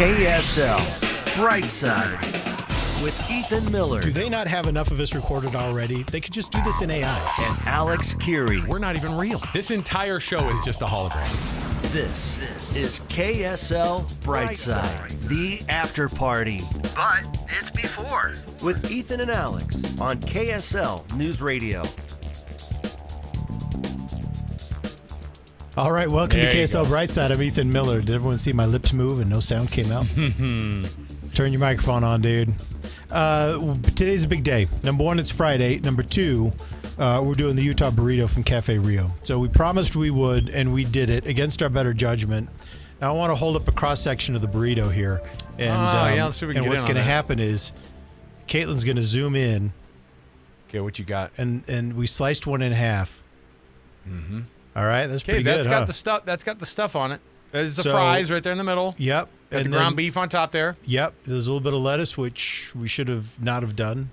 KSL Brightside with Ethan Miller. Do they not have enough of us recorded already? They could just do this in AI. And Alex Keary. We're not even real. This entire show is just a hologram. This is KSL Brightside, the after party. But it's before. With Ethan and Alex on KSL News Radio. All right, welcome to KSL Brightside. I'm Ethan Miller. Did everyone see my lips move and no sound came out? Turn your microphone on, dude. Today's a big day. Number one, it's Friday. Number two, we're doing the Utah Burrito from Cafe Rio. So we promised we would, and we did it against our better judgment. Now I want to hold up a cross-section of the burrito here. And, let's see if we can and get what's in on going to that. happen is Caitlin's going to zoom in. Okay, what you got? And we sliced one in half. Mm-hmm. All right, that's Okay, pretty that's good, got huh? the stuff. That's got the stuff on it. There's the So- fries right there in the middle. Yep. Got the ground beef on top there. Yep. There's a little bit of lettuce, which we should have not have done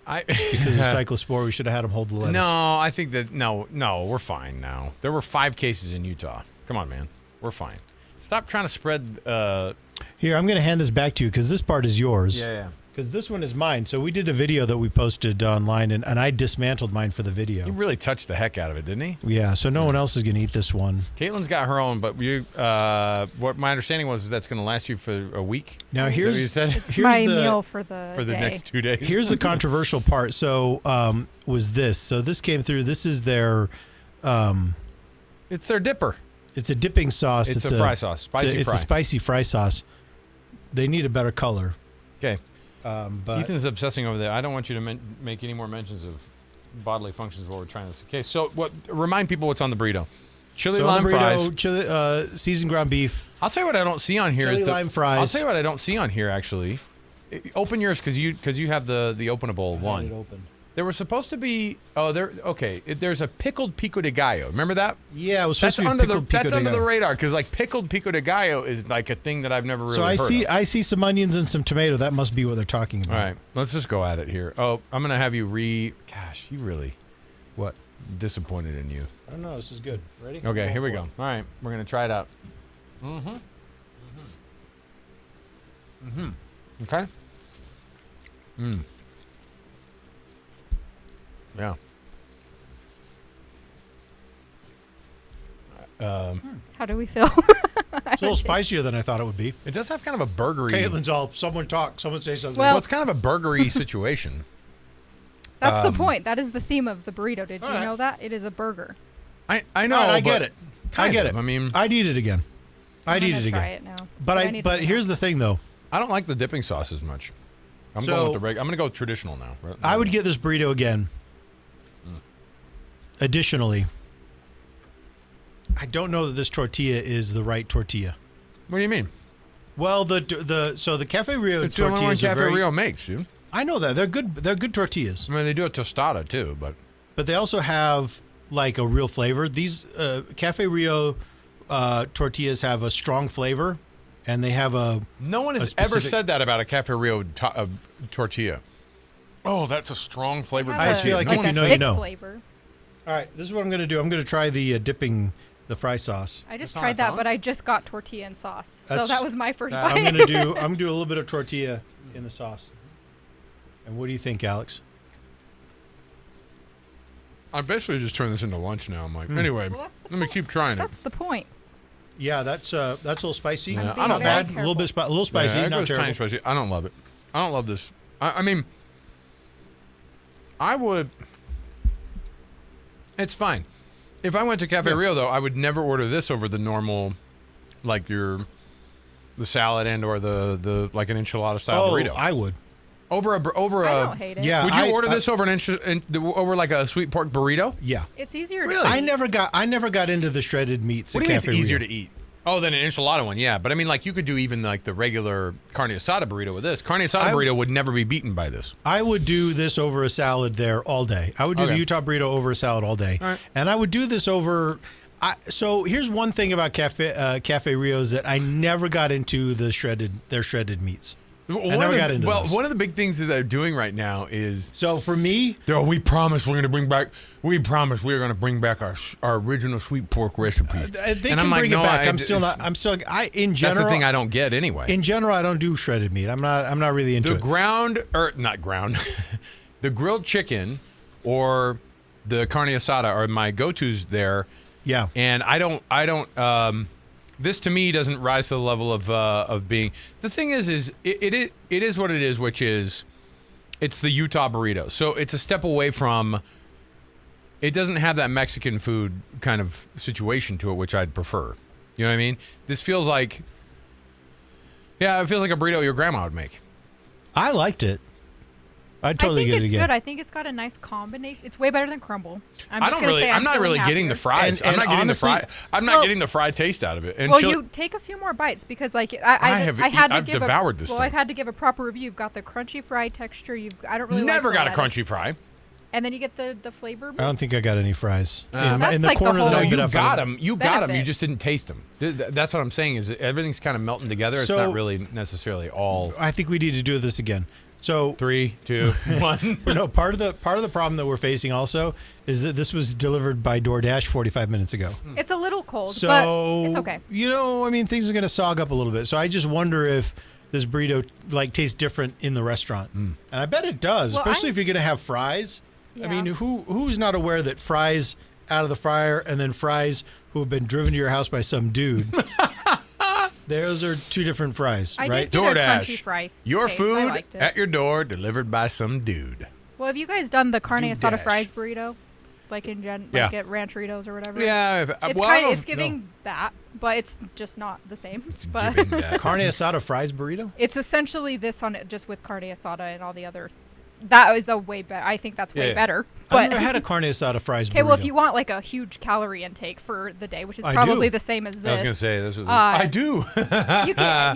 because of Cyclospore. We should have had him hold the lettuce. No, I think that no, we're fine now. There were 5 cases in Utah. Come on, man, we're fine. Stop trying to spread. Here, I'm going to hand this back to you because this part is yours. Yeah. Because this one is mine. So we did a video that we posted online, and I dismantled mine for the video. He really touched the heck out of it, didn't he? Yeah. So no one else is going to eat this one. Caitlin's got her own, but you. What my understanding was is that's going to last you for a week. Now Is that what you here's said? here's my the meal for the day. next 2 days. here's the controversial part. So was this? So this came through. This is their. It's their dipper. It's a dipping sauce. It's a fry sauce, spicy it's fry. a spicy fry sauce. They need a better color. Okay. But Ethan's obsessing over there. I don't want you to make any more mentions of bodily functions while we're trying this. Okay, so remind people what's on the burrito. Chili so lime the burrito, fries. chili, seasoned ground beef. I'll tell you what I don't see on here Chili is lime fries. I'll tell you what I don't see on here actually. Open yours because you have the openable I had one. it open. There was supposed to be there's a pickled pico de gallo. Remember that? Yeah, it was supposed That's to be under pickled that's pico de under the gallo. radar because like pickled pico de gallo is like a thing that I've never really So heard of. I see some onions and some tomato. That must be what they're talking about. All right, let's just go at it here. Oh, I'm gonna have you Gosh, you really What? disappointed in you. I don't know. This is good. Ready? Okay, here we go. All right, we're gonna try it out. Okay. Yeah. How do we feel? It's a little spicier than I thought it would be. It does have kind of a burgery. Caitlin's all, someone talk, someone say something. Well- Well, it's kind of a burgery situation. That's the point. That is the theme of the burrito. Did you right. know that? It is a burger. I No, know. I get but it. I kind get of. it. I mean, I'd eat it again. I'd I'm eat gonna it try again. it now. But here's the thing, though. I don't like the dipping sauce as much. I'm So- going with the regular. I'm going to go traditional now. I would get this burrito again. Additionally, I don't know that this tortilla is the right tortilla. What do you mean? Well, the Cafe Rio It's the only one tortillas are Cafe very. Rio makes, dude. I know that they're good. They're good tortillas, I mean, they do a tostada too, but they also have like a real flavor. These Cafe Rio tortillas have a strong flavor, and they have a. no one has specific- ever said that about a Cafe Rio tortilla. Oh, that's a strong flavored I just feel tortilla. like No if you one- know, you know. Flavor. All right, this is what I'm going to do. I'm going to try the dipping the fry sauce. I just That's tried not that, fun. but I just got tortilla and sauce. So That's- that was my first I'm bite. going to do a little bit of tortilla in the sauce. And what do you think, Alex? I basically just turned this into lunch now. I'm like, anyway, Well, that's the let me point. keep trying it. That's the point. Yeah, that's a little spicy. Yeah, I'm Not being bad. very A little bit, careful. a little spicy. Yeah, it not goes terrible. tiny spicy. I don't love it. I don't love this. I mean, I would. It's fine. If I went to Cafe Rio, though, I would never order this over the normal, like the salad and or the like an enchilada style Oh, burrito. I would. Over I don't a. hate it. Yeah. Would you I- order I- this over over like a sweet pork burrito? Yeah. It's easier to Really? eat. I never got into the shredded meats What at do you mean Cafe it's easier Rio. to eat? Oh, than an enchilada one, yeah. But I mean, like you could do even like the regular carne asada burrito with this. Carne asada burrito would never be beaten by this. I would do this over a salad there all day. I would do the Okay. Utah burrito over a salad all day. All right. And I would do this over. So here's one thing about Cafe Rio is that I never got into their shredded meats. never got into those. One of the big things that they're doing right now is So for me, we promise we're going to bring back. We promise we're going to bring back our original sweet pork recipe. they And can I'm like, bring no, it back. I- I'm still not. In That's general, the thing I don't get anyway. in general, I don't do shredded meat. I'm not really into it. Not ground, the grilled chicken or the carne asada are my go-tos there. Yeah. And I don't. This to me doesn't rise to the level of being. The thing is it is what it is, which is it's the Utah burrito. So it's a step away from. It doesn't have that Mexican food kind of situation to it, which I'd prefer. You know what I mean? This feels like. Yeah, it feels like a burrito your grandma would make. I liked it. I'd totally get it I think it's again. good. I think it's got a nice combination. It's way better than crumble. I'm I just don't gonna really. say I'm not feeling really getting the happier. fries. And I'm not getting honestly- the fry. I'm not Well- getting the fried taste out of it. And Well, she'll- you take a few more bites because, like, I have had to I've give devoured this Well, thing. I've had to give a proper review. You've got the crunchy fry texture. I don't really never like got the a lettuce. crunchy fry. And then you get the flavor. I don't think I got any fries. That's in the like the corner that whole- I No, bit you up, got them. You got them. You benefit. just didn't taste them. That's what I'm saying. Is everything's kind of melting together. It's So- not really necessarily all. I think we need to do this again. So 3, 2, 1. But no, part of the problem that we're facing also is that this was delivered by DoorDash 45 minutes ago. It's a little cold, So but it's okay. things are going to sog up a little bit. So I just wonder if this burrito tastes different in the restaurant, and I bet it does, Well, especially if you're going to have fries. I mean, Yeah. who's not aware that fries out of the fryer and then fries who have been driven to your house by some dude? Those are two different fries, I right? did get a DoorDash. crunchy fry. Your taste. I food liked it. at your door, delivered by some dude. Well, have you guys done the carne asada DoorDash. fries burrito, like in Yeah. like at Rancheritos or whatever? Yeah. It's I kind don't- it's giving that, but it's just not the same. But giving that. Carne asada fries burrito. it's essentially this on it, just with carne asada and all the other. That is a way better. I think that's way Yeah. better. I've But never had a carne asada fries burrito. okay, well, if you want like a huge calorie intake for the day, which is I probably do. the same as I was this, gonna say this. I do.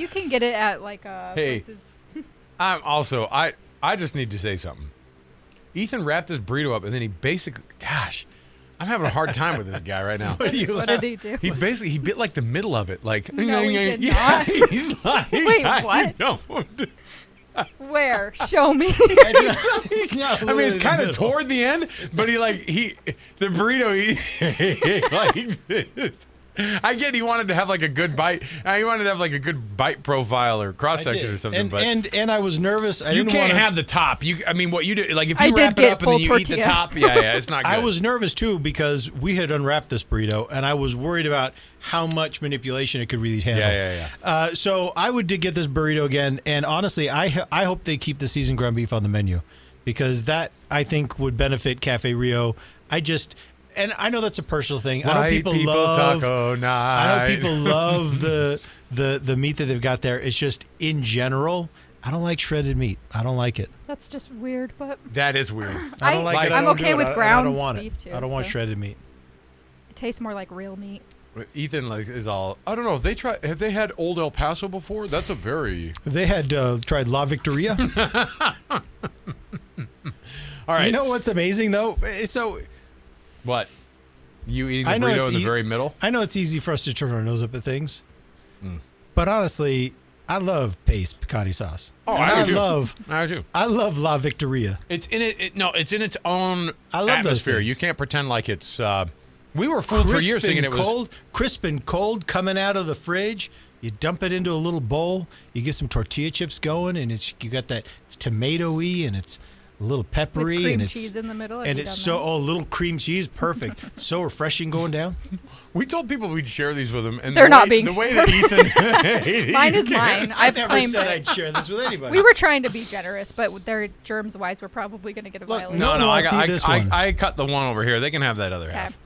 you can get it at like Hey. places. I'm also. I just need to say something. Ethan wrapped this burrito up, and then he basically. Gosh, I'm having a hard time with this guy right now. What do you What did he do? He bit like the middle of it, like No, he did yeah, not. he's like, Wait, I what? don't. Where? Show me. I mean, it's kind of toward the end, but the burrito, he like this. I get he wanted to have like a good bite. He wanted to have like a good bite profile or cross section or something. And, but and I was nervous. I you didn't can't wanna, have the top. I mean, what you do, like if I you did wrap it get up and then full you eat the tortilla. top, yeah, it's not good. I was nervous too because we had unwrapped this burrito and I was worried about how much manipulation it could really handle. Yeah. So I would get this burrito again, and honestly, I hope they keep the seasoned ground beef on the menu because that I think would benefit Cafe Rio. And I know that's a personal thing. I know White people people love taco night. I know people love the meat that they've got there. It's just in general, I don't like shredded meat. I don't like it. That's just weird, but That is weird. I don't like it. I I'm don't okay do with it. I ground don't want beef it. too. I don't want so shredded meat. It tastes more like real meat. Ethan is all. I don't know. Have they had Old El Paso before? That's a very. They had tried La Victoria. All right. You know what's amazing though? So What? You eating the I know burrito it's in the very middle? I know it's easy for us to turn our nose up at things, but honestly, I love paste picante sauce. Oh, And I do too. love I do. I love La Victoria. It's in it. No, it's in its own I love those atmosphere. things. You can't pretend like it's. We were fooled for years thinking it was. Crisp and cold coming out of the fridge. You dump it into a little bowl. You get some tortilla chips going, and you got that. It's tomatoey and it's a little peppery With cream and it's cheese in the middle. Have and you it's done so little cream cheese, perfect, so refreshing going down. We told people we'd share these with them, and They're the not way, being the way that Ethan. Mine is mine. I've Never claimed said it. I'd share this with anybody. We were trying to be generous, but they're germs wise. We're probably going to get a Look, violation. no, No, I see this one. I cut the one over here. They can have that other Okay. half.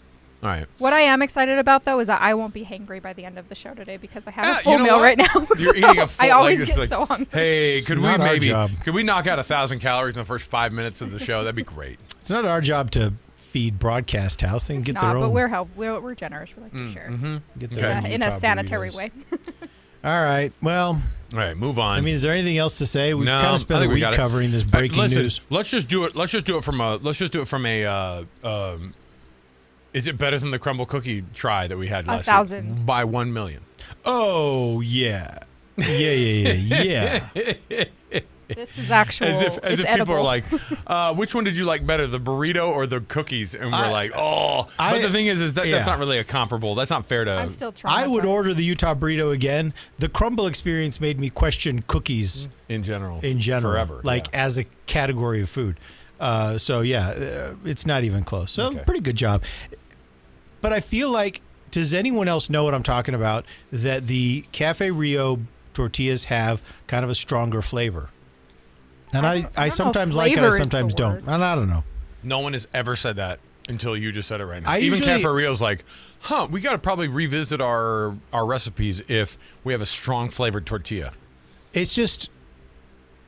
All right. What I am excited about though is that I won't be hangry by the end of the show today because I have Yeah, a full you know meal what? right now. You're so eating a full. I always like, get it's so like, hungry. Hey, It's could we not our maybe job. could we knock out 1,000 calories in the first 5 minutes of the show? That'd be great. It's not our job to feed Broadcast House. They can get Nah, their own. but we're generous. We're like to share Get Okay. their own in a Utah sanitary burritos. way. All right. Well, All right, move on. I mean, is there anything else to say? We've No, kind I of spent a think we week got it. covering this breaking Listen, news. Let's just do it. Let's just do it from a. Is it better than the crumble cookie try that we had last 1,000. year? By 1 million. Oh yeah. Yeah. This is actual. As if it's people edible. are like, which one did you like better, the burrito or the cookies? And we're like, oh. But the thing is that's not really a comparable. That's not fair to. I'm still trying. I would order the Utah burrito again. The crumble experience made me question cookies in general. Forever. As a category of food. It's not even close. So pretty good job. But I feel like, does anyone else know what I'm talking about? That the Cafe Rio tortillas have kind of a stronger flavor. And I sometimes like it, I sometimes don't. And I don't know. No one has ever said that until you just said it right now. Even Cafe Rio's like, we got to probably revisit our recipes if we have a strong flavored tortilla. It's just,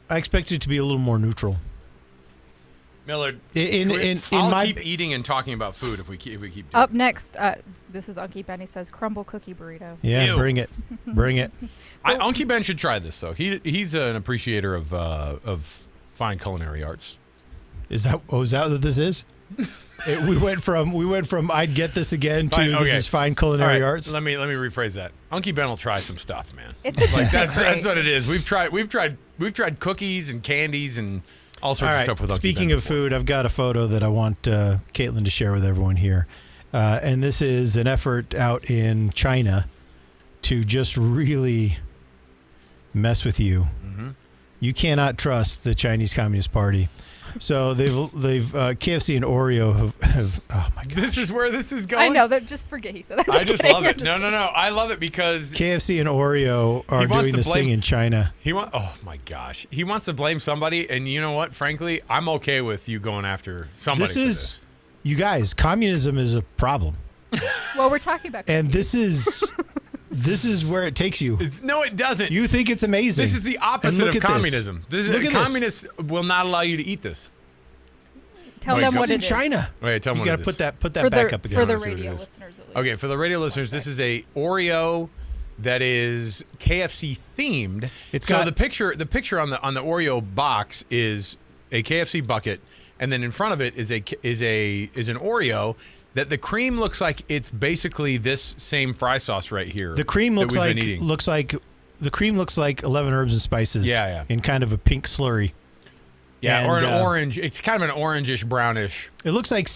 I expect it to be a little more neutral. Millard, I'll keep eating and talking about food if we keep doing Up next, this is Unky Benny says crumble cookie burrito. Yeah, Ew. bring it. Unky Ben should try this though. He's an appreciator of fine culinary arts. Is that what this is? We went from I'd get this again to this is fine culinary arts. Let me rephrase that. Unky Ben will try some stuff, man. It's a that's what it is. We've tried cookies and candies and all sorts of stuff with Unky Speaking Ben of before. food, I've got a photo that I want Caitlin to share with everyone here. And this is an effort out in China to just really mess with you. Mm-hmm. You cannot trust the Chinese Communist Party. So they've KFC and Oreo have oh my god. This is where this is going. I know that. Just forget he said that. I just love it. No. I love it because KFC and Oreo are doing this thing in China. Oh my gosh. He wants to blame somebody, and you know what? Frankly, I'm okay with you going after somebody. This. You guys, communism is a problem. Well, we're talking about and this is where it takes you. No, it doesn't. You think it's amazing. This is the opposite of communism. Communists will not allow you to eat this. Tell them what it is. in China. Wait, tell them you what got to it is. put that back up again. For the radio listeners, at least. Okay, for the radio listeners, this is a Oreo that is KFC themed. The picture on the Oreo box is a KFC bucket, and then in front of it is an Oreo that the cream looks like it's basically this same fry sauce right here. The cream looks like 11 herbs and spices. Yeah. In kind of a pink slurry. Yeah, or an orange. It's kind of an orangish, brownish. It looks like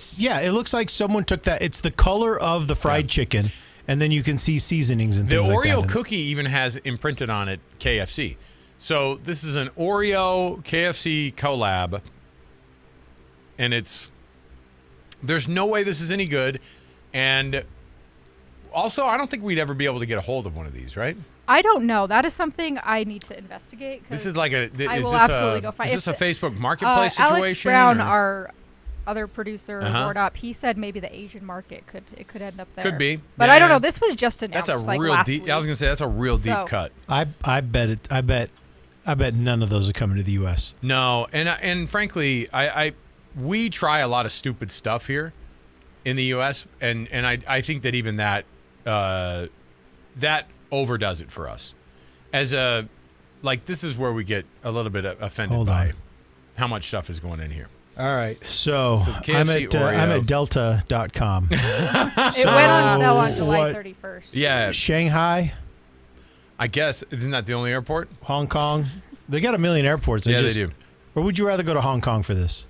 someone took that. It's the color of the fried chicken, and then you can see seasonings and things like that. The Oreo cookie even has imprinted on it KFC. So this is an Oreo KFC collab, and there's no way this is any good. And also, I don't think we'd ever be able to get a hold of one of these, right? I don't know. That is something I need to investigate. This is like absolutely go find. Is this a Facebook Marketplace Alex situation? Brown, our other producer, Board Up, he said maybe the Asian market could end up there. Could be, but I don't know. This was just announced. That's a real last deep. week. I was gonna say that's a real deep cut. I bet none of those are coming to the U.S. No, and frankly, we try a lot of stupid stuff here in the U.S. and I think that even that overdoes it for us. This is where we get a little bit offended by how much stuff is going in here. All right, so KFC, I'm at delta.com. It went on sale on July 31st. Yeah. Shanghai, I guess, isn't that the only airport? Hong Kong. They got a million airports. They do. Or would you rather go to Hong Kong for this?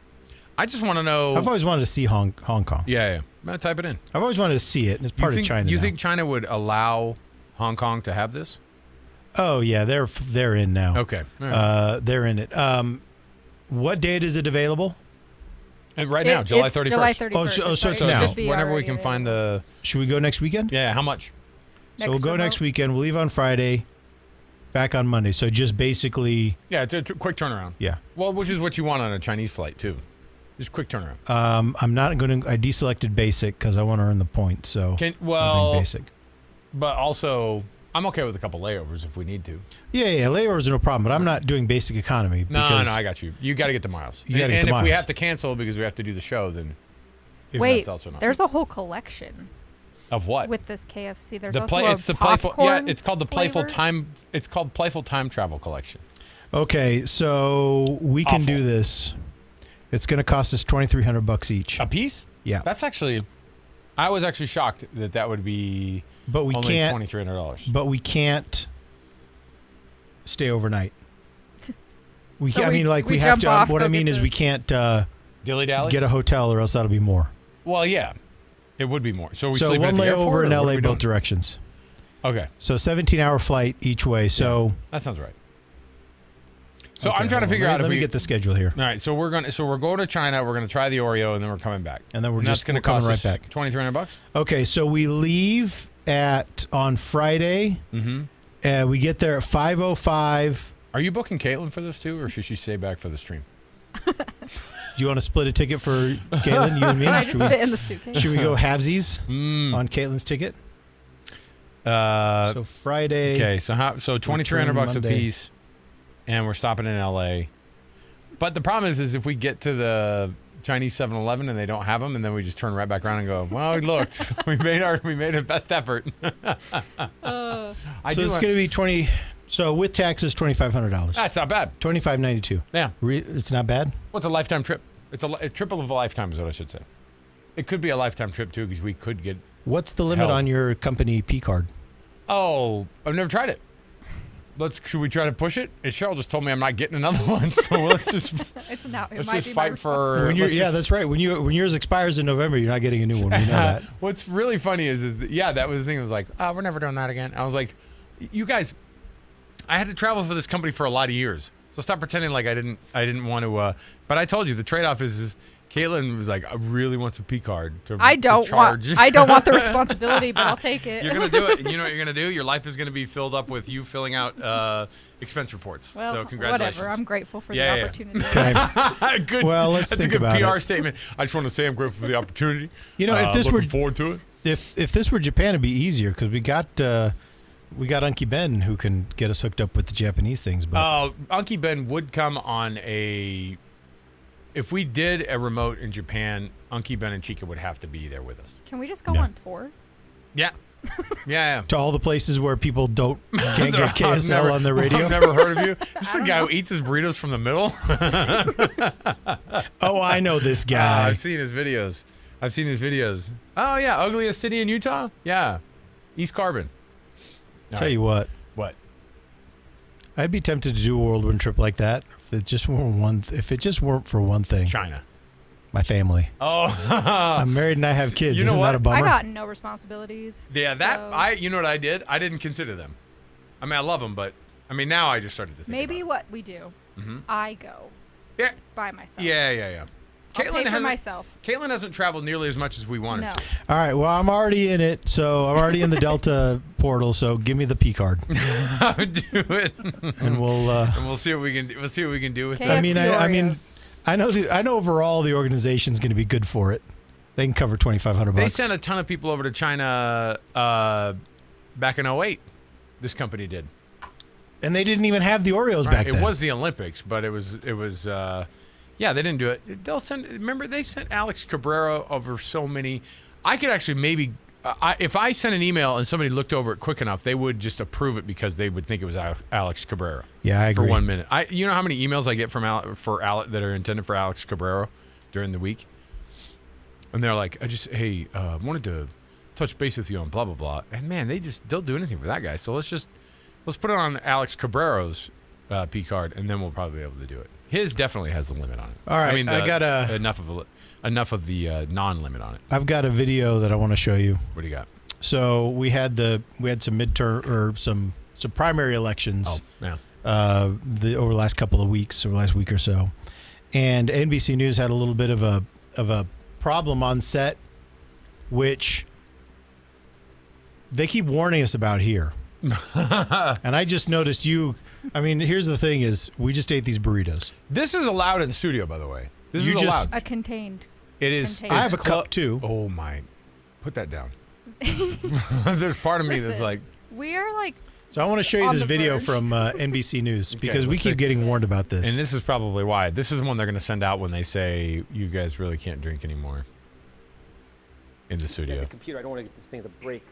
I just want to know. I've always wanted to see Hong Kong. Yeah. I'm going to type it in. I've always wanted to see it. It's part of China You now. think China would allow Hong Kong to have this? Oh, yeah. They're in now. Okay. All right. They're in it. What date is it available? And right now, July 31st. July 31st. So it's now. Whenever we can find the... Should we go next weekend? Yeah, how much? So we'll go next weekend. We'll leave on Friday, back on Monday. So just basically... Yeah, it's a quick turnaround. Yeah. Well, which is what you want on a Chinese flight, too. Just quick turnaround. I'm not going to... I deselected basic because I want to earn the points, so... I'm doing basic. But also... I'm okay with a couple layovers if we need to. Yeah, layovers are no problem, but I'm not doing basic economy. No, I got you. You got to get the miles. And if we have to cancel because we have to do the show, then wait, that's also not there's a whole collection of what with this KFC. There's it's the playful. Yeah, it's called the playful flavor. time. It's called Playful Time Travel Collection. Okay, so we can do this. It's going to cost us $2,300 each. A piece? Yeah. That's actually. I was actually shocked that would be. But we only can't. $2,300. But we can't. stay overnight. We, So I we- mean, like we we have jump to. off, What go I mean get is the- we can't Dilly-dally? get a hotel, or else that'll be more. Well, yeah. It would be more. So we So sleep one at the airport, layover in or what LA are we both doing? directions. Okay. So 17-hour flight each way. So That sounds right. So okay, I'm trying to hold on. figure Let out me- if let me we get the schedule here, All right, so we're going to China. We're going to try the Oreo, and then we're coming back. and then we're that's going to coming cost right us back. $2,300. Okay, so we leave on Friday. Mm-hmm. We get there at 5:05. Are you booking Caitlin for this too, or should she stay back for the stream? Do you want to split a ticket for Caitlin, you and me? I Should just put it we, in the suitcase. should we go halvesies on Caitlin's ticket? So Friday. Okay, so $2,300 a Monday. piece, and we're stopping in LA. But the problem is if we get to the Chinese 7-Eleven and they don't have them, and then we just turn right back around and go, well, we looked, we made our best effort. So it's going to be 20. So with taxes, $2,500. That's not bad. $2,592. Yeah. It's not bad. What's a lifetime trip? It's a triple of a lifetime is what I should say. It could be a lifetime trip too, because we could get. What's the limit Hell. on your company P card? Oh, I've never tried it. Should we try to push it? And Cheryl just told me I'm not getting another one, so let's just It's not. It let's might just be my fight for. When let's just- that's right. When yours expires in November, you're not getting a new one. We know that. What's really funny is that, that was the thing. It was like, oh, we're never doing that again. I was like, you guys, I had to travel for this company for a lot of years, so stop pretending like I didn't want to. But I told you the trade-off is Caitlin was like, I really want some P card to I don't charge. want. I don't want the responsibility, but I'll take it. You're gonna do it, and you know what you're gonna do. Your life is gonna be filled up with you filling out expense reports. Well, So congratulations. whatever. I'm grateful for Yeah, the yeah. opportunity. Okay. Good. Well, let's That's think a good about PR it. statement. I just want to say I'm grateful for the opportunity. You know, if this looking were forward to it. if this were Japan, it'd be easier because we got Unky Ben who can get us hooked up with the Japanese things. But Unky Ben would come on a. If we did a remote in Japan, Unky Ben and Chica would have to be there with us. Can we just go Yeah. on tour? Yeah. Yeah. to all the places where people can't get I've KSL never- on the radio. I've never heard of you. This is a guy who eats his burritos from the middle. Oh, I know this guy. I've seen his videos. Oh, yeah. Ugliest city in Utah? Yeah. East Carbon. Tell you what, What? I'd be tempted to do a whirlwind trip like that if it just weren't for one thing. China. My family. Oh. I'm married and I have kids. You know Isn't what? that a bummer? I got no responsibilities. Yeah, so you know what I did? I didn't consider them. I mean, I love them, but I mean, now I just started to think maybe about what we do. Mhm. I go it. Yeah. by myself. Yeah. I'll pay for myself. Caitlin hasn't traveled nearly as much as we wanted No. to. All right. Well, I'm already in it, so I'm already in the Delta portal. So give me the P card, Do it, and we'll. and we'll see what we can. We'll see what we can do with KFC that. I mean, Oreos. I know overall the organization's going to be good for it. They can cover $2,500. They sent a ton of people over to China back in 2008. This company did. and they didn't even have the Oreos Right, back it then. was the Olympics, but it was. Yeah, they didn't do it. They'll send. Remember, they sent Alex Cabrera over so many. I could actually maybe, if I sent an email and somebody looked over it quick enough, they would just approve it because they would think it was Alex Cabrera. Yeah, I agree. For 1 minute. You know how many emails I get from that are intended for Alex Cabrera during the week, and they're like, hey, wanted to touch base with you on blah blah blah, and man, they'll do anything for that guy. So let's put it on Alex Cabrera's P card, and then we'll probably be able to do it. His definitely has the limit on it. All right, I mean, I got enough of the non-limit on it. I've got a video that I want to show you. What do you got? So we had some midterm or some primary elections. Yeah. Over the last couple of weeks or last week or so, and NBC News had a little bit of a problem on set, which they keep warning us about here. And I just noticed I mean, here's the thing: is we just ate these burritos. This is allowed in the studio, by the way. This You is just- allowed. A contained. It is. container. I have a it's cup too. Oh my! Put that down. There's part of me that's Listen. like, We are like. So I want to show you On this the video verge. from NBC News because we let's keep see. getting warned about this. and this is probably why. This is one they're going to send out when they say you guys really can't drink anymore in the Get studio. the computer. I don't want to get this thing to break.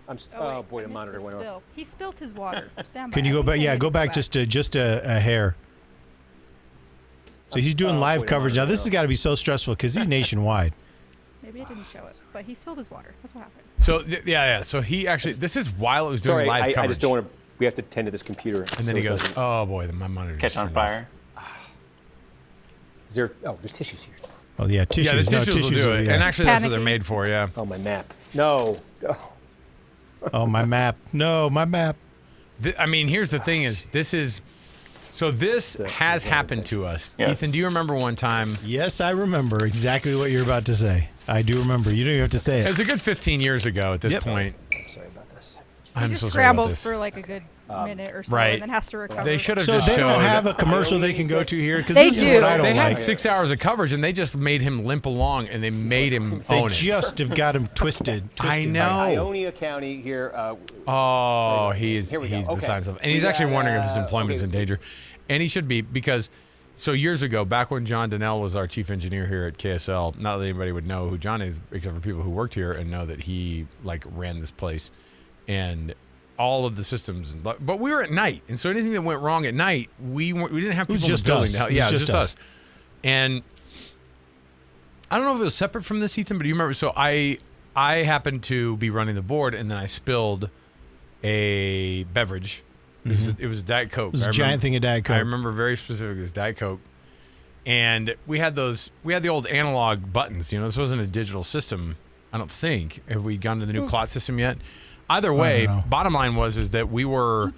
Oh wait, boy, I the missed monitor went off. spill. He spilled his water. Stand by. Can you go I think back? I Yeah, need go to back just a hair. So he's doing live boy, the coverage now. monitor This has went got to be so stressful because he's nationwide. Maybe I didn't show it, but he spilled his water. That's what happened. So yeah. So he actually. This is while it was doing Sorry, live I coverage. just don't want to we have to tend to this computer. And then he goes, "Oh boy, my monitor Catch on fire. Is there? Oh, there's tissues here. Oh yeah, tissues. Yeah, the tissues will do it. yeah. And actually, that's what they're Panicky. made for. Yeah. Oh, my map. No. Oh. Oh, my map. No, my map. I mean, here's the thing: this has happened to us. Yes. Ethan, do you remember one time? Yes, I remember exactly what you're about to say. I do remember. You don't even have to say It it. was a good 15 years ago at this Yep. point. I'm sorry about this. I'm He so just sorry about scrambles this. for like a good minute or so, right. and then has to recover. They should have So just they showed. don't have a commercial they can go to here? Because They this is do. what I don't They had like. 6 hours of coverage, and they just made him limp along, and they made him They own it. just have got him twisted. I know. Ionia County here. Oh, he's Here we go. beside Okay. himself, and he's We actually got, wondering if his employment is okay. in danger, and he should be because. So years ago, back when John Donnell was our chief engineer here at KSL, not that anybody would know who John is, except for people who worked here and know that he like ran this place, and all of the systems. But we were at night, and so anything that went wrong at night, we didn't have It was people in just the building. us. To help. It was Yeah, it was just just us. us. And I don't know if it was separate from this, Ethan, but do you remember? So I happened to be running the board, and then I spilled a beverage. It was a Diet Coke. It was a I giant remember- thing of Diet Coke. I remember very specifically it was Diet Coke. And we had the old analog buttons. You know, this wasn't a digital system, I don't think. Have we gone to the new clot system yet? Either way, don't know. bottom line is that we were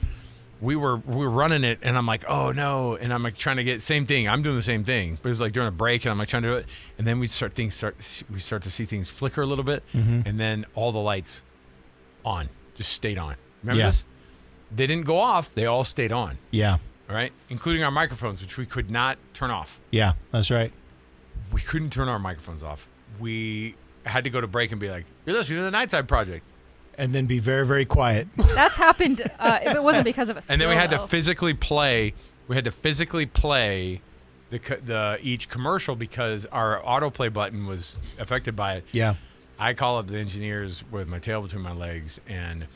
running it, and I'm like, oh no, and I'm like trying to get same thing. I'm doing the same thing, but it's like during a break, and I'm like trying to do it, and then we start to see things flicker a little bit, and then all the lights on just stayed on. Remember Yeah. this? They didn't go off; they all stayed on. Yeah. All right, including our microphones, which we could not turn off. Yeah, that's right. We couldn't turn our microphones off. We had to go to break and be like, "You're listening to the Nightside Project," And then be very, very quiet. That's happened. If it wasn't because of a spill, and then we had to though. physically play. We had to physically play the each commercial because our autoplay button was affected by it. Yeah. I call up the engineers with my tail between my legs, and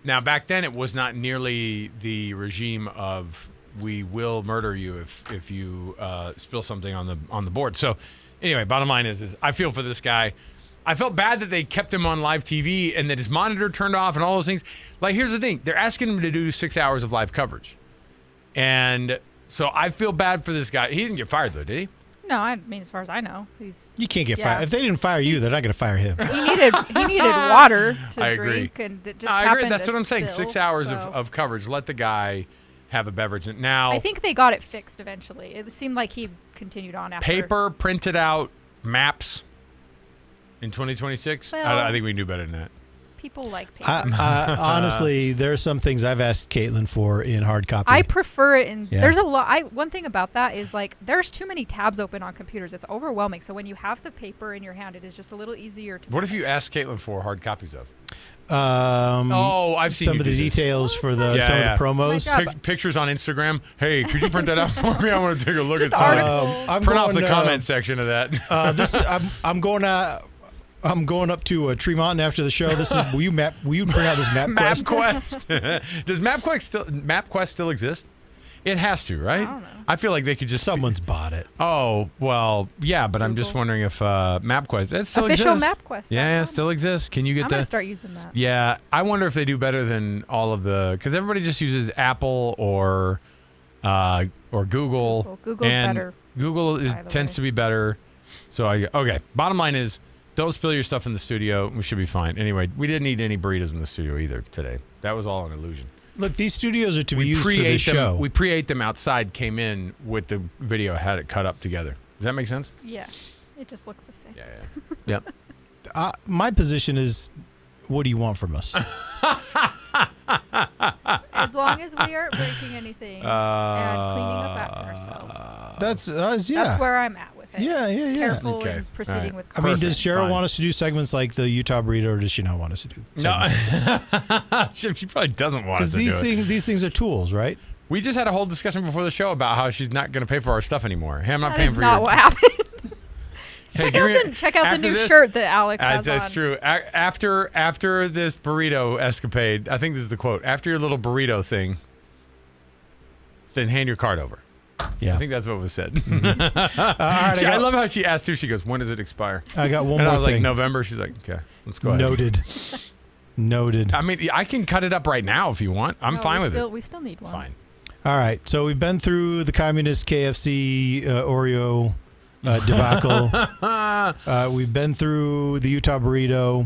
now back then it was not nearly the regime of we will murder you if you spill something on the board. So anyway, bottom line is I feel for this guy. I felt bad that they kept him on live TV and that his monitor turned off and all those things. Like, here's the thing. They're asking him to do 6 hours of live coverage. And so I feel bad for this guy. He didn't get fired, though, did he? No, I mean, as far as I know, he's You can't get Yeah. fired. If they didn't fire you, they're not going to fire him. he needed water to I agree. drink, and it just I agree. happened That's to what I'm saying. spill, 6 hours so. of coverage. Let the guy have a beverage. Now, I think they got it fixed eventually. It seemed like he continued on after. paper printed out maps in 2026. Well- I think we can do better than that. People like paper. Honestly, there are some things I've asked Caitlin for in hard copy. I prefer it in. Yeah. There's a lot. One thing about that is like there's too many tabs open on computers. It's overwhelming. So when you have the paper in your hand, it is just a little easier to. What if you manage. asked Caitlin for hard copies of? I've seen some you of the do this. details for the Yeah, some yeah. of the promos. Oh my God. Pictures on Instagram. Hey, could you print that out for me? I want to take a look Just at something. articles. I'm Print off going, the comment section of that. I'm going up to Tremont after the show. This is will you print out this map quest? MapQuest. Does MapQuest still exist? It has to, right? I don't know. I feel like they could just. Someone's bought it. Oh well, yeah, but I'm just Google. wondering if MapQuest that still Official exists. MapQuest. Yeah, it still exists. Can you get I'm the? gonna start using that. Yeah, I wonder if they do better than all of the because everybody just uses Apple or Google. Google's and better, Google by the tends way. to be better. So okay. Bottom line is, don't spill your stuff in the studio. We should be fine. Anyway, we didn't eat any burritos in the studio either today. That was all an illusion. Look, these studios are to be used for this show. We pre-ate them outside. Came in with the video, had it cut up together. Does that make sense? Yeah, it just looked the same. Yeah. Yep. My position is, what do you want from us? As long as we aren't breaking anything and cleaning up after ourselves. That's us. Yeah. That's where I'm at with it. Yeah. Careful Okay. and proceeding All right. with I caution. mean, does Cheryl Fine. want us to do segments like the Utah Burrito, or does she not want us to do No, segments? she probably doesn't want us Because to do it. these things are tools, right? We just had a whole discussion before the show about how she's not going to pay for our stuff anymore. Hey, I'm not That paying is for not your. what happened. Hey, Check out the after new this- shirt that Alex has That's on. true. After this burrito escapade, I think this is the quote. After your little burrito thing, then hand your card over. Yeah. I think that's what was said. All right, I love how she asked too. She goes, "When does it expire?" I got one And more I was like, thing. "November." She's like, "Okay, let's go ahead." Noted. Noted. I mean, I can cut it up right now if you want. I'm fine with it. We still need one. Fine. All right. So we've been through the communist KFC Oreo debacle. We've been through the Utah burrito. All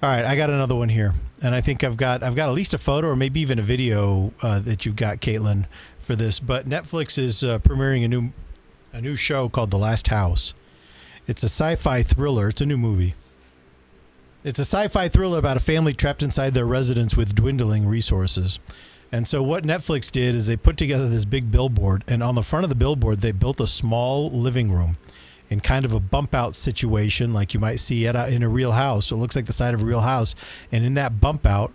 right. I got another one here, and I think I've got at least a photo or maybe even a video that you've got, Caitlin, for this. But Netflix is premiering a new show called The Last House. It's a sci-fi thriller. It's a new movie. It's a sci-fi thriller about a family trapped inside their residence with dwindling resources. And so what Netflix did is they put together this big billboard, and on the front of the billboard, they built a small living room in kind of a bump-out situation like you might see in a real house. So it looks like the side of a real house. And in that bump-out,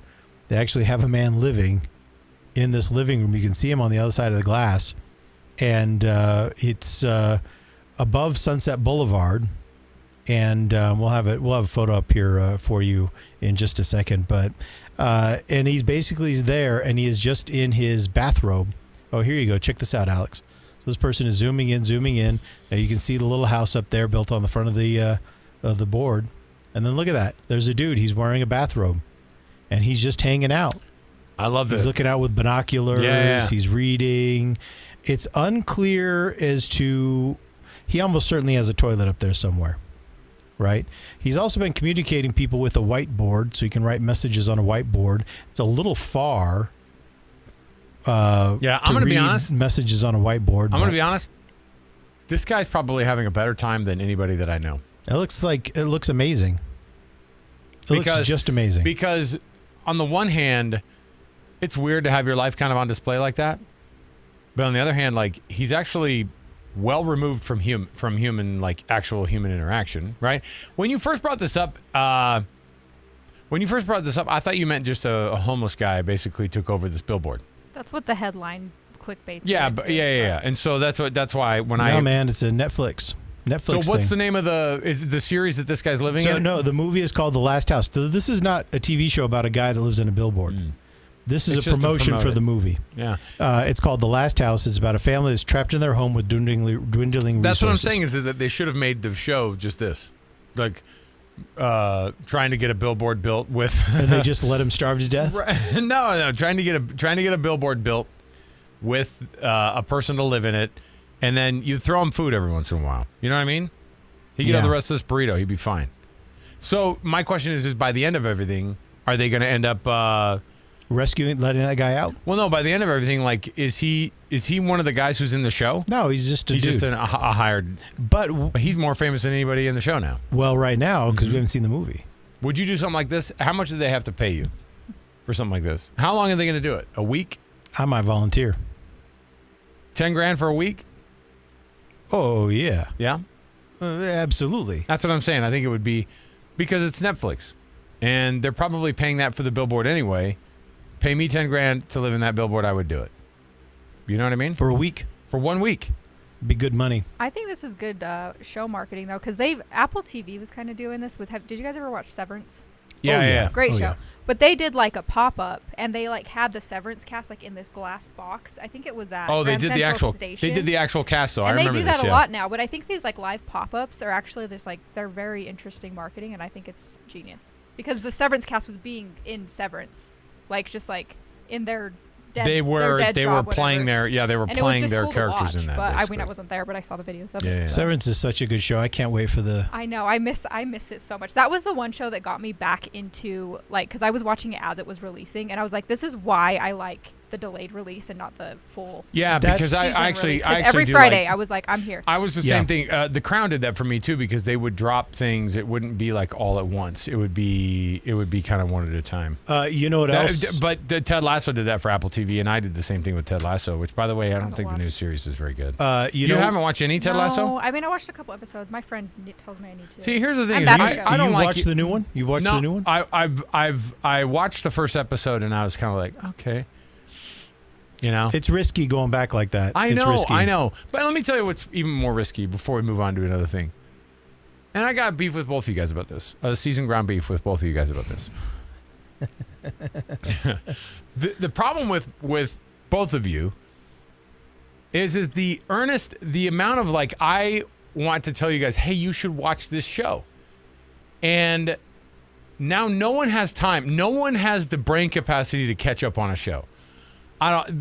they actually have a man living in this living room. You can see him on the other side of the glass. And it's above Sunset Boulevard. And we'll have a photo up here for you in just a second. But and he's basically there, and he is just in his bathrobe. Oh, here you go. Check this out, Alex. So this person is zooming in. Now you can see the little house up there built on the front of the board. And then look at that. There's a dude. He's wearing a bathrobe, and he's just hanging out. I love this. He's looking out with binoculars. Yeah. He's reading. It's unclear as to. He almost certainly has a toilet up there somewhere. Right. He's also been communicating people with a whiteboard, so you can write messages on a whiteboard. It's a little far. I'm going to be honest. Messages on a whiteboard. I'm going to be honest. This guy's probably having a better time than anybody that I know. It looks amazing. Looks just amazing. Because on the one hand, it's weird to have your life kind of on display like that. But on the other hand, like, he's actually well removed from human, like, actual human interaction, right? When you first brought this up, I thought you meant just a homeless guy basically took over this billboard. That's what the headline clickbait. Yeah, but yeah. And so that's why when man, it's a Netflix. So what's the name of the series that this guy's living in? No, the movie is called The Last House. This is not a TV show about a guy that lives in a billboard. This is a promotion for the movie. Yeah. It's called The Last House. It's about a family that's trapped in their home with dwindling resources. That's what I'm saying is that they should have made the show just this. Like, trying to get a billboard built with... and they just let him starve to death? No. Trying to get a billboard built with a person to live in it, and then you throw him food every once in a while. You know what I mean? He could have the rest of this burrito. He'd be fine. So my question is by the end of everything, are they going to end up... letting that guy out? Well, no. By the end of everything, like, is he one of the guys who's in the show? No, he's just a dude. He's just a hired. But he's more famous than anybody in the show now. Well, right now, because we haven't seen the movie. Would you do something like this? How much do they have to pay you for something like this? How long are they going to do it? A week? I might volunteer. $10,000 for a week? Oh yeah. Yeah. Absolutely. That's what I'm saying. I think it would be because it's Netflix, and they're probably paying that for the billboard anyway. Pay me $10,000 to live in that billboard, I would do it. You know what I mean? For a week. For 1 week. Be good money. I think this is good show marketing though, because Apple TV was kind of doing this with. Did you guys ever watch Severance? Yeah. Great show. Yeah. But they did like a pop up, and they like had the Severance cast like in this glass box. I think it was at they Grand did Central the actual. Station. They did the actual cast though. And I remember they do this, that a lot now. But I think these like live pop ups are actually they're very interesting marketing, and I think it's genius because the Severance cast was being in Severance, like just like in their dead. They were playing their cool characters watch, in that. But basically. I wasn't there, but I saw the videos of Yeah. it. Severance is such a good show. I can't wait for the. I know. I miss it so much. That was the one show that got me back into like because I was watching it as it was releasing, and I was like, this is why I like the delayed release and not the full. Yeah, because I actually every Friday I was like, I'm here. I was the same thing. The Crown did that for me too because they would drop things. It wouldn't be like all at once. It would be kind of one at a time. You know what else? But Ted Lasso did that for Apple TV, and I did the same thing with Ted Lasso. Which, by the way, I don't think the new series is very good. You haven't watched any Ted Lasso? I mean, I watched a couple episodes. My friend tells me I need to. See, here's the thing: I don't watched the new one. You've watched the new one? I watched the first episode, and I was kind of like, okay. You know, it's risky going back like that. I risky. know. But let me tell you what's even more risky before we move on to another thing. And I got beef with both of you guys about this. Seasoned ground beef with both of you guys about this. The problem with both of you is the amount of like I want to tell you guys, hey, you should watch this show, and Now no one has time. No one has the brain capacity to catch up on a show.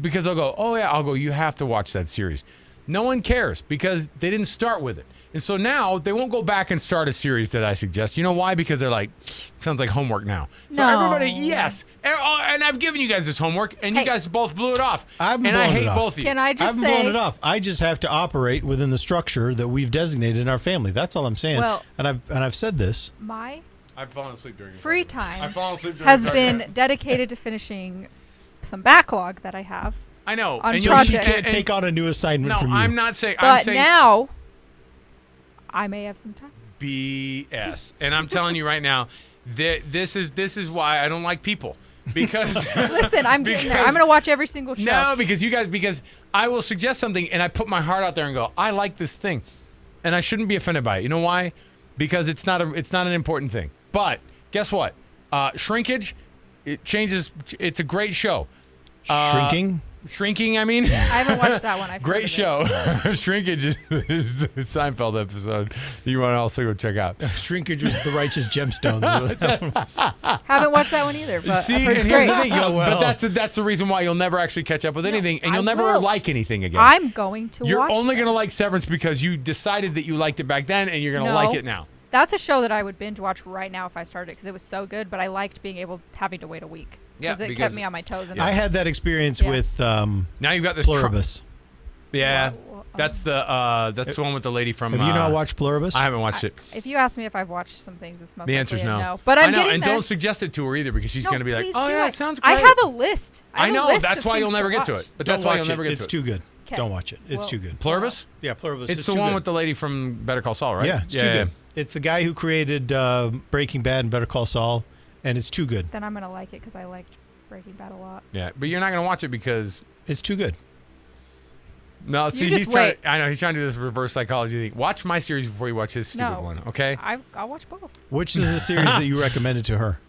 Because they'll go, oh yeah, I'll go, you have to watch that series. No one cares because they didn't start with it. And so now they won't go back and start a series that I suggest. You know why? Because they're like, sounds like homework now. So No. everybody, yes. And I've given you guys this homework, and you Hey. guve both blew it off. I've and blown I it hate off. both of you. Can I I just haven't say? blown it off. I just have to operate within the structure that we've designated in our family. That's all I'm saying. Well- and I've said this. My I've fallen asleep during free I've time fallen asleep during has the been dedicated to finishing some backlog that I have. I know. on and So project. she and- can't and- take on a new assignment No, from you. I'm not saying. I'm But saying now, I may have some time. BS. And I'm telling you right now, this is why I don't like people. Because Listen, I'm getting there. I'm Because- going to watch every single show. no, because I will suggest something and I put my heart out there and go, I like this thing, and I shouldn't be offended by it. You know why? Because it's not an important thing. But guess what? Shrinkage, it changes. It's a great show. Shrinking, I mean. I haven't watched that one. I've heard Great of show. Shrinkage is the Seinfeld episode you want to also go check out. Shrinkage was the righteous gemstones. it. Haven't watched that one either. But See, I've heard and it's here's great. the thing. Well. But that's the reason why you'll never actually catch up with anything, and I you'll never will. like anything again. I'm going to You're watch only that. going to like Severance because you decided that you liked it back then, and you're going to No. like it now. That's a show that I would binge watch right now if I started because it was so good. But I liked having to wait a week. Yeah, it because- kept me on my toes. And I had that experience Yeah. with Now you've got this. Pluribus. Yeah, Well, that's the one with the lady from. Have you not watched Pluribus? I haven't watched it. If you ask me if I've watched some things, it's most The answer's likely a no. But I'm I know, getting and there. don't suggest it to her either because she's No, going to be like, please "Oh do yeah, it. it sounds great." I have a list. I have a know. list That's of why you'll things never get to watch. it. But Don't that's why watch you'll never it. get It's to it. too good. 'Kay. Don't watch it. It's Well- too good. Pluribus? Yeah, Pluribus. It's the too one good. with the lady from Better Call Saul, right? Yeah, it's too good. It's the guy who created Breaking Bad and Better Call Saul, and it's too good. Then I'm gonna like it because I liked Breaking Bad a lot. Yeah, but you're not going to watch it because It's too good. no. See, just he's trying. wait. I know he's trying to do this reverse psychology thing. Watch my series before you watch his stupid No. one. Okay. I'll watch both. Which is the series that you recommended to her?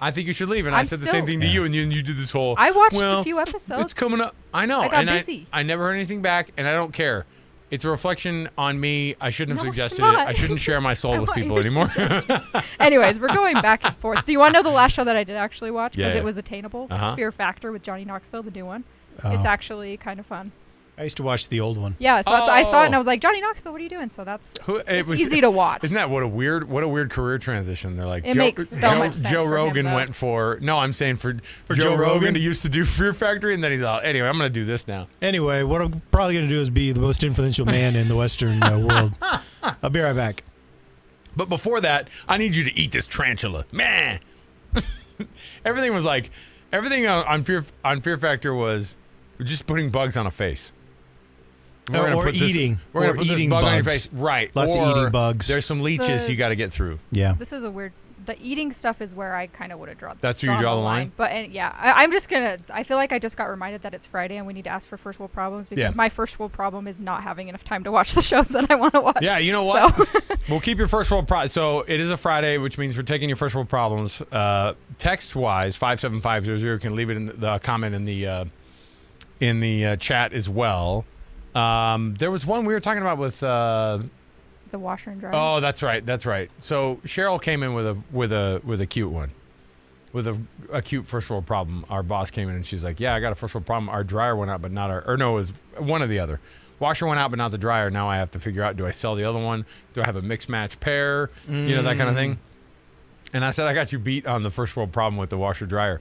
I think you should leave, and I I'm said the still- same thing to Yeah. you, and you did this whole. I watched well, a few episodes. It's coming up. I know, I got and busy. I never heard anything back, and I don't care. It's a reflection on me. I shouldn't have No, it's suggested it. not. I shouldn't share my soul I with want people your anymore. Anyways, we're going back and forth. Do you want to know the last show that I did actually watch? Because Yeah. it was attainable. Uh-huh. Fear Factor with Johnny Knoxville, the new one. Oh. It's actually kind of fun. I used to watch the old one. Yeah, so I saw it and Oh. I was like, Johnny Knoxville, what are you doing? So that's It it's was easy to watch. Isn't that what a weird career transition? They're like It makes so much sense Joe for him, Rogan though. went for I'm saying for For Joe Joe Rogan Rogan? to used to do Fear Factory, and then he's all anyway. I'm gonna do this now. Anyway, what I'm probably going to do is be the most influential man in the Western world. I'll be right back. But before that, I need you to eat this tarantula, man. everything on Fear Factor was just putting bugs on a face. Or eating. We're gonna Or put this eating bug on your bugs. face, right? Lots of or eating bugs. There's some leeches The- you got to get through. Yeah. This is a weird. The eating stuff is where I kind of would have drawn. That's where you draw the line? But I'm just gonna. I feel like I just got reminded that it's Friday and we need to ask for first world problems because Yeah. my first world problem is not having enough time to watch the shows that I want to watch. Yeah, you know what? So- We'll keep your first world problem. So it is a Friday, which means we're taking your first world problems. Text wise, 57500 can leave it in the comment in the chat as well. There was one we were talking about with. The washer and dryer. Oh, that's right. So Cheryl came in with a cute one, with a cute first world problem. Our boss came in and she's like, "Yeah, I got a first world problem. Our dryer went out, but not our. Or no, it was one or the other. Washer went out, but not the dryer. Now I have to figure out: do I sell the other one? Do I have a mix match pair? You know, that kind of thing." And I said, "I got you beat on the first world problem with the washer dryer.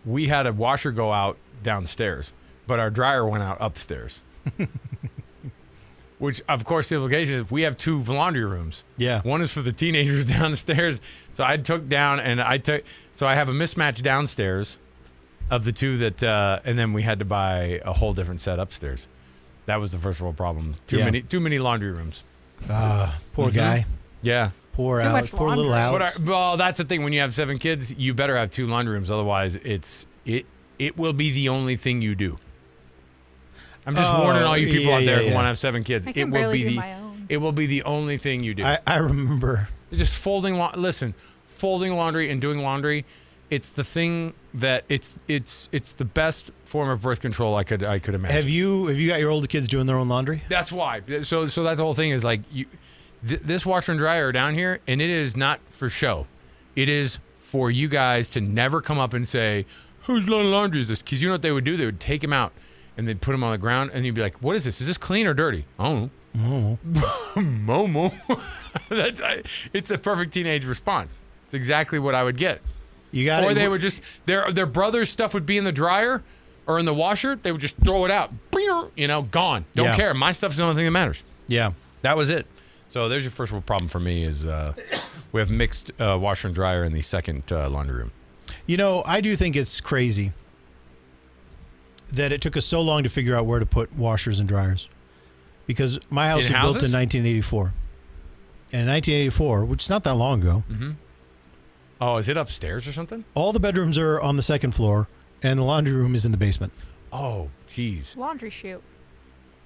We had a washer go out downstairs, but our dryer went out upstairs." Which, of course, the implication is we have two laundry rooms. Yeah. One is for the teenagers downstairs. So I took down and so I have a mismatch downstairs of the two that, and then we had to buy a whole different set upstairs. That was the first world problem. Too many laundry rooms. Poor guy. Yeah. Poor Too Alex. much Poor little laundry. Alex. Well, that's the thing. When you have 7 kids, you better have 2 laundry rooms. Otherwise, it will be the only thing you do. I'm just warning all you people out there who want to have 7 kids. I can It will barely be do the my own. it will be the only thing you do. I remember. Just folding laundry and doing laundry. It's the thing that it's the best form of birth control I could imagine. Have you got your older kids doing their own laundry? That's why. So that's the whole thing is like this washer and dryer are down here, and it is not for show. It is for you guys to never come up and say, whose laundry is this? Because you know what they would do? They would take them out and they'd put them on the ground and you'd be like, what is this? Is this clean or dirty? I don't know. Momo. It's a perfect teenage response. It's exactly what I would get. You got Or they would just, their brother's stuff would be in the dryer or in the washer. They would just throw it out. You know, gone. Don't care. My stuff's the only thing that matters. Yeah. That was it. So there's your first world problem for me is we have mixed washer and dryer in the second laundry room. You know, I do think it's crazy that it took us so long to figure out where to put washers and dryers. Because my house was built in 1984. And in 1984, which is not that long ago, Oh, is it upstairs or something? all the bedrooms are on the second floor, and the laundry room is in the basement. Oh, jeez. Laundry chute.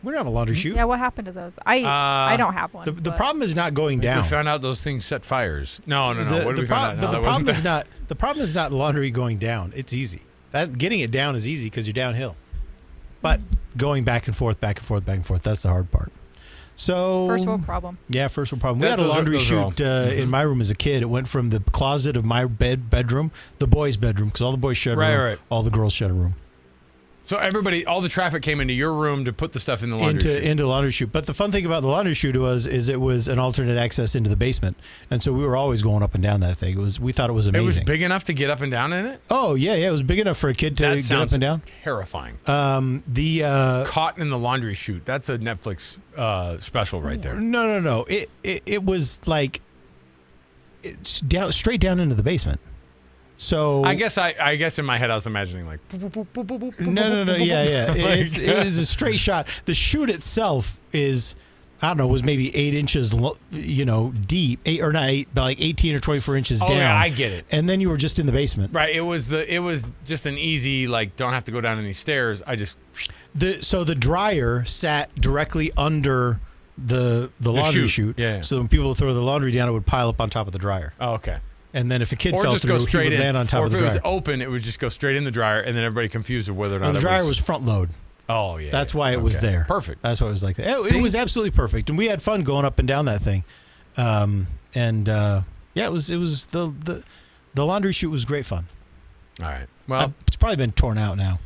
We don't have a laundry chute. Yeah, what happened to those? I don't have one. The but- problem is not going down. We found out those things set fires. No. What did we find out? No, the problem is not the problem is not laundry going down. It's easy. That getting it down is easy because you're downhill. But going back and forth, that's the hard part. So First world problem. Yeah, first world problem. We That- had a those are- laundry those are all- chute in my room as a kid. It went from the closet of my bedroom, the boys' bedroom, because all the boys shared a room. Right. All the girls shared a room. So all the traffic came into your room to put the stuff in the laundry chute. Into the laundry chute. But the fun thing about the laundry chute it was an alternate access into the basement, and so we were always going up and down that thing. We thought it was amazing. It was big enough to get up and down in it? Oh yeah, it was big enough for a kid to That get up and down. terrifying. Caught in the laundry chute. That's a Netflix special right there. No. It was like it's down straight down into the basement. So I guess in my head I was imagining like boop, boop, boop, boop, boop, no, boop, boop, yeah. boop. It is a straight shot. The chute itself is, I don't know, was maybe 8 inches, deep, 8 or not 8, but like 18 or 24 inches down. Yeah, I get it. And then you were just in the basement. Right. It was just an easy don't have to go down any stairs. So the dryer sat directly under the laundry chute. Yeah. So when people would throw the laundry down, it would pile up on top of the dryer. Oh, okay. And then if a kid Or fell just through, go straight he would in. land on top or of the if it dryer. was open, it would just go straight in the dryer, and then everybody confused of whether or not And the dryer was front load. Oh yeah. That's why it was there. Perfect. That's why it was like that. It See? was absolutely perfect, and we had fun going up and down that thing. It was the laundry chute was great fun. All right. Well, It's probably been torn out now.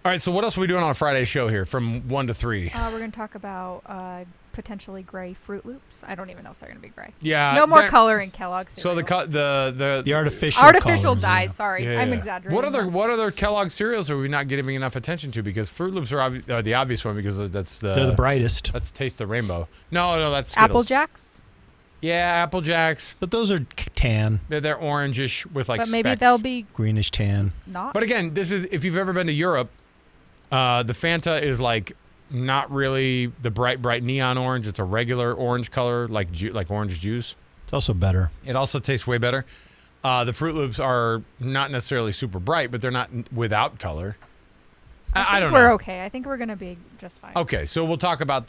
all right. So what else are we doing on a Friday show here from 1 to 3? We're going to talk about potentially gray Fruit Loops. I don't even know if they're going to be gray. Yeah. No more they're- color in Kellogg's So cereal. The artificial artificial colors, dyes. Sorry, Yeah, I'm yeah. exaggerating. What other Kellogg cereals are we not giving enough attention to? Because Fruit Loops are the obvious one because they're They're the brightest, That's Taste the Rainbow. No, that's Skittles. Apple Jacks. Yeah, Apple Jacks. but those are tan, They're orangish with like But maybe specks. they'll be greenish tan. not. But again, this is if you've ever been to Europe, the Fanta is like not really the bright neon orange. It's a regular orange color, like orange juice. It's also better. It also tastes way better. The Fruit Loops are not necessarily super bright, but they're not without color. I don't know. We're okay. I think we're going to be just fine. Okay, so we'll talk about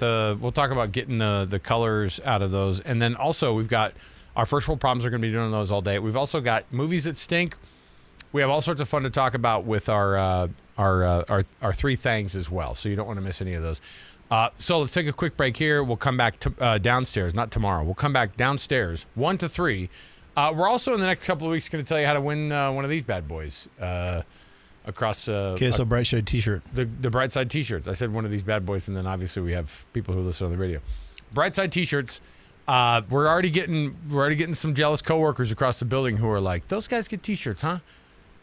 getting the colors out of those, and then also we've got our first world problems are going to be doing those all day. We've also got movies that stink. We have all sorts of fun to talk about with our three things as well. So you don't want to miss any of those. So let's take a quick break here. We'll come back to downstairs, not tomorrow. We'll come back downstairs 1 to 3. We're also in the next couple of weeks going to tell you how to win one of these bad boys. Across KSL Brightside T-shirt. the Brightside T-shirts. I said one of these bad boys, and then obviously we have people who listen on the radio. Brightside T-shirts. We're already getting some jealous coworkers across the building who are like, "Those guys get T-shirts, huh?"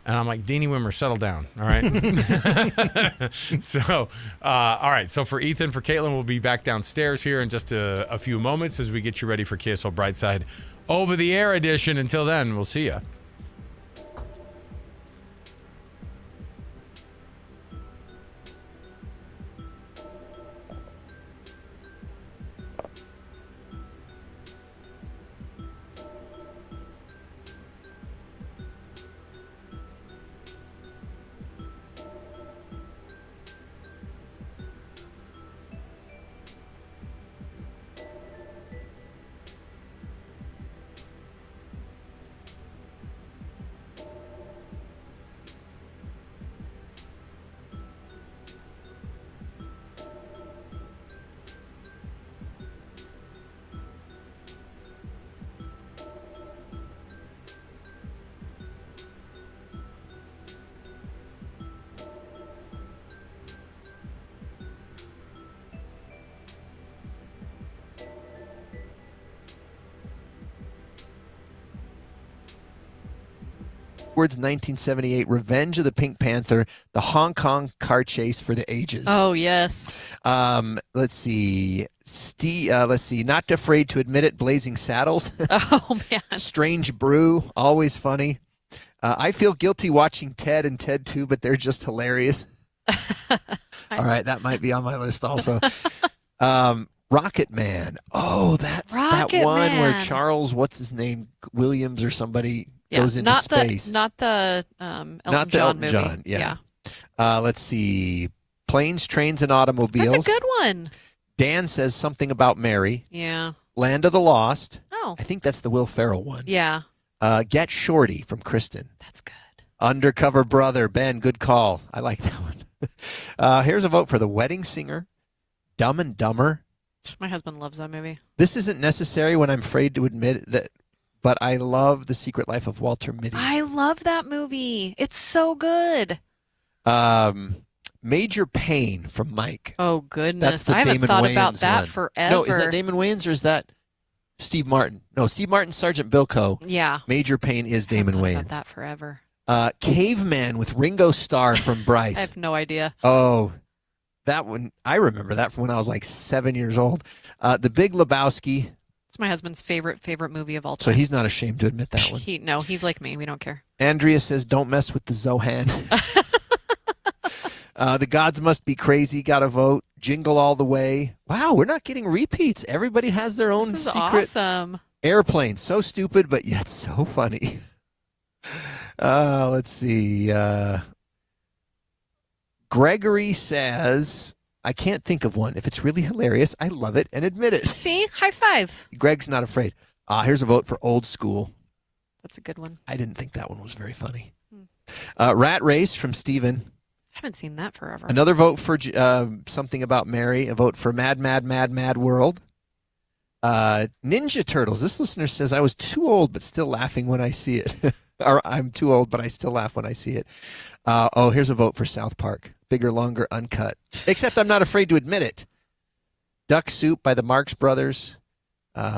And I'm like, "Deanie Wimmer, settle down, all right." So, all right. So for Ethan, for Caitlin, we'll be back downstairs here in just a few moments as we get you ready for KSL Brightside Over the Air edition. Until then, we'll see you. Edwards, 1978, Revenge of the Pink Panther, the Hong Kong car chase for the ages. Oh, yes. Let's see. Let's see. Not Afraid to Admit It, Blazing Saddles. Oh, man. Strange Brew, always funny. I feel guilty watching Ted and Ted 2, but they're just hilarious. All right, that might be on my list also. Rocket Man. Oh, that's that Rocket one Man. where Charles, what's his name, Williams or somebody goes into space. Not the Elton Not the John Elton movie. John, yeah. Let's see. Planes, Trains, and Automobiles. That's a good one. Dan says something about Mary. Yeah. Land of the Lost. Oh. I think that's the Will Ferrell one. Yeah. Get Shorty from Kristen. That's good. Undercover Brother. Ben, good call. I like that one. Here's a vote for The Wedding Singer. Dumb and Dumber. My husband loves that movie. This isn't necessary when I'm afraid to admit that, but I love The Secret Life of Walter Mitty. I love that movie. It's so good. Major Pain from Mike. Oh, goodness. That's the I haven't Damon thought Wayans about that one. forever. No, is that Damon Wayans or is that Steve Martin? No, Steve Martin, Sergeant Bilko. Yeah. Major Pain is Damon I haven't thought Wayans. about that forever. Caveman with Ringo Starr from Bryce. I have no idea. Oh, that one. I remember that from when I was like 7 years old. The Big Lebowski. It's my husband's favorite movie of all So time. he's not ashamed to admit that one. He's like me. We don't care. Andrea says, don't mess with the Zohan. The Gods Must Be Crazy. Got a vote. Jingle All the Way. Wow, we're not getting repeats. Everybody has their own This is secret. awesome. Airplane. So stupid, but yet so funny. Let's see. Gregory says, I can't think of one. If it's really hilarious, I love it and admit it. See? High five. Greg's not afraid. Here's a vote for Old School. That's a good one. I didn't think that one was very funny. Rat Race from Steven. I haven't seen that forever. Another vote for Something About Mary. A vote for Mad, Mad, Mad, Mad World. Ninja Turtles. This listener says, I was too old but still laughing when I see it. Or I'm too old but I still laugh when I see it. Here's a vote for South Park. Bigger, longer, uncut. Except I'm not afraid to admit it. Duck Soup by the Marx Brothers.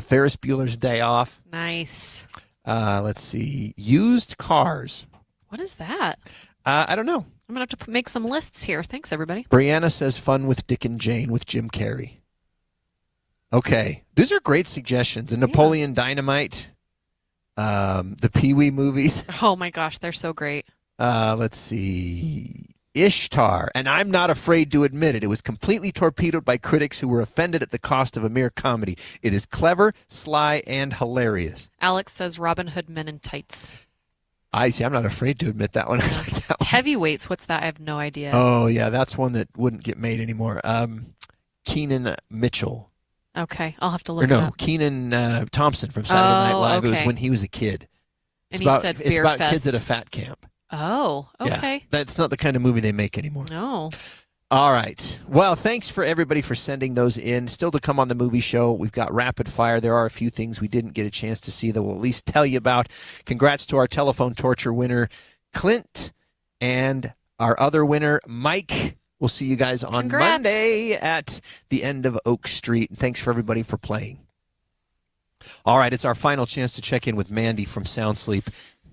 Ferris Bueller's Day Off. Nice. Let's see. Used Cars. What is that? I don't know. I'm going to have to make some lists here. Thanks, everybody. Brianna says Fun with Dick and Jane with Jim Carrey. Okay. These are great suggestions. And Napoleon Dynamite. The Pee-wee movies. Oh, my gosh. They're so great. Let's see. Ishtar. And I'm not afraid to admit it. It was completely torpedoed by critics who were offended at the cost of a mere comedy. It is clever, sly, and hilarious. Alex says Robin Hood Men in Tights. I see. I'm not afraid to admit that one. I like that one. Heavyweights. What's that? I have no idea. Oh, yeah. That's one that wouldn't get made anymore. Keenan Mitchell. Okay. I'll have to look Or it no, up. Keenan Thompson from Saturday Night Live. It was okay. when he was a kid. And It's said it's Beer about Fest. kids at a fat camp. Oh, okay. Yeah, that's not the kind of movie they make anymore. No. All right. Well, thanks for everybody for sending those in. Still to come on the movie show, we've got Rapid Fire. There are a few things we didn't get a chance to see that we'll at least tell you about. Congrats to our telephone torture winner, Clint, and our other winner, Mike. We'll see you guys on Congrats. Monday at the end of Oak Street. And thanks for everybody for playing. All right, it's our final chance to check in with Mandy from Sound Sleep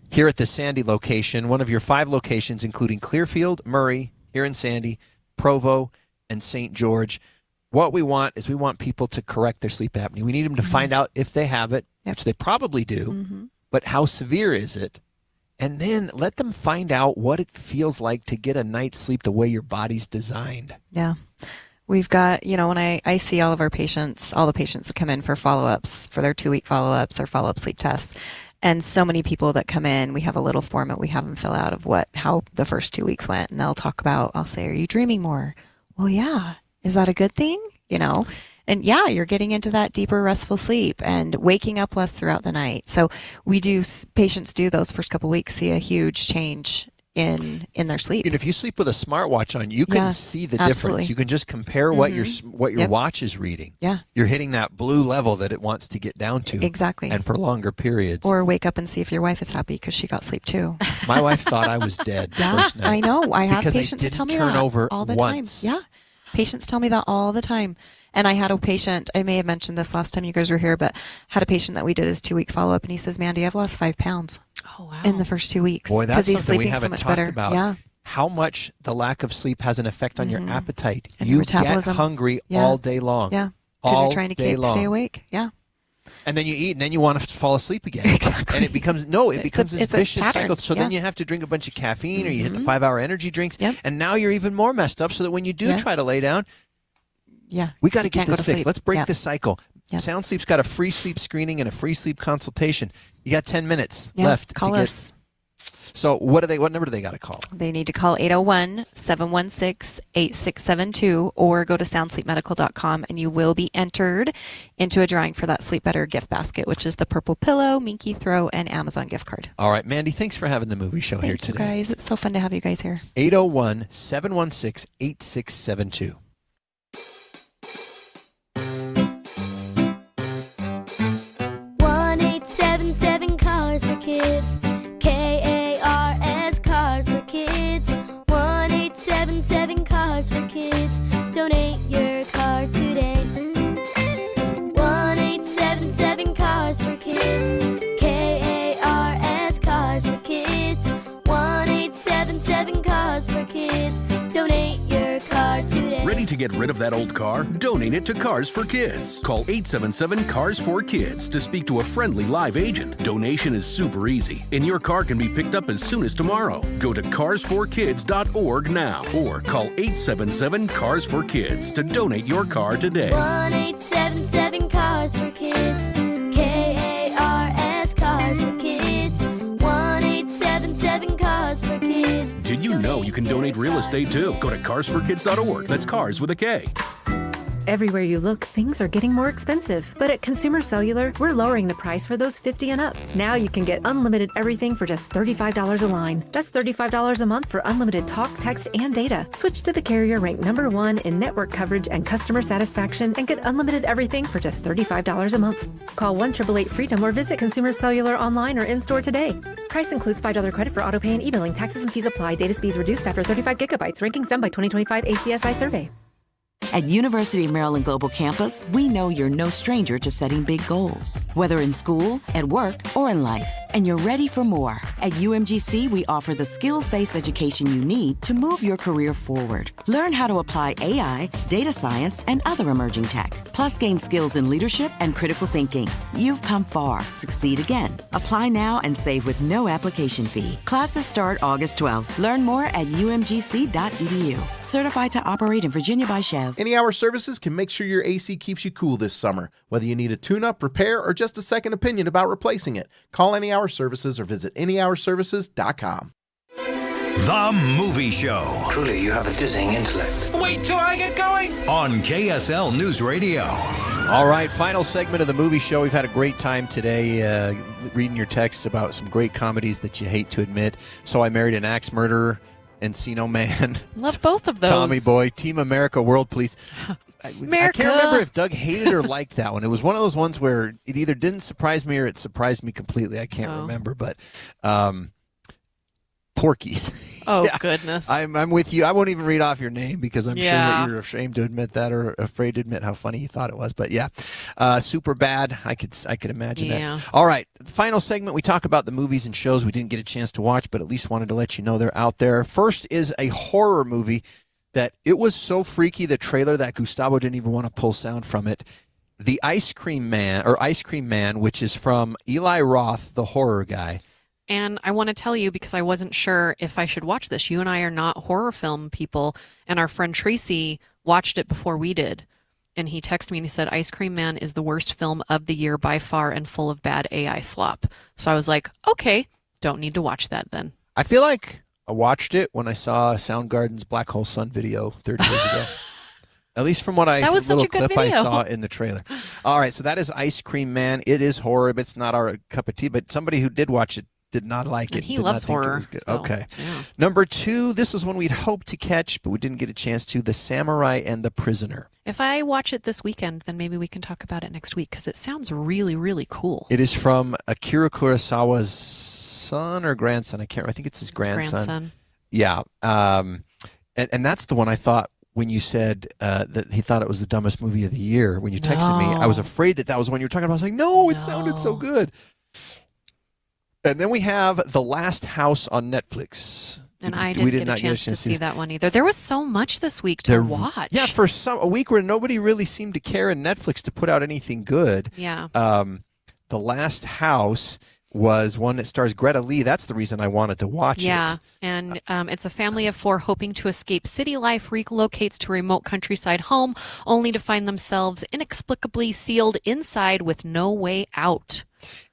here at the Sandy location, one of your 5 locations, including Clearfield, Murray, here in Sandy, Provo, and St. George. What we want is we want people to correct their sleep apnea. We need them to find out if they have it, which they probably do, but how severe is it? And then let them find out what it feels like to get a night's sleep the way your body's designed. Yeah. We've got, when I see all of our patients, all the patients that come in for follow-ups, for their 2-week follow-ups or follow-up sleep tests, and so many people that come in, we have a little form that we have them fill out of how the first 2 weeks went. And they'll talk about, I'll say, are you dreaming more? Well, yeah. Is that a good thing? And yeah, you're getting into that deeper restful sleep and waking up less throughout the night. So patients do those first couple of weeks, see a huge change in their sleep. And if you sleep with a smartwatch on, you can see the difference. You can just compare what your watch is reading. Yeah. You're hitting that blue level that it wants to get down to. Exactly. And for longer periods. Or wake up and see if your wife is happy because she got sleep too. My wife thought I was dead the Yeah, first night. I know. I have because patients I who didn't tell me turn that over all the once. time. Yeah. Patients tell me that all the time. And I had a patient, I may have mentioned this last time you guys were here, but had a patient that we did his 2-week follow-up, and he says, Mandy, I've lost 5 pounds. Oh, wow. in the first 2 weeks. Boy, that's he's something we sleeping haven't so much talked better. about. Yeah. How much the lack of sleep has an effect on your appetite. And You your get metabolism. hungry Yeah. all day long. Yeah. Because All you're trying to day long. stay awake. Yeah. And then you eat, and then you want to fall asleep again. Exactly. And it becomes this it's a vicious pattern. cycle. So then Yeah. you have to drink a bunch of caffeine, or you hit the 5-hour energy drinks, Yep. and now you're even more messed up. So that when you do Yeah. try to lay down, Yeah. we got to You get can't go this to fixed. sleep. Let's break Yeah. this cycle. Yep. Sound Sleep's got a free sleep screening and a free sleep consultation. You got 10 minutes Yeah. left. Call to get, us. So what number do they got to call? They need to call 801-716-8672 or go to soundsleepmedical.com, and you will be entered into a drawing for that Sleep Better gift basket, which is the purple pillow, Minky Throw, and Amazon gift card. All right, Mandy, thanks for having the movie show here Thank you, today. guys. It's so fun to have you guys here. 801-716-8672. Cars for Kids. KARS Cars for Kids. 1-877 Cars for Kids. Donate your car today. 1-877 Cars for Kids. KARS Cars for Kids. 1-877 Cars for Kids. Donate your car today. Ready to get rid of that old car? Donate it to Cars for Kids. Call 877 Cars for Kids to speak to a friendly live agent. Donation is super easy, and your car can be picked up as soon as tomorrow. Go to carsforkids.org now or call 877 Cars for Kids to donate your car today. 1-877 Cars for Kids. KARS Cars for Kids. 1-877 Cars for Kids. Did you know you can donate real estate too? Go to carsforkids.org. That's cars with a K. Everywhere you look, things are getting more expensive. But at Consumer Cellular, we're lowering the price for those 50 and up. Now you can get unlimited everything for just $35 a line. That's $35 a month for unlimited talk, text, and data. Switch to the carrier ranked #1 in network coverage and customer satisfaction and get unlimited everything for just $35 a month. Call 1-888-FREEDOM or visit Consumer Cellular online or in-store today. Price includes $5 credit for autopay and e-billing. Taxes and fees apply. Data speeds reduced after 35 gigabytes. Rankings done by 2025 ACSI survey. At University of Maryland Global Campus, we know you're no stranger to setting big goals, whether in school, at work, or in life, and you're ready for more. At UMGC, we offer the skills-based education you need to move your career forward. Learn how to apply AI, data science, and other emerging tech, plus gain skills in leadership and critical thinking. You've come far. Succeed again. Apply now and save with no application fee. Classes start August 12th. Learn more at umgc.edu. Certified to operate in Virginia by Chev. Any Hour Services can make sure your AC keeps you cool this summer. Whether you need a tune-up, repair, or just a second opinion about replacing it, call Any Hour Services or visit anyhourservices.com. The Movie Show. Truly, you have a dizzying intellect. Wait till I get going. On KSL News Radio. All right, final segment of the movie show. We've had a great time today reading your texts about some great comedies that you hate to admit. So I Married an Axe Murderer, Encino Man. Love both of those. Tommy Boy, Team America, World Police. I America. can't remember if Doug hated or liked that one. It was one of those ones where it either didn't surprise me or it surprised me completely. I can't remember, but Porky's. Oh, Yeah. goodness. I'm with you. I won't even read off your name because I'm sure Yeah. that you're ashamed to admit that or afraid to admit how funny you thought it was. But yeah, super bad. I could imagine Yeah. that. All right, final segment. We talk about the movies and shows we didn't get a chance to watch, but at least wanted to let you know they're out there. First is a horror movie that it was so freaky, the trailer, that Gustavo didn't even want to pull sound from it. The Ice Cream Man, which is from Eli Roth, the horror guy. And I want to tell you because I wasn't sure if I should watch this. You and I are not horror film people, and our friend Tracy watched it before we did. And he texted me and he said, Ice Cream Man is the worst film of the year by far and full of bad AI slop. So I was like, okay, don't need to watch that then. I feel like I watched it when I saw Soundgarden's Black Hole Sun video 30 years ago. At least from what That was such a good clip I video. saw in the trailer. All right, so that is Ice Cream Man. It is horror, but it's not our cup of tea. But somebody who did watch it did not like it. And he did loves not think it horror, was good. so, Okay. yeah. Number 2, this was one we'd hoped to catch, but we didn't get a chance to. The Samurai and the Prisoner. If I watch it this weekend, then maybe we can talk about it next week because it sounds really, really cool. It is from Akira Kurosawa's son or grandson. I can't remember. I think it's his grandson. Yeah. And that's the one I thought when you said that he thought it was the dumbest movie of the year. When you texted me, I was afraid that was the one you were talking about. I was like, no, it sounded so good. And then we have The Last House on Netflix. And I didn't get a chance to see that one either. There was so much this week to watch. Yeah, for a week where nobody really seemed to care in Netflix to put out anything good. Yeah. The Last House was one that stars Greta Lee. That's the reason I wanted to watch it. Yeah, and it's a family of 4 hoping to escape city life, relocates to a remote countryside home, only to find themselves inexplicably sealed inside with no way out.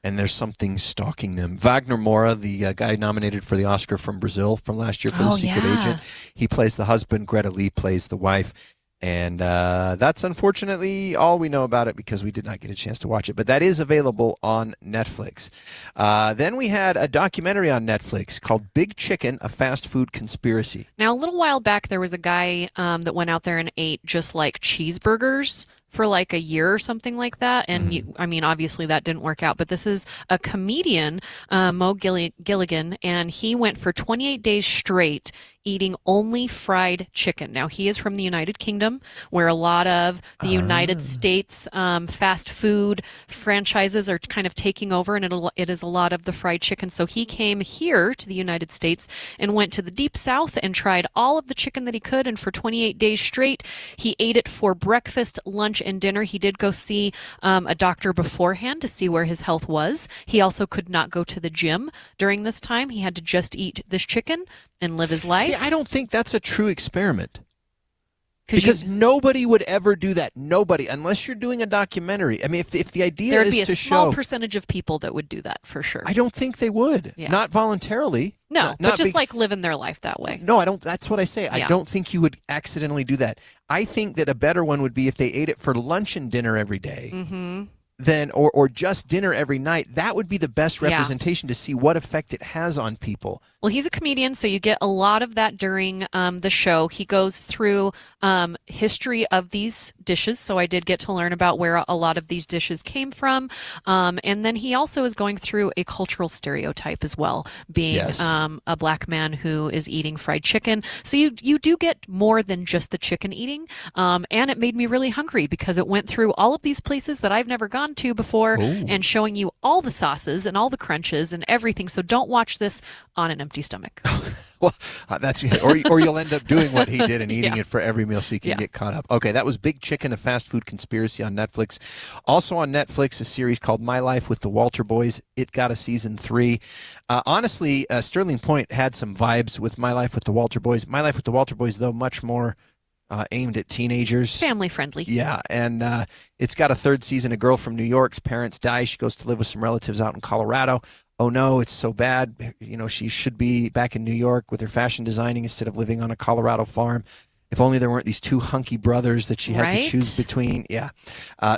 And there's something stalking them. Wagner Moura, the guy nominated for the Oscar from Brazil from last year for The Secret Agent, he plays the husband. Greta Lee plays the wife. And that's unfortunately all we know about it because we did not get a chance to watch it. But that is available on Netflix. Then we had a documentary on Netflix called Big Chicken, A Fast Food Conspiracy. Now, a little while back, there was a guy that went out there and ate just like cheeseburgers for like a year or something like that. And I mean, obviously that didn't work out, but this is a comedian, Mo Gilligan, and he went for 28 days straight eating only fried chicken. Now, he is from the United Kingdom, where a lot of the United States fast food franchises are kind of taking over, and it is a lot of the fried chicken. So he came here to the United States and went to the Deep South and tried all of the chicken that he could, and for 28 days straight, he ate it for breakfast, lunch, and dinner. He did go see a doctor beforehand to see where his health was. He also could not go to the gym during this time. He had to just eat this chicken and live his life. See, I don't think that's a true experiment. Because nobody would ever do that. Nobody, unless you're doing a documentary. I mean, if the idea there would is be a to small show, percentage of people that would do that for sure. I don't think they would. Yeah. Not voluntarily. No, but just like living their life that way. No, I don't. That's what I say. Yeah. I don't think you would accidentally do that. I think that a better one would be if they ate it for lunch and dinner every day. Mm-hmm. Then or just dinner every night. That would be the best representation to see what effect it has on people. Well, he's a comedian, so you get a lot of that during the show. He goes through history of these dishes, so I did get to learn about where a lot of these dishes came from. And then he also is going through a cultural stereotype as well, being a black man who is eating fried chicken. So you do get more than just the chicken eating. And it made me really hungry because it went through all of these places that I've never gone to before and showing you all the sauces and all the crunches and everything. So don't watch this on an empty stomach. Well, that's or you'll end up doing what he did and eating it for every meal so you can get caught up. Okay, that was Big Chicken, A Fast Food Conspiracy on Netflix. Also on Netflix, a series called My Life with the Walter Boys. It got a season 3. Honestly, Sterling Point had some vibes with My Life with the Walter Boys. My Life with the Walter Boys, though, much more aimed at teenagers. Family friendly. Yeah, and it's got a 3rd season. A girl from New York's parents die. She goes to live with some relatives out in Colorado. Oh no, it's so bad. You know, she should be back in New York with her fashion designing instead of living on a Colorado farm. If only there weren't these 2 hunky brothers that she had to choose between. Yeah.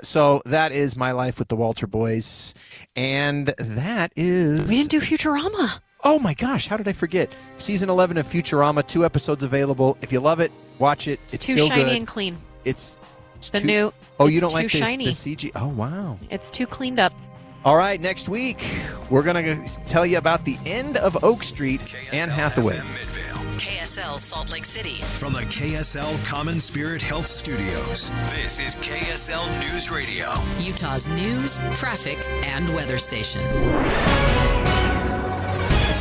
So that is My Life with the Walter Boys. And that is... We didn't do Futurama. Oh my gosh, how did I forget? Season 11 of Futurama, 2 episodes available. If you love it, watch it. It's too still shiny good. and clean. It's the too, new... Oh, you it's don't too like the shiny. CG? Oh, wow. It's too cleaned up. All right, next week, we're going to tell you about the end of Oak Street. Anne Hathaway. KSL Salt Lake City. From the KSL Common Spirit Health Studios, this is KSL News Radio. Utah's news, traffic, and weather station.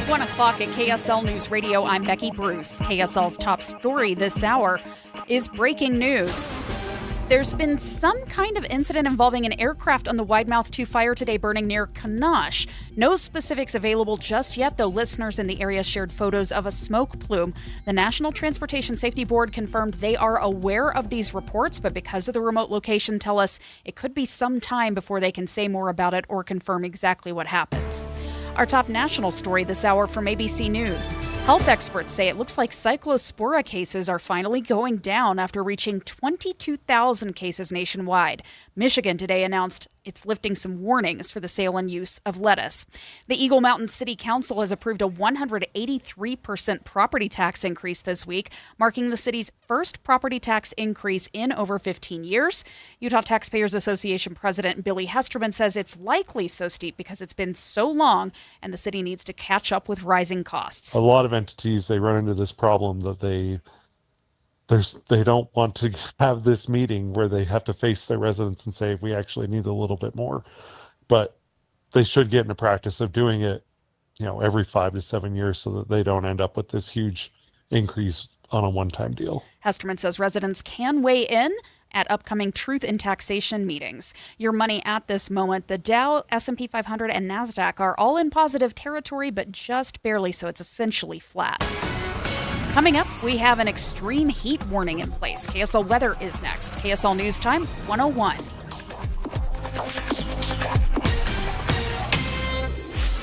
1 o'clock at KSL News Radio. I'm Becky Bruce. KSL's top story this hour is breaking news. There's been some kind of incident involving an aircraft on the Widemouth 2 fire today burning near Kanash. No specifics available just yet, though listeners in the area shared photos of a smoke plume. The National Transportation Safety Board confirmed they are aware of these reports, but because of the remote location, tell us it could be some time before they can say more about it or confirm exactly what happened. Our top national story this hour from ABC News. Health experts say it looks like cyclospora cases are finally going down after reaching 22,000 cases nationwide. Michigan today announced it's lifting some warnings for the sale and use of lettuce. The Eagle Mountain City Council has approved a 183% property tax increase this week, marking the city's first property tax increase in over 15 years. Utah Taxpayers Association President Billy Hesterman says it's likely so steep because it's been so long and the city needs to catch up with rising costs. A lot of entities, they run into this problem that they don't want to have this meeting where they have to face their residents and say, we actually need a little bit more. But they should get in the practice of doing it every 5 to 7 years so that they don't end up with this huge increase on a one-time deal. Hesterman says residents can weigh in at upcoming Truth in Taxation meetings. Your money at this moment, the Dow, S&P 500, and NASDAQ are all in positive territory, but just barely, so it's essentially flat. Coming up, we have an extreme heat warning in place. KSL weather is next. KSL News Time 101.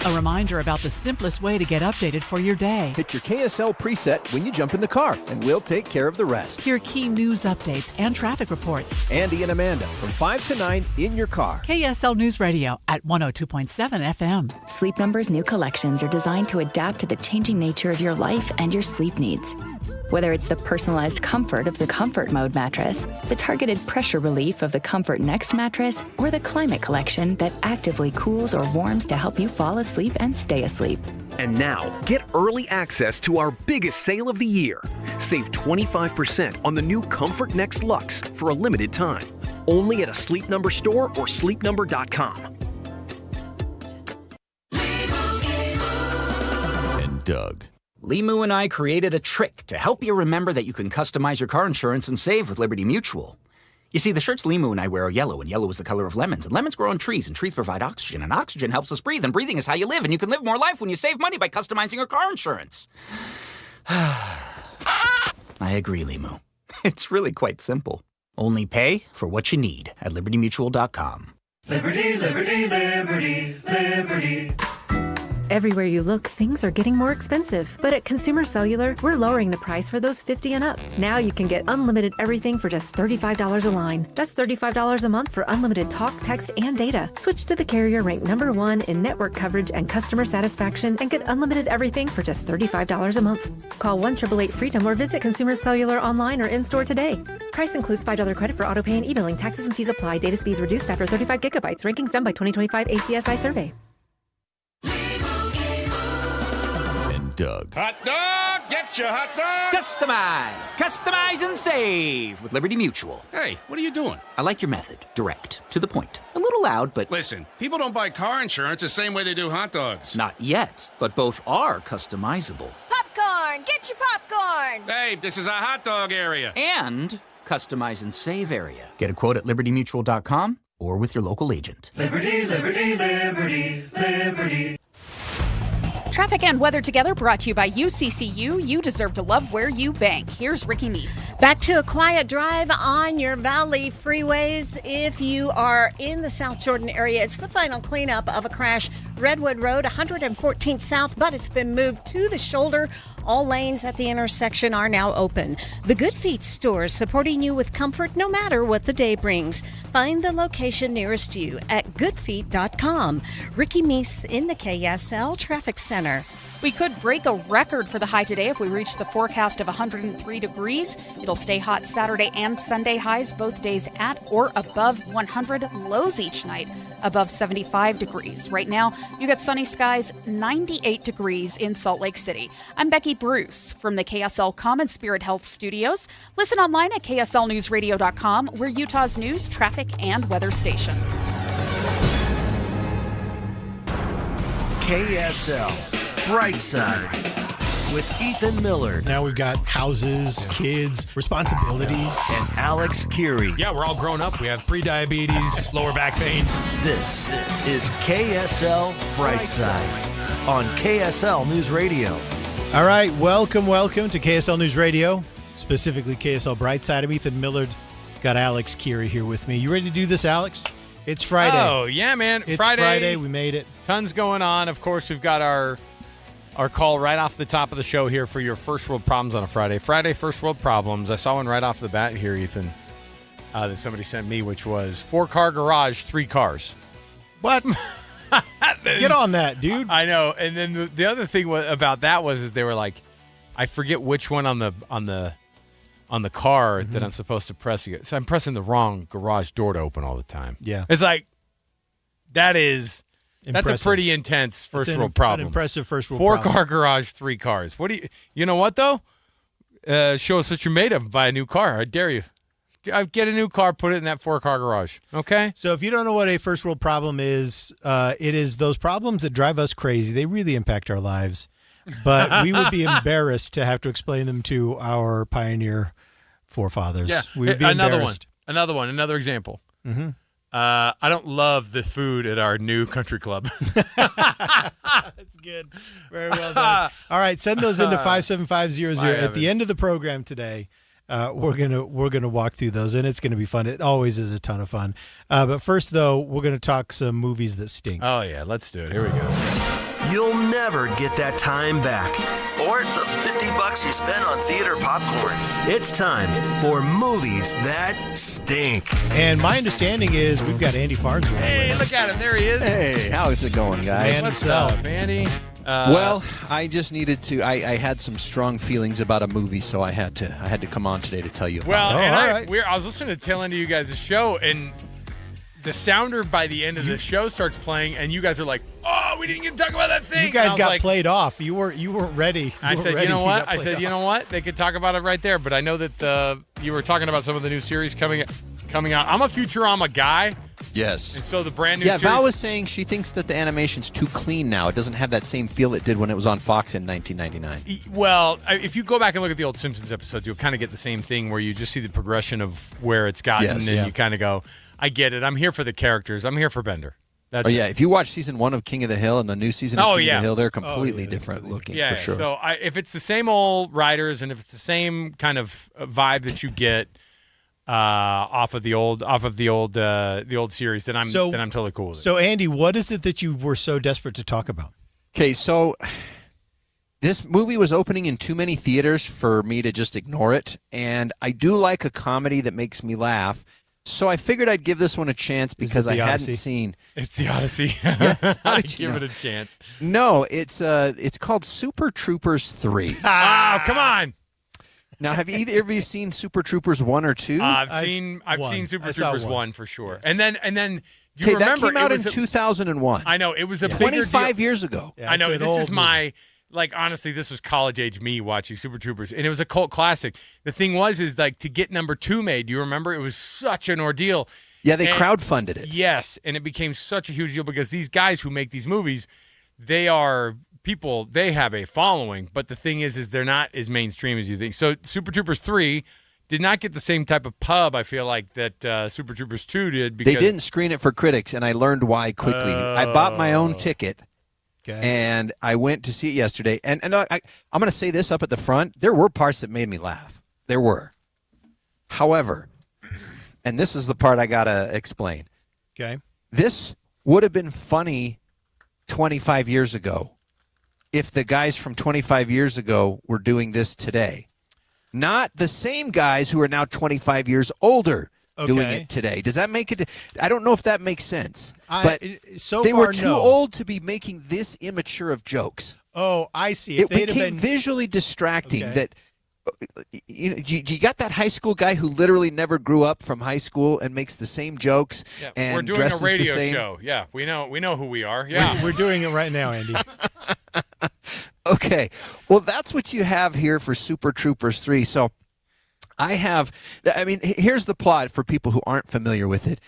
A reminder about the simplest way to get updated for your day. Hit your KSL preset when you jump in the car, and we'll take care of the rest. Hear key news updates and traffic reports. Andy and Amanda from 5 to 9 in your car. KSL News Radio at 102.7 FM. Sleep Number's new collections are designed to adapt to the changing nature of your life and your sleep needs. Whether it's the personalized comfort of the Comfort Mode mattress, the targeted pressure relief of the Comfort Next mattress, or the Climate Collection that actively cools or warms to help you fall asleep and stay asleep. And now, get early access to our biggest sale of the year. Save 25% on the new Comfort Next Luxe for a limited time. Only at a Sleep Number store or sleepnumber.com. And Doug. Limu and I created a trick to help you remember that you can customize your car insurance and save with Liberty Mutual. You see, the shirts Limu and I wear are yellow, and yellow is the color of lemons, and lemons grow on trees, and trees provide oxygen, and oxygen helps us breathe, and breathing is how you live, and you can live more life when you save money by customizing your car insurance. I agree, Limu. It's really quite simple. Only pay for what you need at libertymutual.com. Liberty, liberty, liberty, liberty. Everywhere you look, things are getting more expensive. But at Consumer Cellular, we're lowering the price for those 50 and up. Now you can get unlimited everything for just $35 a line. That's $35 a month for unlimited talk, text, and data. Switch to the carrier ranked #1 in network coverage and customer satisfaction and get unlimited everything for just $35 a month. Call 1-888-FREEDOM or visit Consumer Cellular online or in-store today. Price includes $5 credit for auto pay and e-billing. Taxes and fees apply. Data speeds reduced after 35 gigabytes. Rankings done by 2025 ACSI survey. Doug. Hot dog! Get your hot dog! Customize! Customize and save with Liberty Mutual. Hey, what are you doing? I like your method. Direct. To the point. A little loud, but... Listen, people don't buy car insurance the same way they do hot dogs. Not yet, but both are customizable. Popcorn! Get your popcorn! Hey, this is a hot dog area. And customize and save area. Get a quote at libertymutual.com or with your local agent. Liberty, liberty, liberty, liberty. Traffic and weather together brought to you by UCCU. You deserve to love where you bank. Here's Ricky Meese. Back to a quiet drive on your Valley freeways. If you are in the South Jordan area, it's the final cleanup of a crash. Redwood Road, 114th South, but it's been moved to the shoulder. All lanes at the intersection are now open. The Good Feet store, supporting you with comfort no matter what the day brings. Find the location nearest you at goodfeet.com. Ricky Meese in the KSL Traffic Center. We could break a record for the high today if we reach the forecast of 103 degrees. It'll stay hot Saturday and Sunday highs, both days at or above 100. Lows each night above 75 degrees. Right now, you got sunny skies, 98 degrees in Salt Lake City. I'm Becky Bruce from the KSL Common Spirit Health Studios. Listen online at kslnewsradio.com. We're Utah's news, traffic, and weather station. KSL Brightside with Ethan Millard. Now we've got houses, kids, responsibilities. And Alex Keary. Yeah, we're all grown up. We have pre-diabetes, lower back pain. This is KSL Brightside on KSL News Radio. All right, welcome to KSL News Radio, specifically KSL Brightside. I'm Ethan Millard. Got Alex Keary here with me. You ready to do this, Alex? It's Friday. Oh, yeah, man. It's Friday. We made it. Tons going on. Of course, we've got our call right off the top of the show here for your first world problems on a Friday. Friday first world problems. I saw one right off the bat here, Ethan, that somebody sent me, which was 4-car garage, 3 cars. What? Get on that, dude. I know. And then the other thing about that was they were like, I forget which one on the car that I'm supposed to press. So I'm pressing the wrong garage door to open all the time. Yeah. It's like, that's impressive. a pretty intense first world problem. An impressive first world problem. 4-car garage, 3 cars. You know what though? Show us what you're made of. Buy a new car. I dare you. Get a new car, put it in that 4-car garage. Okay. So if you don't know what a first world problem is, it is those problems that drive us crazy. They really impact our lives, but we would be embarrassed to have to explain them to our pioneer forefathers. Yeah. We would be embarrassed. Another example. Mm-hmm. I don't love the food at our new country club. That's good. Very well done. All right, send those into 57500. At the end of the program today, we're gonna walk through those, and it's gonna be fun. It always is a ton of fun. But first, though, we're gonna talk some movies that stink. Oh yeah, let's do it. Here we go. You'll never get that time back. Or the $50 you spent on theater popcorn. It's time for movies that stink. And my understanding is we've got Andy Farnsworth. Hey, look at him. There he is. Hey, how is it going, guys? Man What's himself. up, Andy? Well, I just needed to. I had some strong feelings about a movie, so I had to come on today to tell you. Well, about it. I was listening to the tail end of you guys' show, and the sounder by the end of the show starts playing, and you guys are like, "Oh, we didn't get to talk about that thing." You guys got like, played off. You weren't ready. I said, you know what? I said, you know what? They could talk about it right there. But I know that you were talking about some of the new series coming out. I'm a Futurama guy. Yes. And so the brand new series. series. Val was saying she thinks that the animation's too clean now. It doesn't have that same feel it did when it was on Fox in 1999. Well, if you go back and look at the old Simpsons episodes, you'll kind of get the same thing where you just see the progression of where it's gotten, and you kind of go, I get it. I'm here for the characters. I'm here for Bender. That's it. If you watch season 1 of King of the Hill and the new season of King of the Hill, they're completely different looking, for sure. So if it's the same old writers and if it's the same kind of vibe that you get off of the old series, then I'm totally cool with it. So Andy, what is it that you were so desperate to talk about? Okay, so this movie was opening in too many theaters for me to just ignore it, and I do like a comedy that makes me laugh. So I figured I'd give this one a chance because I hadn't seen. It's the Odyssey. Yes, how did you give know? it a chance. No, it's called Super Troopers 3. Oh, come on! Now, have either of you seen Super Troopers 1 or 2? I've seen Super Troopers 1 for sure. And then do you remember that came out in 2001? I know it was a bigger 25 deal. years ago. I know this is my. Like, honestly, this was college age me watching Super Troopers, and it was a cult classic. The thing is like, to get number 2 made, do you remember? It was such an ordeal. Yeah, they crowdfunded it. Yes, and it became such a huge deal because these guys who make these movies, they are people, they have a following, but the thing is they're not as mainstream as you think. So Super Troopers 3 did not get the same type of pub, I feel like, that Super Troopers 2 did. Because they didn't screen it for critics, and I learned why quickly. I bought my own ticket. Okay. And I went to see it yesterday. And I'm going to say this up at the front. There were parts that made me laugh. There were. However, and this is the part I got to explain. Okay. This would have been funny 25 years ago if the guys from 25 years ago were doing this today. Not the same guys who are now 25 years older doing it today. Does that make it? I don't know if that makes sense. But they were too old to be making this immature of jokes. Oh, I see. It became visually distracting. That you got that high school guy who literally never grew up from high school and makes the same jokes. Yeah, and we're doing dresses a radio the same. show. Yeah, we know who we are. Yeah, we're doing it right now, Andy. Okay, well, that's what you have here for Super Troopers 3. So here's the plot for people who aren't familiar with it.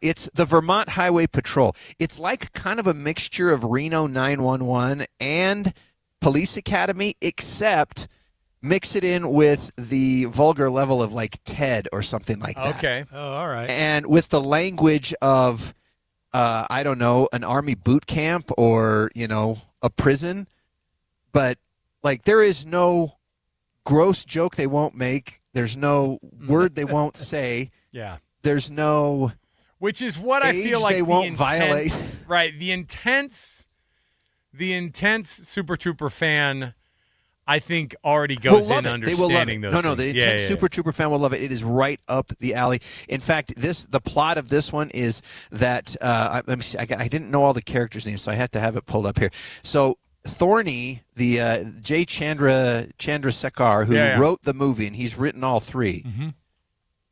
It's the Vermont Highway Patrol. It's like kind of a mixture of Reno 911 and Police Academy, except mix it in with the vulgar level of like Ted or something like that. Okay. Oh, all right. And with the language of, I don't know, an army boot camp or, a prison. But, like, there is no gross joke they won't make. There's no word they won't say. Yeah. There's no which is what I feel like they won't violate. Right. The intense Super Trooper fan, I think, already goes in understanding those things. No, the intense Super Trooper fan will love it. It is right up the alley. In fact, the plot of this one is that let me see. I didn't know all the characters' names, so I had to have it pulled up here. So Thorny, the J. Chandrasekhar, who wrote the movie, and he's written all 3. Mm-hmm.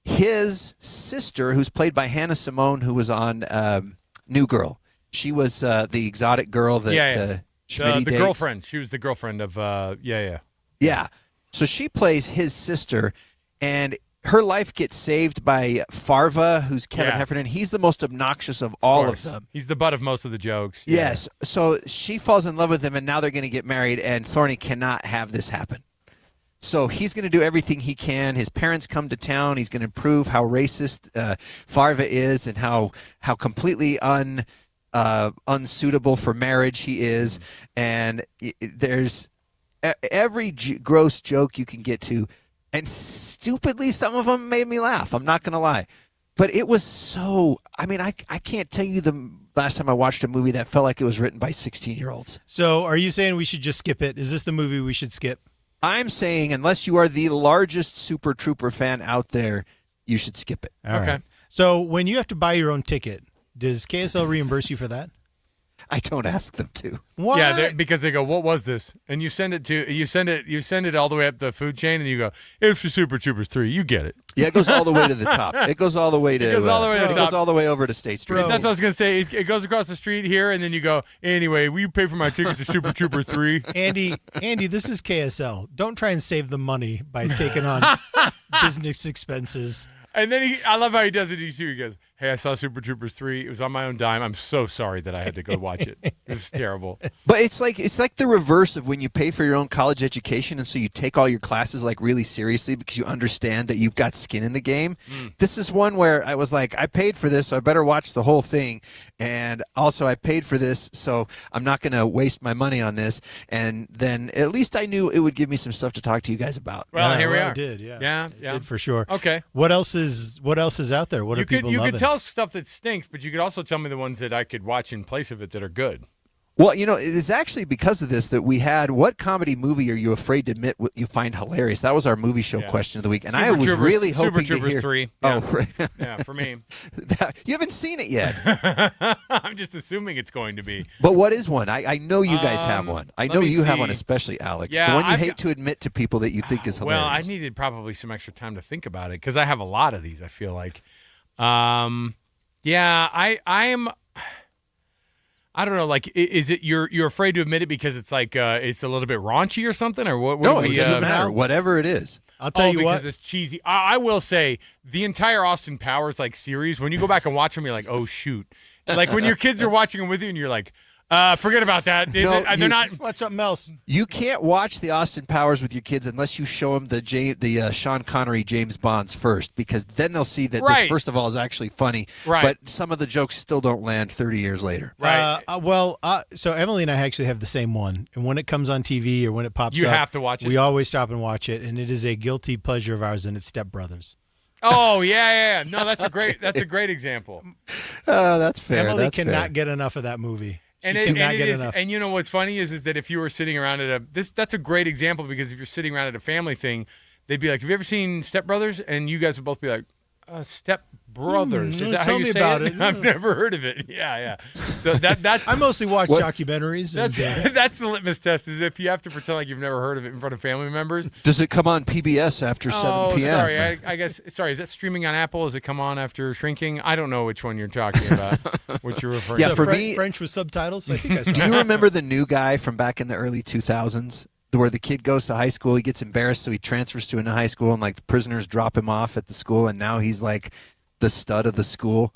His sister, who's played by Hannah Simone, who was on New Girl. She was the exotic girl that Schmitty dates. Girlfriend. She was the girlfriend of, Yeah. So she plays his sister, and her life gets saved by Farva, who's Kevin Yeah. Heffernan. He's the most obnoxious of all of them. He's the butt of most of the jokes. Yes. So she falls in love with him, and now they're going to get married, and Thorny cannot have this happen. So he's going to do everything he can. His parents come to town. He's going to prove how racist Farva is and how completely unsuitable for marriage he is. And there's every gross joke you can get to. And stupidly, some of them made me laugh. I'm not going to lie. But it was so, I mean, I can't tell you the last time I watched a movie that felt like it was written by 16-year-olds. So are you saying we should just skip it? Is this the movie we should skip? I'm saying unless you are the largest Super Trooper fan out there, you should skip it. All right. So when you have to buy your own ticket, does KSL reimburse you for that? I don't ask them to. What? Yeah, because they go, "What was this?" And you send it all the way up the food chain, and you go, "It's for Super Troopers 3. You get it." Yeah, it goes all the way to the top. It goes all the way to. It goes all the way to the it top. goes all the way over to State Street. That's what I was gonna say. It goes across the street here, and then you go, "Anyway, will you pay for my ticket to Super Trooper 3?" Andy, this is KSL. Don't try and save the money by taking on business expenses. And then I love how he does it too. He goes, "Hey, I saw Super Troopers 3. It was on my own dime. I'm so sorry that I had to go watch it. This is terrible." But it's like the reverse of when you pay for your own college education, and so you take all your classes like really seriously because you understand that you've got skin in the game. This is one where I was like, I paid for this, so I better watch the whole thing. And also, I paid for this, so I'm not going to waste my money on this. And then at least I knew it would give me some stuff to talk to you guys about. Well, here we are. It did, yeah. Yeah, It did for sure. Okay. What else is out there? What are people loving? You could tell stuff that stinks, but you could also tell me the ones that I could watch in place of it that are good. Well, it is actually because of this that we had, what comedy movie are you afraid to admit what you find hilarious? That was our movie show question of the week. And I was really hoping Super Troopers to hear. 3. Oh, Yeah, for me. You haven't seen it yet. I'm just assuming it's going to be. But what is one? I know you guys have one. I know you have one, see. especially Alex. Yeah, the one you I've hate got- to admit to people that you think is hilarious. Well, I needed probably some extra time to think about it because I have a lot of these, I feel like. Yeah, I am. I don't know. Like, is it you're afraid to admit it because it's like it's a little bit raunchy or something, or what? No, it doesn't matter. Whatever it is. I'll tell you because what. it's cheesy. I will say the entire Austin Powers series. When you go back and watch them, you're like, oh shoot! Like when your kids are watching them with you, and you're like, forget about that. They're not. What's something else? You can't watch the Austin Powers with your kids unless you show them the Sean Connery James Bonds first, because then they'll see that this, first of all, is actually funny. Right. But some of the jokes still don't land 30 years later. Right. So Emily and I actually have the same one, and when it comes on TV or when it pops up, You have to watch it. We always stop and watch it, and it is a guilty pleasure of ours, and it's Step Brothers. Oh yeah. No, that's a great example. Oh, that's fair. Emily That's cannot fair. get enough of that movie. She And cannot it get is, enough. and you know what's funny is that if you were sitting around that's a great example, because if you're sitting around at a family thing, they'd be like, "Have you ever seen Step Brothers?" And you guys would both be like, "Step Brothers." Is that how tell you me say about it? it. I've never heard of it. Yeah. So that's I mostly watch documentaries. And, that's the litmus test, is if you have to pretend like you've never heard of it in front of family members. Does it come on PBS after 7 p.m.? Sorry. I guess. Sorry. Is that streaming on Apple? Does it come on after Shrinking? I don't know which one you're talking about. What you're referring Yeah, to. for me, French with subtitles. I think I saw. Do you remember the New Guy from back in the early 2000s? Where the kid goes to high school, he gets embarrassed, so he transfers to a new high school, and the prisoners drop him off at the school, and now he's like the stud of the school.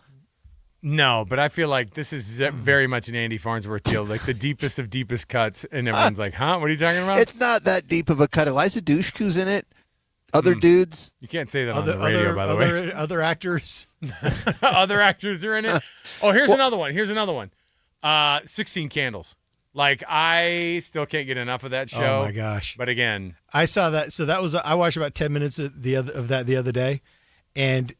No, but I feel like this is very much an Andy Farnsworth deal, like the deepest of deepest cuts, and everyone's like, "Huh? What are you talking about?" It's not that deep of a cut. Eliza Dushku's in it. Other dudes. You can't say that on the radio, by the way. Other actors. Other actors are in it. Oh, here's another one. 16 Candles. Like, I still can't get enough of that show. Oh my gosh! But again, I saw that. So that was I watched about 10 minutes of the other day, and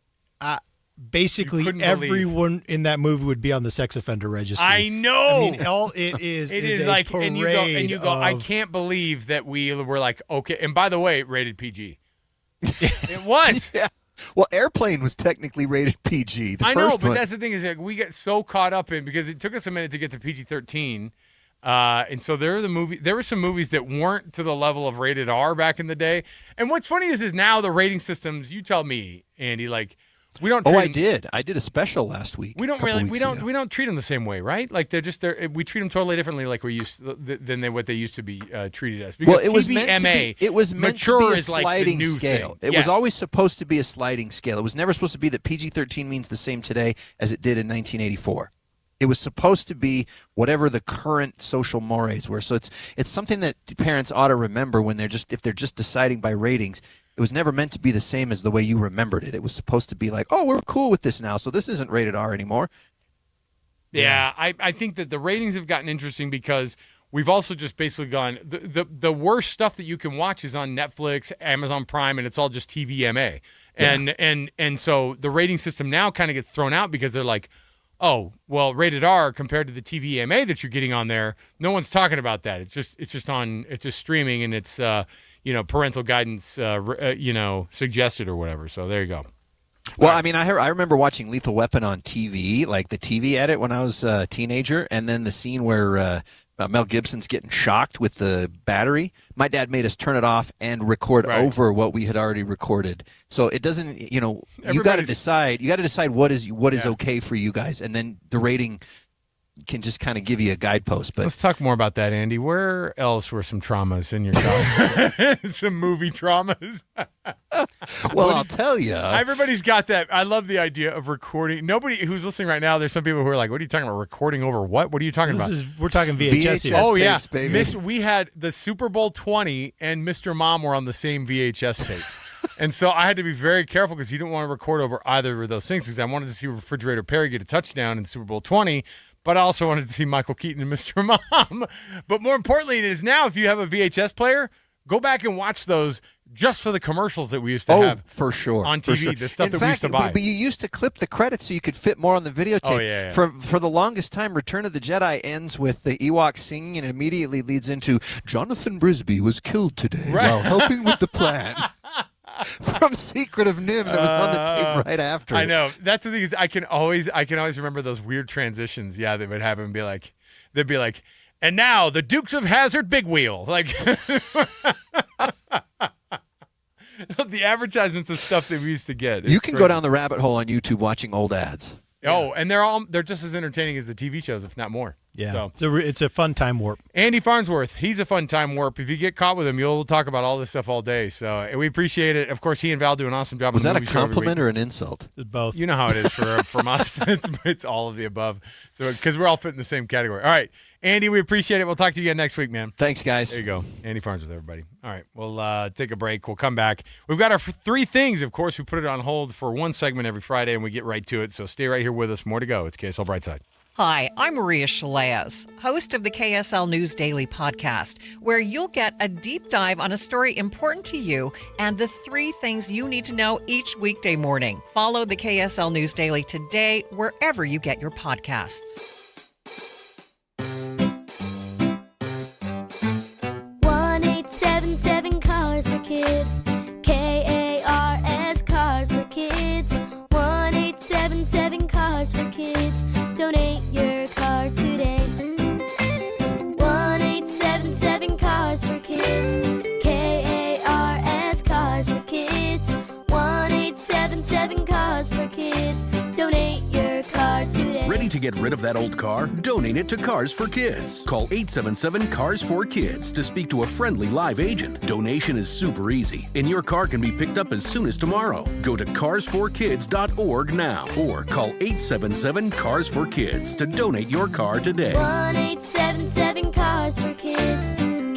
basically everyone in that movie would be on the sex offender registry. I know. I mean, all it is a like, parade and you go. I of- can't believe that we were like, okay. And by the way, rated PG. It was. Yeah. Well, Airplane was technically rated PG. The I know, first but one. that's the thing, is we get so caught up in, because it took us a minute to get to PG-13. And so there were some movies that weren't to the level of rated R back in the day. And what's funny is now the rating systems, you tell me, Andy, like, We don't. Oh, treat I them, did. I did a special last week. We don't treat them the same way, right? Like we treat them totally differently, like we used than what they used to be treated as. Because it was TVMA, it was meant mature to be a is like sliding the new scale. thing. It was always supposed to be a sliding scale. It was never supposed to be that PG-13 means the same today as it did in 1984. It was supposed to be whatever the current social mores were. So it's something that parents ought to remember when if they're just deciding by ratings. It was never meant to be the same as the way you remembered it. It was supposed to be like, oh, we're cool with this now, so this isn't rated R anymore. Yeah, I think that the ratings have gotten interesting because we've also just basically gone the worst stuff that you can watch is on Netflix, Amazon Prime, and it's all just TVMA. And so the rating system now kind of gets thrown out because they're like, oh, well, rated R compared to the TVMA that you're getting on there, no one's talking about that. It's just streaming, and it's parental guidance suggested or whatever. So there you go. Well, I mean, I remember watching Lethal Weapon on TV, like the TV edit when I was a teenager, and then the scene where Mel Gibson's getting shocked with the battery. My dad made us turn it off and record over what we had already recorded. So it doesn't, you got to decide. You got to decide what is okay for you guys, and then the rating can just kind of give you a guidepost. But let's talk more about that, Andy. Where else were some traumas in your childhood? Some movie traumas. Well, I'll tell you. Everybody's got that. I love the idea of recording. Nobody who's listening right now, there's some people who are like, what are you talking about? Recording over what? What are you talking about? We're talking VHS here. Oh, yeah. Baby. We had the Super Bowl 20 and Mr. Mom were on the same VHS tape. And so I had to be very careful because you didn't want to record over either of those things because I wanted to see Refrigerator Perry get a touchdown in Super Bowl 20. But I also wanted to see Michael Keaton and Mr. Mom. But more importantly, it is now, if you have a VHS player, go back and watch those just for the commercials that we used to have. For sure. On TV, sure. the stuff In that fact, we used to buy. But you used to clip the credits so you could fit more on the videotape. Oh, yeah. For the longest time, Return of the Jedi ends with the Ewoks singing and immediately leads into Jonathan Brisby was killed today while helping with the plan. From Secret of Nim that was on the tape right after. I know. That's the thing is I can always remember those weird transitions. Yeah, they would have him be like, they'd be like, and now the Dukes of Hazzard Big Wheel. Like the advertisements of stuff that we used to get. You can go down the rabbit hole on YouTube watching old ads. Oh, and they're just as entertaining as the TV shows, if not more. Yeah, so it's a fun time warp. Andy Farnsworth, he's a fun time warp. If you get caught with him, you'll talk about all this stuff all day. So we appreciate it. Of course, he and Val do an awesome job. Was on the that a movie show every compliment week. or an insult? Both. You know how it is from us. It's all of the above. So because we're all fit in the same category. All right, Andy, we appreciate it. We'll talk to you again next week, man. Thanks, guys. There you go. Andy Farnsworth, everybody. All right, we'll take a break. We'll come back. We've got our three things. Of course, we put it on hold for one segment every Friday, and we get right to it. So stay right here with us. More to go. It's KSL Brightside. Hi, I'm Maria Shileos, host of the KSL News Daily podcast, where you'll get a deep dive on a story important to you and the three things you need to know each weekday morning. Follow the KSL News Daily today, wherever you get your podcasts. 1-877 Cars for Kids. KARS Cars for Kids. 1-877 Cars for Kids. Donate your car today. 1-877 Cars for Kids. KARS Cars for Kids. 1-877 Cars for Kids. Donate your car today. Ready to get rid of that old car? Donate it to Cars for Kids. Call 877 Cars for Kids to speak to a friendly live agent. Donation is super easy, and your car can be picked up as soon as tomorrow. Go to carsforkids.org now or call 877 Cars for Kids to donate your car today. 1-877 Cars for Kids.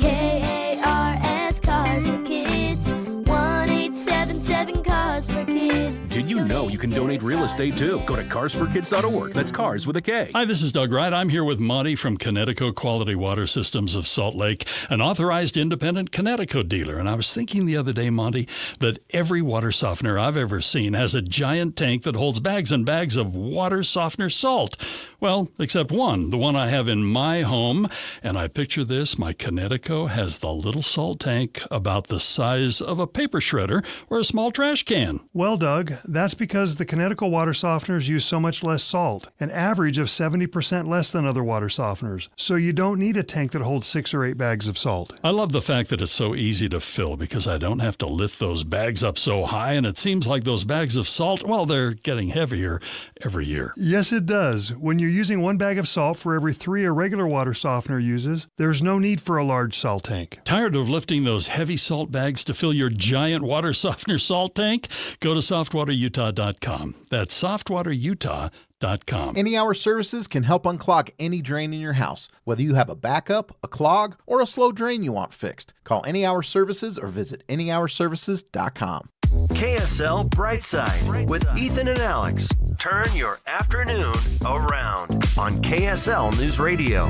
KARS Cars for Kids. 1-877 Cars for Kids. Did you know you can donate real estate too? Go to carsforkids.org. That's cars with a K. Hi, this is Doug Wright. I'm here with Monty from Connecticut Quality Water Systems of Salt Lake, an authorized independent Connecticut dealer. And I was thinking the other day, Monty, that every water softener I've ever seen has a giant tank that holds bags and bags of water softener salt. Well, except one, the one I have in my home. And I picture this, my Connecticut has the little salt tank about the size of a paper shredder or a small trash can. Well, Doug, that's because the Connecticut water softeners use so much less salt, an average of 70% less than other water softeners. So you don't need a tank that holds 6 or 8 bags of salt. I love the fact that it's so easy to fill because I don't have to lift those bags up so high, and it seems like those bags of salt, well, they're getting heavier every year. Yes, it does. When you're using 1 bag of salt for every 3 a regular water softener uses, there's no need for a large salt tank. Tired of lifting those heavy salt bags to fill your giant water softener salt tank? Go to softwaterutah.com. That's softwaterutah.com. Any Hour Services can help unclog any drain in your house, whether you have a backup, a clog, or a slow drain you want fixed. Call Any Hour Services or visit anyhourservices.com. KSL Brightside with Ethan and Alex. Turn your afternoon around on KSL News Radio.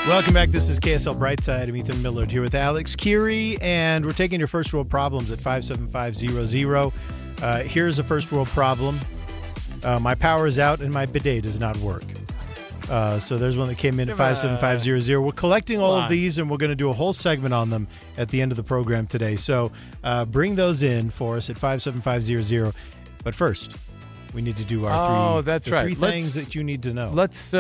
Welcome back. This is KSL Brightside. I'm Ethan Millard here with Alex Keary, and we're taking your first world problems at 57500. Here's a first world problem. My power is out and my bidet does not work. So there's one that came in at 57500. We're collecting all of these, and we're going to do a whole segment on them at the end of the program today. So bring those in for us at 57500. But first, we need to do our three things that you need to know. Let's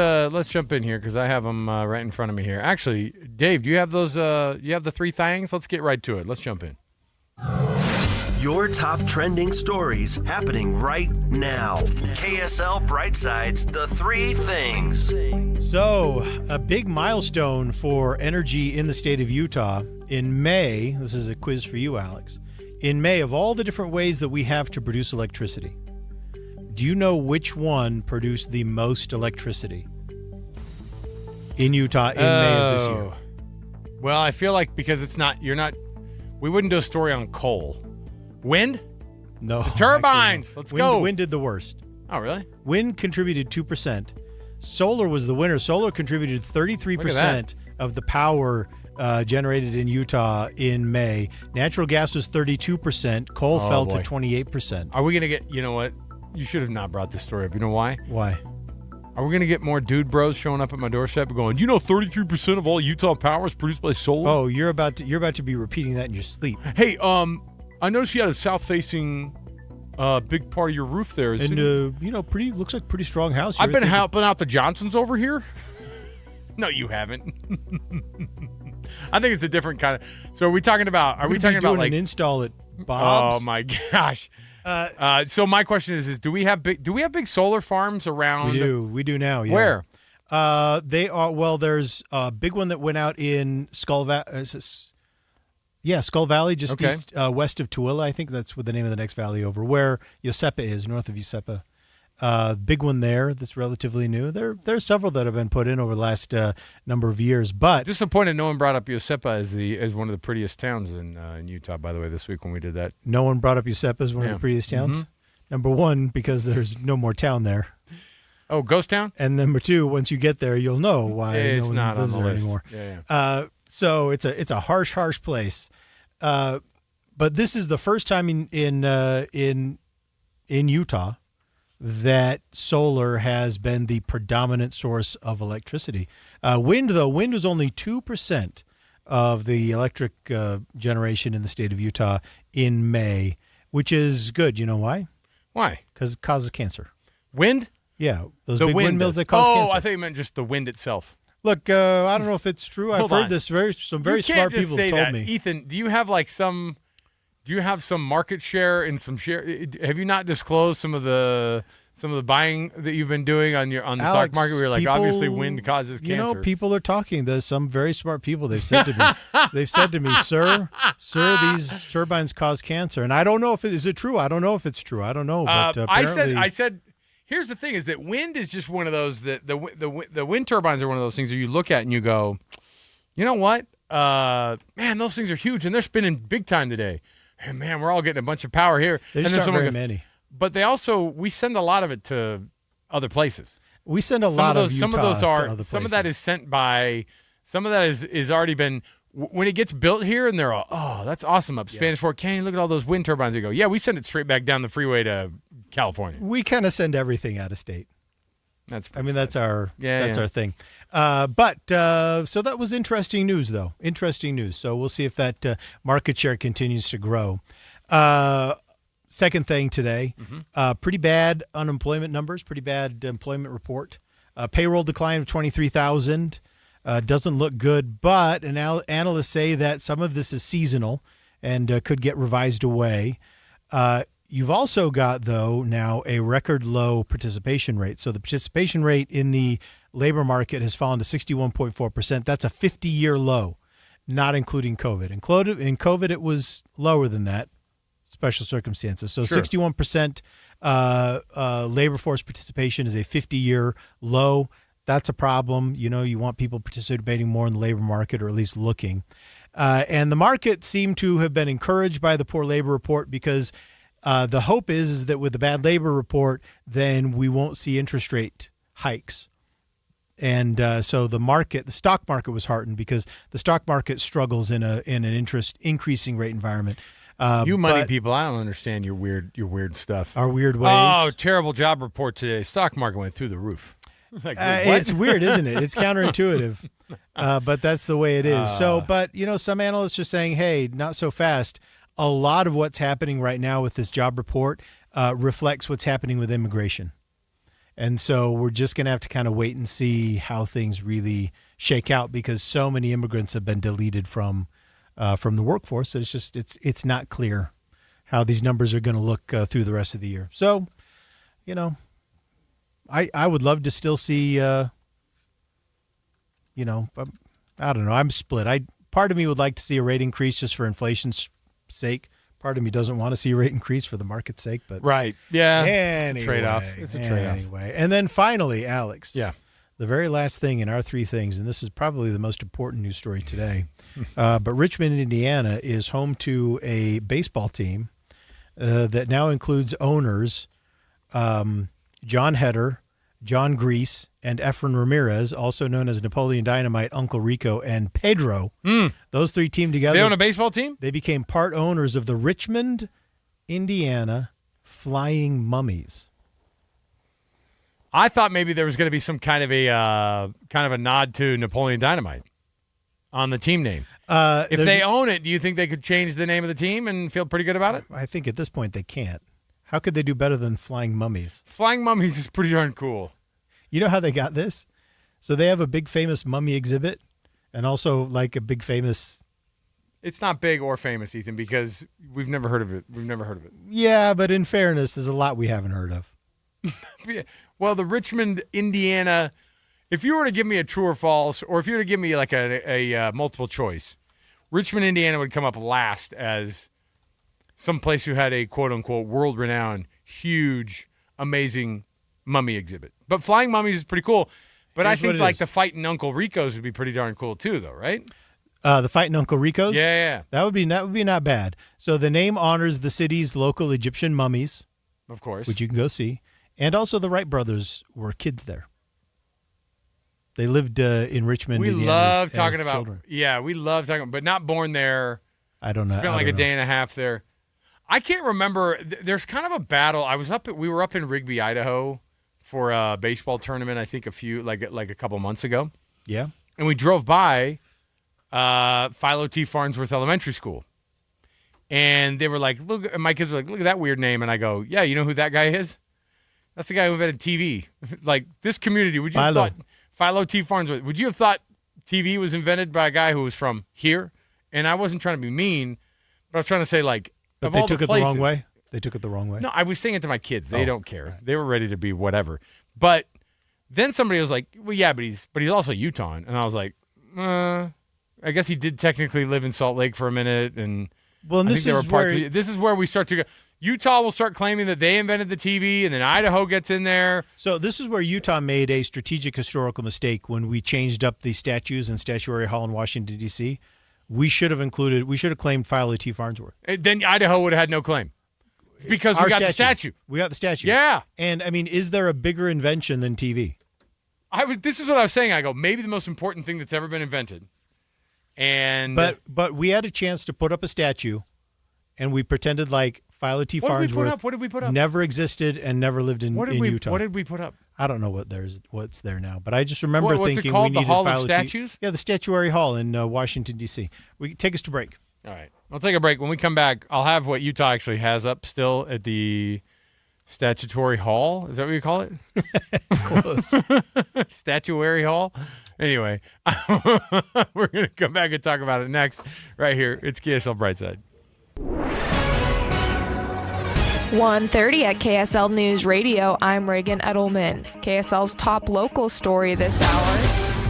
jump in here because I have them right in front of me here. Actually, Dave, do you have those? You have the 3 things? Let's get right to it. Let's jump in. Your top trending stories happening right now. KSL Brightside's The 3 Things. So, a big milestone for energy in the state of Utah. In May, this is a quiz for you, Alex. In May, of all the different ways that we have to produce electricity, do you know which one produced the most electricity in Utah in May of this year? Well, I feel like because we wouldn't do a story on coal. Wind? No. The turbines. Actually, no. Let's go. Wind did the worst. Oh, really? Wind contributed 2%. Solar was the winner. Solar contributed 33% of the power generated in Utah in May. Natural gas was 32%. Coal fell to 28%. Are we going to get, you know what? You should have not brought this story up. You know why? Why? Are we going to get more dude bros showing up at my doorstep going, 33% of all Utah power is produced by solar? Oh, you're about to be repeating that in your sleep. Hey, I noticed you had a south-facing big part of your roof there. Looks like pretty strong house. I've been helping out the Johnsons over here. No, you haven't. I think it's a different kind of. So are we talking about like an install at Bob's? Oh my gosh. So my question is do we have big solar farms around? We do now. Yeah. Where? They are. Well, there's a big one that went out in Skull Valley. Skull Valley, just east, west of Tooele. I think that's what the name of the next valley over, where Yosepa is, north of Yosepa. Big one there that's relatively new. There are several that have been put in over the last number of years. But disappointed no one brought up Yosepa as one of the prettiest towns in Utah, by the way, this week when we did that. No one brought up Yosepa as one of the prettiest towns? Mm-hmm. Number one, because there's no more town there. Oh, ghost town? And number two, once you get there, you'll know why it's no one not lives on the there list anymore. Yeah. So it's a harsh place. But this is the first time in Utah that solar has been the predominant source of electricity. Wind was only 2% of the electric generation in the state of Utah in May, which is good. You know why? Why? Because it causes cancer. Wind? Yeah, those big windmills that cause cancer. Oh, I thought you meant just the wind itself. Look, I don't know if it's true. I've heard this. Some very smart people have told me. Ethan, do you have some market share in some share? Have you not disclosed some of the buying that you've been doing on the Alex, stock market? Where you're like, obviously, wind causes cancer. You know, people are talking. There's some very smart people. They've said to me, sir, these turbines cause cancer, and I don't know if is it true. I don't know if it's true. I don't know. But apparently, I said. Here's the thing: is that wind is just one of those that the wind turbines are one of those things that you look at and you go, you know what, man, those things are huge and they're spinning big time today. And man, we're all getting a bunch of power here. There's not very many. But we send a lot of it to other places. We send a lot of Utah to other places. Some of that is sent by. Some of that is already been. When it gets built here and they're all, oh, that's awesome up Spanish Fork Canyon. Look at all those wind turbines. They go, yeah, we send it straight back down the freeway to California. We kind of send everything out of state. That's our our thing. So that was interesting news, though. Interesting news. So we'll see if that market share continues to grow. Second thing today, pretty bad unemployment numbers, pretty bad employment report. Payroll decline of 23,000 doesn't look good, but analysts say that some of this is seasonal and could get revised away. You've also got, though, now a record low participation rate. So the participation rate in the labor market has fallen to 61.4%. That's a 50-year low, not including COVID. In COVID, it was lower than that, special circumstances. So Sure. 61% labor force participation is a 50-year low. That's a problem. You want people participating more in the labor market, or at least looking. And the market seemed to have been encouraged by the poor labor report because the hope is that with the bad labor report, then we won't see interest rate hikes. And so the stock market was heartened because the stock market struggles in an interest increasing rate environment. You money people, I don't understand your weird stuff. Our weird ways. Oh, terrible job report today. Stock market went through the roof. Like, what? It's weird, isn't it? It's counterintuitive, but that's the way it is. But some analysts are saying, hey, not so fast. A lot of what's happening right now with this job report reflects what's happening with immigration. And so we're just going to have to kind of wait and see how things really shake out because so many immigrants have been deleted from the workforce. So it's not clear how these numbers are going to look through the rest of the year. So, I would love to still see, I don't know. I'm split. Part of me would like to see a rate increase just for inflation's sake. Part of me doesn't want to see a rate increase for the market's sake. But right. Yeah. Anyway, it's a trade-off. It's a trade-off. Anyway. And then finally, Alex. Yeah. The very last thing in our three things, and this is probably the most important news story today, but Richmond, Indiana is home to a baseball team that now includes owners John Heder, John Grease, and Efren Ramirez, also known as Napoleon Dynamite, Uncle Rico, and Pedro. Those three teamed together. They own a baseball team? They became part owners of the Richmond, Indiana Flying Mummies. I thought maybe there was going to be some kind of a nod to Napoleon Dynamite on the team name. If they own it, do you think they could change the name of the team and feel pretty good about it? I think at this point they can't. How could they do better than Flying Mummies? Flying Mummies is pretty darn cool. You know how they got this? So they have a big famous mummy exhibit and also like a big famous... It's not big or famous, Ethan, because we've never heard of it. Yeah, but in fairness, there's a lot we haven't heard of. Well, the Richmond, Indiana, if you were to give me a true or false, or if you were to give me like a multiple choice, Richmond, Indiana would come up last as some place who had a quote-unquote world-renowned, huge, amazing mummy exhibit. But Flying Mummies is pretty cool. But I think like the Fightin' Uncle Ricos would be pretty darn cool too, though, right? The Fightin' Uncle Ricos? Yeah. That would be not bad. So the name honors the city's local Egyptian mummies. Of course. Which you can go see. And also the Wright brothers were kids there. They lived in Richmond, we Indiana love as talking about children. Yeah, we love talking, but not born there. I don't know. Spent like a day and a half there. I can't remember. There's kind of a battle. We were up in Rigby, Idaho, for a baseball tournament. I think a couple months ago. Yeah. And we drove by Philo T. Farnsworth Elementary School, and they were like, "Look!" And my kids were like, "Look at that weird name." And I go, "Yeah, you know who that guy is? That's the guy who invented TV. Like this community. Would you have thought Philo T. Farnsworth? Would you have thought TV was invented by a guy who was from here?" And I wasn't trying to be mean, but I was trying to say like. But they took it the wrong way? They took it the wrong way? No, I was saying it to my kids. They don't care. They were ready to be whatever. But then somebody was like, well, yeah, but he's also Utah. And I was like, I guess he did technically live in Salt Lake for a minute. And this is where we start to go. Utah will start claiming that they invented the TV, and then Idaho gets in there. So this is where Utah made a strategic historical mistake when we changed up the statues in Statuary Hall in Washington, D.C. We should have claimed Philo T. Farnsworth. Then Idaho would have had no claim because we got the statue. We got the statue. Yeah. And, I mean, is there a bigger invention than TV? This is what I was saying. I go, maybe the most important thing that's ever been invented. And But we had a chance to put up a statue, and we pretended like Philo T. Farnsworth What did we put up? Never existed and never lived in Utah. What did we put up? I don't know what's there now, but I just remember What's thinking it called? we needed The Hall to of file Statues? Yeah, the Statuary Hall in Washington, D.C. Take us to break. All right. We'll take a break. When we come back, I'll have what Utah actually has up still at the Statutory Hall. Is that what you call it? Close. Statuary Hall? Anyway, we're going to come back and talk about it next right here. It's KSL Brightside. 1:30 at KSL News Radio. I'm Reagan Edelman. KSL's top local story this hour.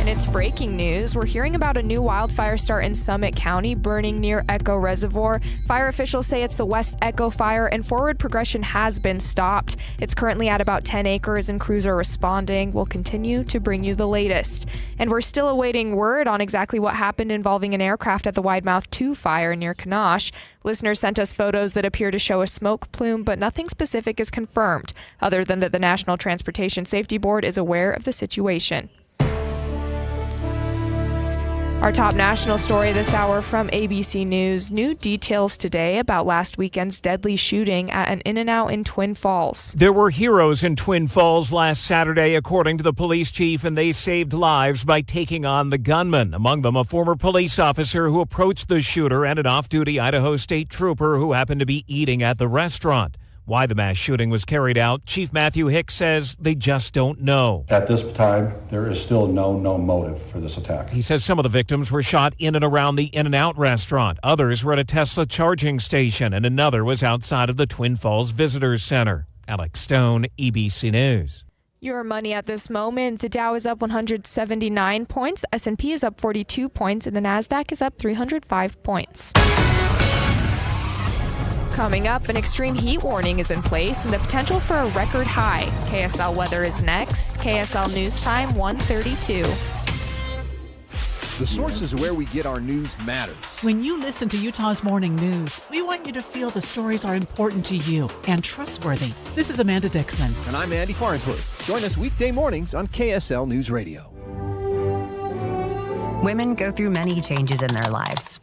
And it's breaking news. We're hearing about a new wildfire start in Summit County, burning near Echo Reservoir. Fire officials say it's the West Echo fire, and forward progression has been stopped. It's currently at about 10 acres, and crews are responding. We'll continue to bring you the latest. And we're still awaiting word on exactly what happened involving an aircraft at the Widemouth 2 fire near Kanosh. Listeners sent us photos that appear to show a smoke plume, but nothing specific is confirmed, other than that the National Transportation Safety Board is aware of the situation. Our top national story this hour from ABC News. New details today about last weekend's deadly shooting at an In-N-Out in Twin Falls. There were heroes in Twin Falls last Saturday, according to the police chief, and they saved lives by taking on the gunman. Among them, a former police officer who approached the shooter and an off-duty Idaho State trooper who happened to be eating at the restaurant. Why the mass shooting was carried out, Chief Matthew Hicks says they just don't know. At this time, there is still no known motive for this attack. He says some of the victims were shot in and around the In-N-Out restaurant. Others were at a Tesla charging station, and another was outside of the Twin Falls Visitors Center. Alex Stone, ABC News. Your money at this moment, the Dow is up 179 points, the S&P is up 42 points, and the NASDAQ is up 305 points. Coming up, an extreme heat warning is in place and the potential for a record high. KSL weather is next. KSL News Time, 1:32. The sources where we get our news matters. When you listen to Utah's Morning News, we want you to feel the stories are important to you and trustworthy. This is Amanda Dixon. And I'm Andy Farnsworth. Join us weekday mornings on KSL News Radio. Women go through many changes in their lives.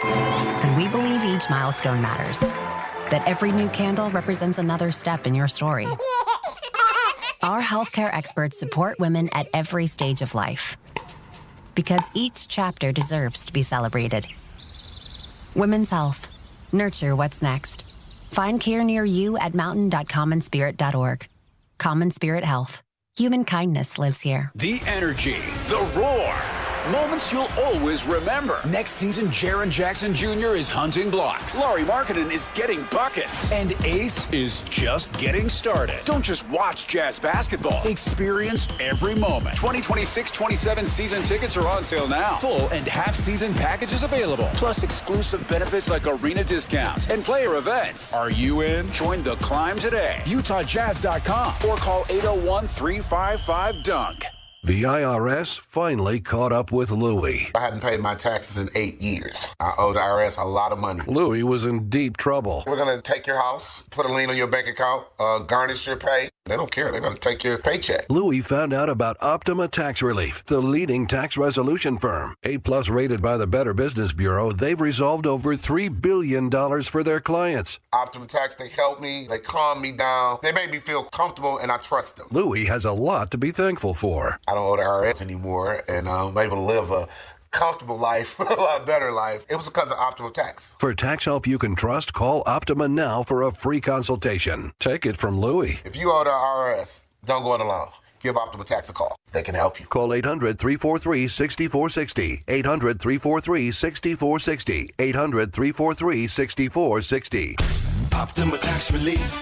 And we believe each milestone matters. That every new candle represents another step in your story. Our healthcare experts support women at every stage of life. Because each chapter deserves to be celebrated. Women's Health. Nurture what's next. Find care near you at mountain.commonspirit.org. Common Spirit Health. Human kindness lives here. The energy, the roar. Moments you'll always remember. Next season, Jaren Jackson Jr. is hunting blocks. Laurie Markkinen is getting buckets. And Ace is just getting started. Don't just watch Jazz basketball. Experience every moment. 2026-27 season tickets are on sale now. Full and half-season packages available. Plus exclusive benefits like arena discounts and player events. Are you in? Join the climb today. UtahJazz.com or call 801-355-DUNK. The IRS finally caught up with Louie. I hadn't paid my taxes in 8 years. I owe the IRS a lot of money. Louie was in deep trouble. We're going to take your house, put a lien on your bank account, garnish your pay. They don't care. They're going to take your paycheck. Louie found out about Optima Tax Relief, the leading tax resolution firm. A-plus rated by the Better Business Bureau, they've resolved over $3 billion for their clients. Optima Tax, they help me. They calm me down. They make me feel comfortable, and I trust them. Louie has a lot to be thankful for. I don't owe the IRS anymore, and I'm able to live a comfortable life, a lot better life. It was because of Optima Tax. For tax help you can trust, call Optima now for a free consultation. Take it from Louie. If you owe the IRS, don't go it alone. Give Optima Tax a call. They can help you. Call 800-343-6460. 800-343-6460. 800-343-6460. Optima Tax Relief.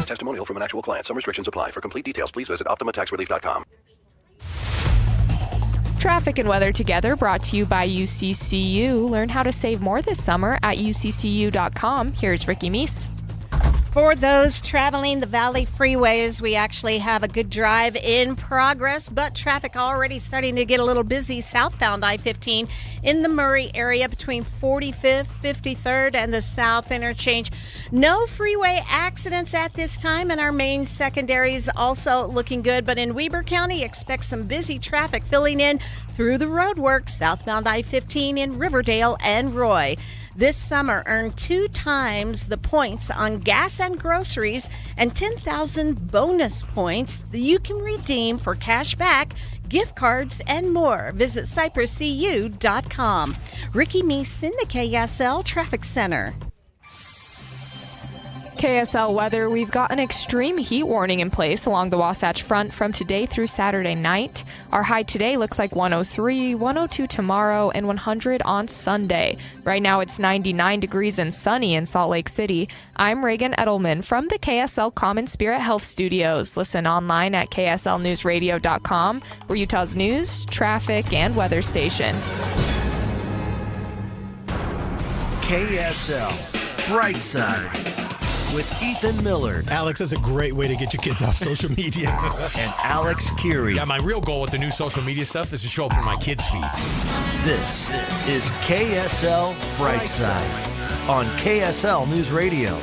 Testimonial from an actual client. Some restrictions apply. For complete details, please visit OptimaTaxRelief.com. Traffic and weather together brought to you by UCCU. Learn how to save more this summer at uccu.com. Here's Ricky Meese. For those traveling the Valley freeways, we actually have a good drive in progress, but traffic already starting to get a little busy southbound I-15 in the Murray area between 45th, 53rd, and the South Interchange. No freeway accidents at this time, and our main secondaries also looking good, but in Weber County, expect some busy traffic filling in through the roadwork southbound I-15 in Riverdale and Roy. This summer, earn 2 times the points on gas and groceries and 10,000 bonus points that you can redeem for cash back, gift cards, and more. Visit cypresscu.com. Ricky Meese in the KSL Traffic Center. KSL weather, we've got an extreme heat warning in place along the Wasatch Front from today through Saturday night. Our high today looks like 103, 102 tomorrow, and 100 on Sunday. Right now it's 99 degrees and sunny in Salt Lake City. I'm Reagan Edelman from the KSL Common Spirit Health Studios. Listen online at kslnewsradio.com. We're Utah's news, traffic, and weather station. KSL Brightside with Ethan Millard. Alex, that's a great way to get your kids off social media. And Alex Curie. Yeah, my real goal with the new social media stuff is to show up in my kids' feed. This is KSL Brightside on KSL News Radio.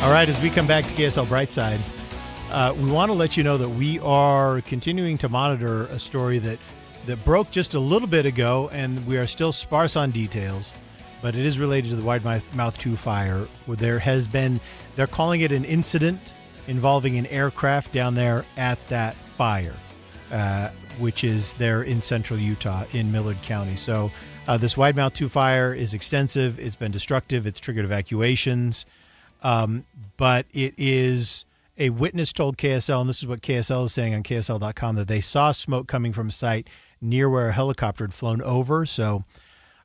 All right, as we come back to KSL Brightside, we want to let you know that we are continuing to monitor a story that broke just a little bit ago, and we are still sparse on details. But it is related to the Widemouth 2 fire, where they're calling it an incident involving an aircraft down there at that fire, which is there in central Utah in Millard County. So this Widemouth 2 fire is extensive. It's been destructive. It's triggered evacuations. But it is, a witness told KSL, and this is what KSL is saying on KSL.com, that they saw smoke coming from a site near where a helicopter had flown over. So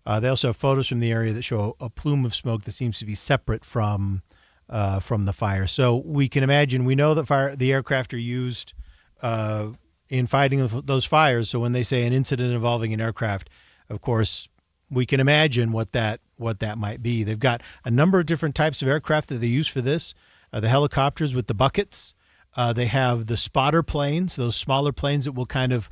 they also have photos from the area that show a plume of smoke that seems to be separate from the fire. So we can imagine, we know that the aircraft are used in fighting those fires. So when they say an incident involving an aircraft, of course, we can imagine what that might be. They've got a number of different types of aircraft that they use for this. The helicopters with the buckets. They have the spotter planes, those smaller planes that will kind of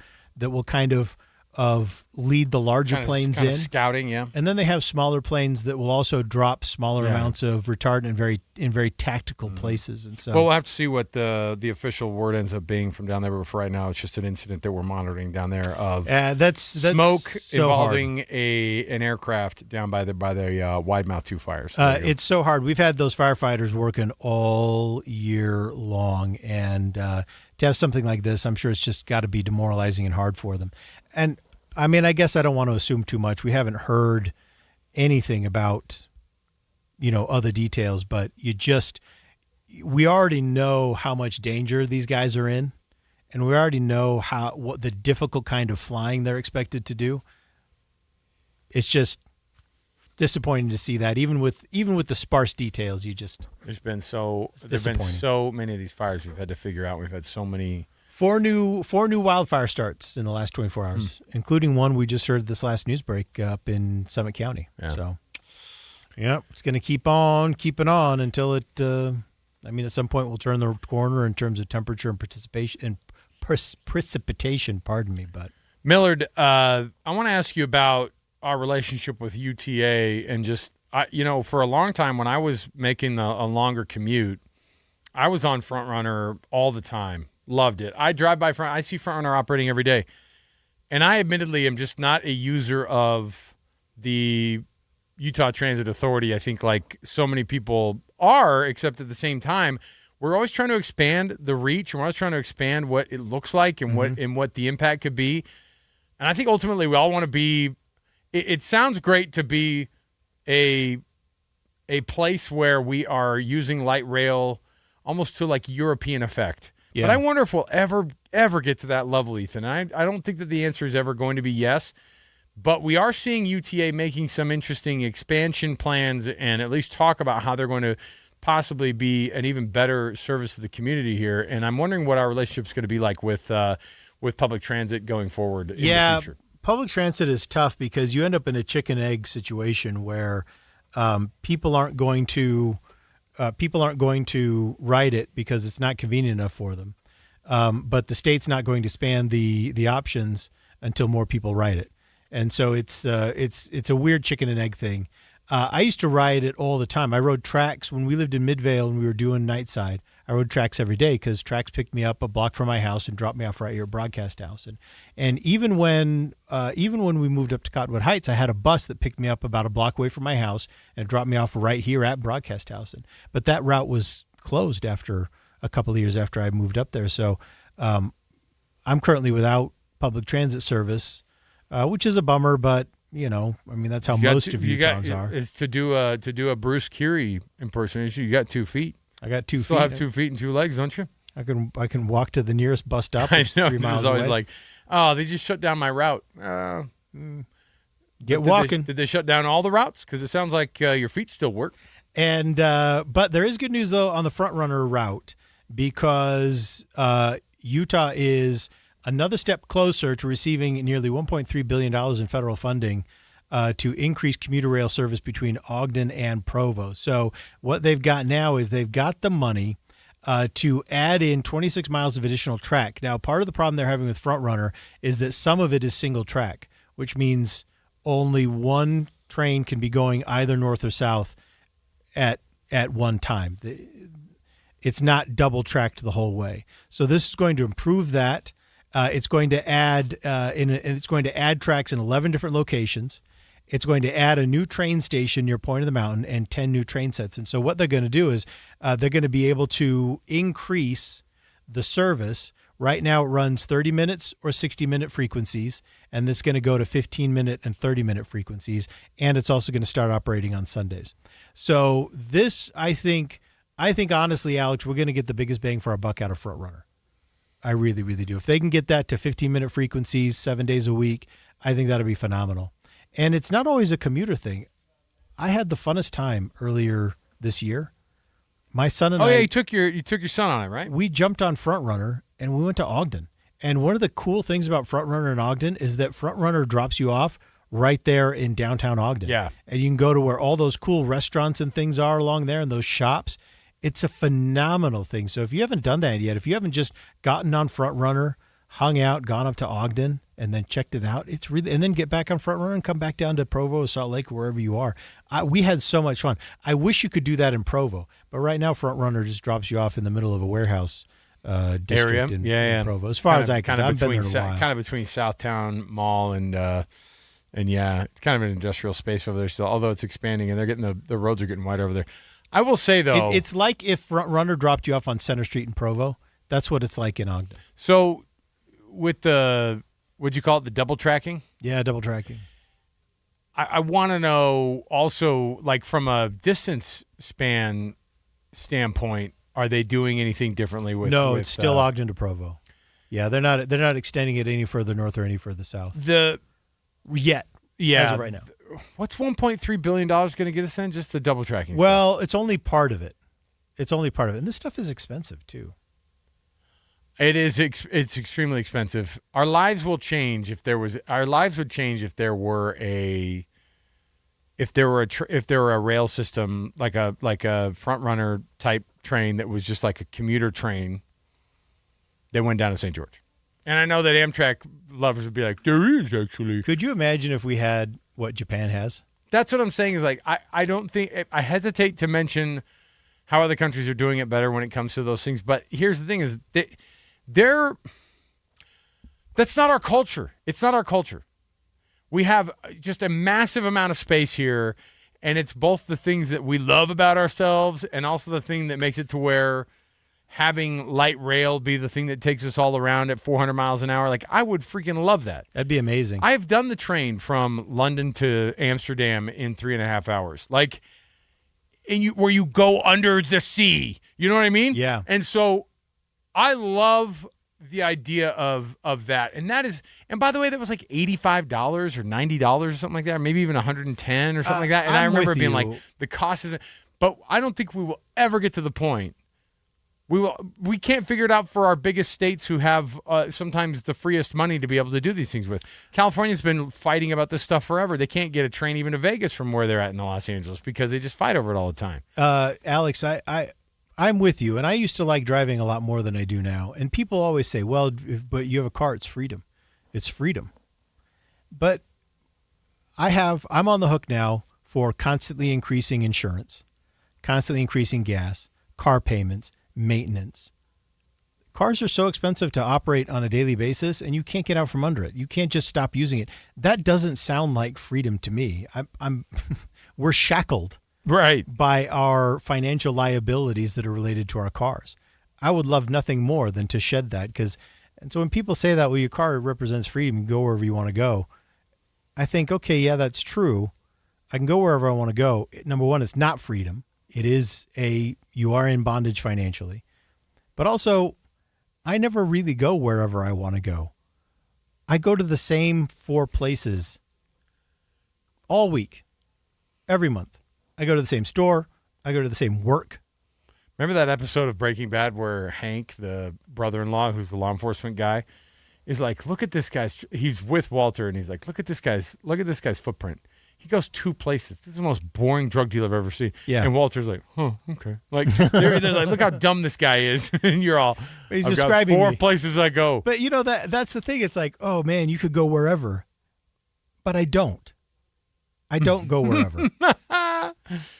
lead the larger planes in. Scouting, yeah. And then they have smaller planes that will also drop smaller amounts of retardant in very tactical places. And so, well, we'll have to see what the official word ends up being from down there. But for right now, it's just an incident that we're monitoring down there of that's smoke so involving an aircraft down by the Widemouth 2 fires. It's so hard. We've had those firefighters working all year long, and to have something like this, I'm sure it's just got to be demoralizing and hard for them. And I mean, I guess I don't want to assume too much. We haven't heard anything about, other details, but we already know how much danger these guys are in, and we already know what the difficult kind of flying they're expected to do. It's just disappointing to see that, even with the sparse details. There've been so many of these fires we've had to figure out. We've had so many. Four new wildfire starts in the last 24 hours, including one we just heard this last news break up in Summit County. Yeah. So, it's going to keep on keeping on until it. At some point we'll turn the corner in terms of temperature and precipitation. Pardon me, but Millard, I want to ask you about our relationship with UTA, and just for a long time when I was making a longer commute, I was on Front Runner all the time. Loved it. I drive by I see Front Runner operating every day. And I admittedly am just not a user of the Utah Transit Authority. I think like so many people are, except at the same time, we're always trying to expand the reach, and we're always trying to expand what it looks like and what the impact could be. And I think ultimately we all want to be it sounds great to be a place where we are using light rail almost to like European effect. Yeah. But I wonder if we'll ever get to that level, Ethan. I don't think that the answer is ever going to be yes, but we are seeing UTA making some interesting expansion plans and at least talk about how they're going to possibly be an even better service to the community here. And I'm wondering what our relationship is going to be like with public transit going forward in the future. Public transit is tough because you end up in a chicken egg situation where people aren't going to ride it because it's not convenient enough for them. But the state's not going to expand the options until more people ride it. And so it's a weird chicken and egg thing. I used to ride it all the time. I rode tracks when we lived in Midvale and we were doing Nightside. I I rode Trax every day because Trax picked me up a block from my house and dropped me off right here at Broadcast House. And even when we moved up to Cottonwood Heights, I had a bus that picked me up about a block away from my house and dropped me off right here at Broadcast House. But that route was closed after a couple of years after I moved up there. So I'm currently without public transit service, which is a bummer, but that's how most of Utahns are. Is to do a Bruce Keary impersonation. You got 2 feet. I got 2 feet. Still have 2 feet and 2 legs, don't you? I can walk to the nearest bus stop. I Which know. is 3 miles It's always away. like, oh, they just shut down my route. Get walking. Did they shut down all the routes? Because it sounds like your feet still work. And but there is good news though on the front runner route because Utah is another step closer to receiving nearly $1.3 billion in federal funding to increase commuter rail service between Ogden and Provo. So what they've got now is they've got the money to add in 26 miles of additional track. Now, part of the problem they're having with Front Runner is that some of it is single track, which means only one train can be going either north or south at one time. It's not double tracked the whole way. So this is going to improve that. It's going to add tracks in 11 different locations. It's going to add a new train station near Point of the Mountain and 10 new train sets. And so what they're going to do is they're going to be able to increase the service. Right now it runs 30 minutes or 60-minute frequencies, and it's going to go to 15-minute and 30-minute frequencies. And it's also going to start operating on Sundays. So this, I think honestly, Alex, we're going to get the biggest bang for our buck out of Front Runner. I really, really do. If they can get that to 15-minute frequencies 7 days a week, I think that'll be phenomenal. And it's not always a commuter thing. I had the funnest time earlier this year. My son and I. Oh yeah, you took your son on it, right? We jumped on Front Runner and we went to Ogden. And one of the cool things about Front Runner in Ogden is that Front Runner drops you off right there in downtown Ogden. Yeah. And you can go to where all those cool restaurants and things are along there and those shops. It's a phenomenal thing. So if you haven't done that yet, if you haven't just gotten on Front Runner, hung out, gone up to Ogden, and then checked it out, it's really, and then get back on Front Runner and come back down to Provo or Salt Lake, wherever you are. We had so much fun. I wish you could do that in Provo, but right now Front Runner just drops you off in the middle of a warehouse district in Provo. As far as I can, I've been there in a while. Kind of between Southtown Mall and yeah, it's kind of an industrial space over there still. Although it's expanding and they're getting the roads are getting wider over there. I will say though, it's like if Front Runner dropped you off on Center Street in Provo. That's what it's like in Ogden. So with the, what'd you call it, the double tracking? Yeah, double tracking. I want to know also, like from a distance span standpoint, are they doing anything differently with? No, it's still Ogden to Provo. Yeah, they're not extending it any further north or any further south. Yeah, as of right now. What's $1.3 billion going to get us then? Just the double tracking? Well, it's only part of it. And this stuff is expensive too. It is. It's extremely expensive. Our lives will change if there was. Our lives would change if there were a. If there were a rail system like a Front Runner type train that was just like a commuter train that went down to St. George. And I know that Amtrak lovers would be like, there is actually. Could you imagine if we had what Japan has? That's what I'm saying is like, I don't think, I hesitate to mention how other countries are doing it better when it comes to those things. But here's the thing is, that's not our culture. It's not our culture. We have just a massive amount of space here, and it's both the things that we love about ourselves and also the thing that makes it to where having light rail be the thing that takes us all around at 400 miles an hour. Like, I would freaking love that. That'd be amazing. I've done the train from London to Amsterdam in 3.5 hours. Like, where you go under the sea. You know what I mean? Yeah. And so I love the idea of that. And that is, and by the way, that was like $85 or $90 or something like that, or maybe even $110 or something like that. And I remember being like, the cost isn't, but I don't think we will ever get to the point. We can't figure it out for our biggest states who have sometimes the freest money to be able to do these things with. California's been fighting about this stuff forever. They can't get a train even to Vegas from where they're at in Los Angeles because they just fight over it all the time. Alex, I'm with you, and I used to like driving a lot more than I do now. And people always say, well, but you have a car, it's freedom. It's freedom. But I'm on the hook now for constantly increasing insurance, constantly increasing gas, car payments, maintenance. Cars are so expensive to operate on a daily basis, and you can't get out from under it. You can't just stop using it. That doesn't sound like freedom to me. We're shackled by our financial liabilities that are related to our cars. I would love nothing more than to shed that. And so when people say that, well, your car represents freedom, you go wherever you want to go. I think, okay, yeah, that's true. I can go wherever I want to go. Number one, it's not freedom. It is you are in bondage financially. But also, I never really go wherever I want to go. I go to the same 4 places all week, every month. I go to the same store. I go to the same work. Remember that episode of Breaking Bad where Hank, the brother-in-law, who's the law enforcement guy, is like, look at this guy's. He's with Walter, and he's like, look at this guy's footprint. He goes 2 places. This is the most boring drug dealer I've ever seen. Yeah. And Walter's like, oh, okay. Like they're like, look how dumb this guy is. And you're all, he's I've describing got 4 me. places I go. But that's the thing. It's like, oh man, you could go wherever. But I don't. I don't go wherever.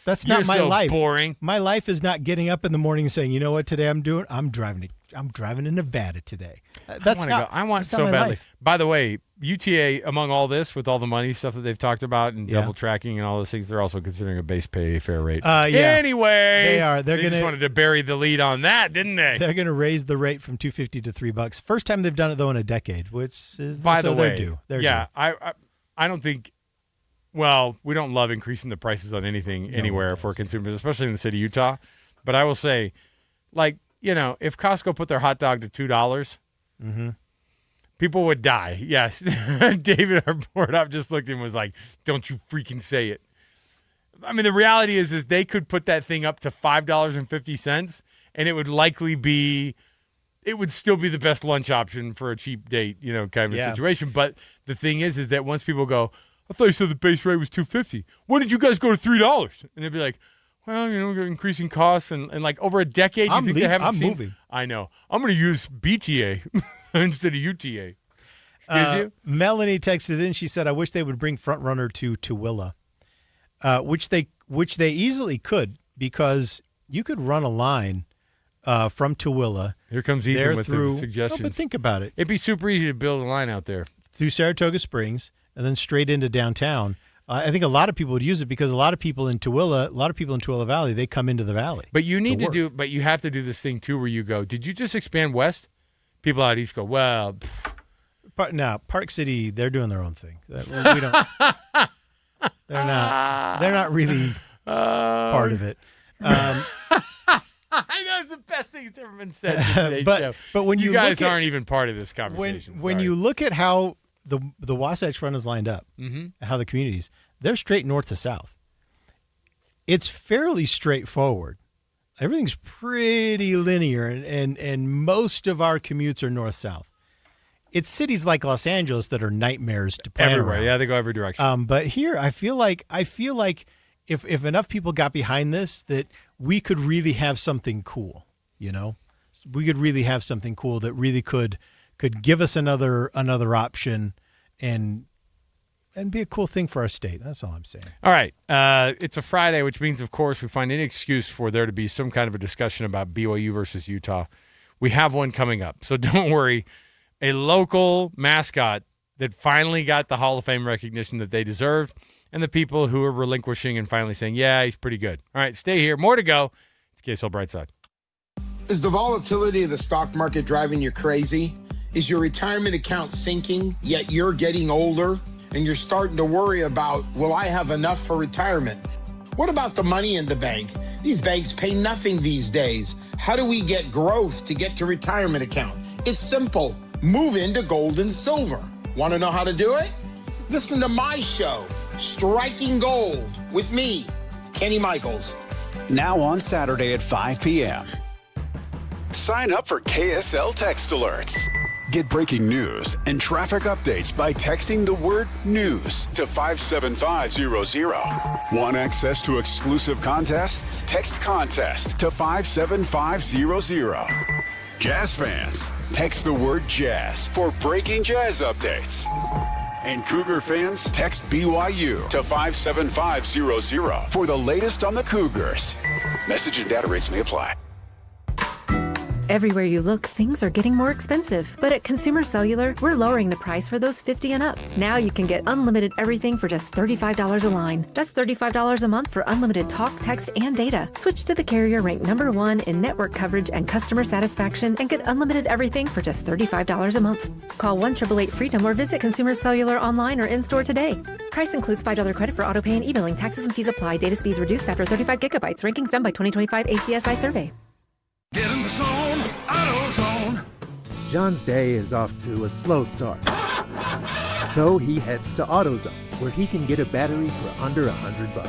That's not my life. Boring. My life is not getting up in the morning and saying, you know what today I'm doing? I'm driving to Nevada today. I want so badly. Life. By the way, UTA, among all this, with all the money stuff that they've talked about and double tracking and all those things, they're also considering a base pay fare rate. Anyway, they are. They just wanted to bury the lead on that, didn't they? They're going to raise the rate from $2.50 to $3. First time they've done it though in a decade, which is by the way, they're due. I don't think. Well, we don't love increasing the prices on anything anywhere for consumers, especially in the city of Utah. But I will say, if Costco put their hot dog to $2, people would die. Yes. David, our board up, just looked and was like, don't you freaking say it. I mean, the reality is they could put that thing up to $5.50, and it would likely be, it would still be the best lunch option for a cheap date, kind of a situation. But the thing is that once people go, I thought you said the base rate was $2.50. When did you guys go to $3? And they'd be like, well, we're increasing costs. And like over a decade, you think they haven't seen? Moving. I know. I'm going to use BTA instead of UTA. Excuse you? Melanie texted in. She said, I wish they would bring Front Runner to Tooele, which they easily could, because you could run a line from Tooele. Here comes Ethan with the suggestions. No, but think about it. It'd be super easy to build a line out there. Through Saratoga Springs and then straight into downtown. I think a lot of people would use it because a lot of people in Tooele Valley, they come into the valley. But you you have to do this thing too where you go, did you just expand west? People out east go, well, no, Park City, they're doing their own thing. We don't. They're not really part of it. I know it's the best thing that's ever been said in today's show. But when you guys aren't even part of this conversation. When you look at how the Wasatch Front is lined up, how the communities, they're straight north to south. It's fairly straightforward. Everything's pretty linear, and most of our commutes are north-south. It's cities like Los Angeles that are nightmares to plan everywhere. around. Yeah, they go every direction. But here, I feel like if enough people got behind this, that we could really have something cool. We could really have something cool that really could give us another option and be a cool thing for our state. That's all I'm saying. All right. It's a Friday, which means, of course, we find any excuse for there to be some kind of a discussion about BYU versus Utah. We have one coming up, so don't worry. A local mascot that finally got the Hall of Fame recognition that they deserved, and the people who are relinquishing and finally saying, yeah, he's pretty good. All right, stay here. More to go. It's KSL Brightside. Is the volatility of the stock market driving you crazy? Is your retirement account sinking, yet you're getting older and you're starting to worry about, will I have enough for retirement? What about the money in the bank? These banks pay nothing these days. How do we get growth to get to retirement account? It's simple. Move into gold and silver. Want to know how to do it? Listen to my show, Striking Gold, with me, Kenny Michaels. Now on Saturday at 5 p.m. Sign up for KSL Text Alerts. Get breaking news and traffic updates by texting the word news to 57500. Want access to exclusive contests? Text contest to 57500. Jazz fans, text the word jazz for breaking jazz updates. And Cougar fans, text BYU to 57500 for the latest on the Cougars. Message and data rates may apply. Everywhere you look, things are getting more expensive. But at Consumer Cellular, we're lowering the price for those 50 and up. Now you can get unlimited everything for just $35 a line. That's $35 a month for unlimited talk, text, and data. Switch to the carrier ranked #1 in network coverage and customer satisfaction and get unlimited everything for just $35 a month. Call 1-888-FREEDOM or visit Consumer Cellular online or in-store today. Price includes $5 credit for autopay and e-billing. Taxes and fees apply. Data speeds reduced after 35 gigabytes. Rankings done by 2025 ACSI survey. Get in the zone, AutoZone. John's day is off to a slow start. So he heads to AutoZone, where he can get a battery for under $100.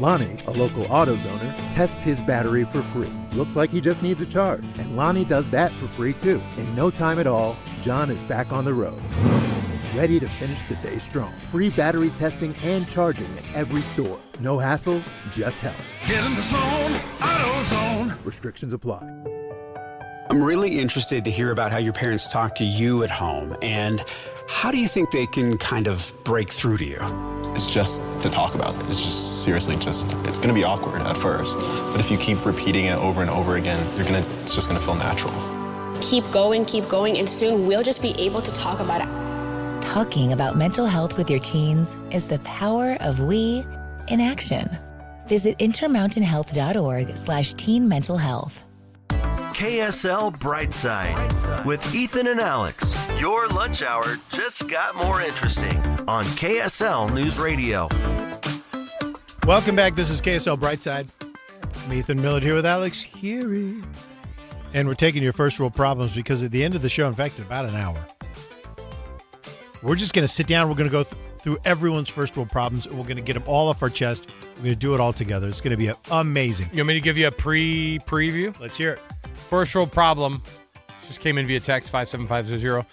Lonnie, a local AutoZoner, tests his battery for free. Looks like he just needs a charge. And Lonnie does that for free too. In no time at all, John is back on the road. Ready to finish the day strong. Free battery testing and charging at every store. No hassles, just help. Get in the zone, AutoZone. Restrictions apply. I'm really interested to hear about how your parents talk to you at home, and how do you think they can kind of break through to you? It's just to talk about it. It's just seriously it's going to be awkward at first. But if you keep repeating it over and over again, it's just going to feel natural. Keep going, and soon we'll just be able to talk about it. Talking about mental health with your teens is the power of we in action. Visit intermountainhealth.org/teen mental health. KSL Brightside with Ethan and Alex. Your lunch hour just got more interesting on KSL News Radio. Welcome back. This is KSL Brightside. I'm Ethan Miller here with Alex Heary. And we're taking your first world problems because at the end of the show, in fact, in about an hour, we're just going to sit down. We're going to go through everyone's first world problems. And we're going to get them all off our chest. We're going to do it all together. It's going to be amazing. You want me to give you a preview? Let's hear it. First world problem. Just came in via text 57500.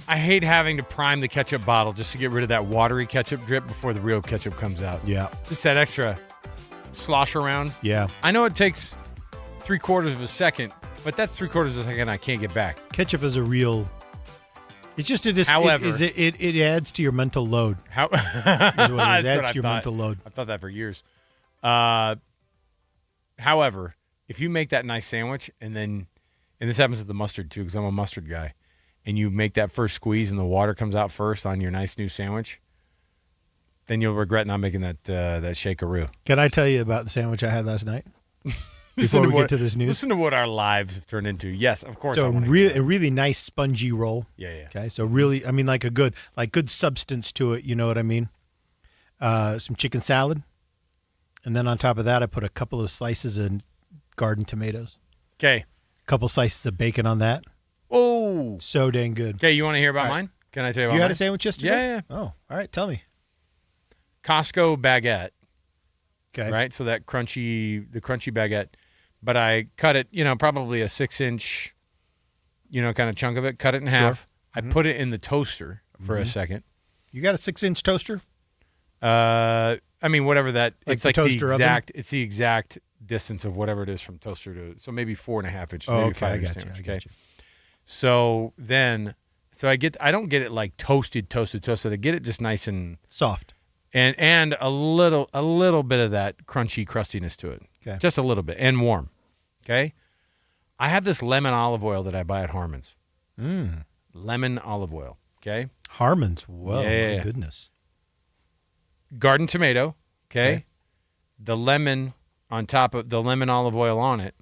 I hate having to prime the ketchup bottle just to get rid of that watery ketchup drip before the real ketchup comes out. Yeah. Just that extra slosh around. Yeah. I know it takes 3/4 of a second, but that's 3/4 of a second I can't get back. Ketchup is a real... It's just However, it adds to your mental load. Is what it adds to your mental load. I've thought that for years. However, if you make that nice sandwich and this happens with the mustard too, because I'm a mustard guy, and you make that first squeeze and the water comes out first on your nice new sandwich, then you'll regret not making that shakeroo. Can I tell you about the sandwich I had last night? Before we get to this news. Listen to what our lives have turned into. Yes, of course. So a really nice spongy roll. Yeah. Okay, so really, I mean, like good substance to it. You know what I mean? Some chicken salad, and then on top of that, I put a couple of slices of garden tomatoes. Okay. A couple slices of bacon on that. Oh, so dang good. Okay, you want to hear about mine? Can I tell you about mine? You had a sandwich yesterday? Yeah. Oh, all right. Tell me. Costco baguette. Okay. Right, so the crunchy baguette. But I cut it, probably a 6-inch, kind of chunk of it. Cut it in half. I put it in the toaster for a second. You got a 6-inch toaster? I mean, whatever that. Like it's the like toaster the oven? exact. It's the exact distance of whatever it is from toaster to. So maybe 4.5 inches. Oh, maybe okay, 5 I inch got you. sandwich, I got okay. So then, I don't get it like toasted. I get it just nice and soft. And a little bit of that crunchy crustiness to it. Okay. Just a little bit. And warm. Okay? I have this lemon olive oil that I buy at Harmon's. Lemon olive oil. Okay? Harmon's. Whoa, Yeah. my goodness. Garden tomato. Okay? The lemon on top of the lemon olive oil on it.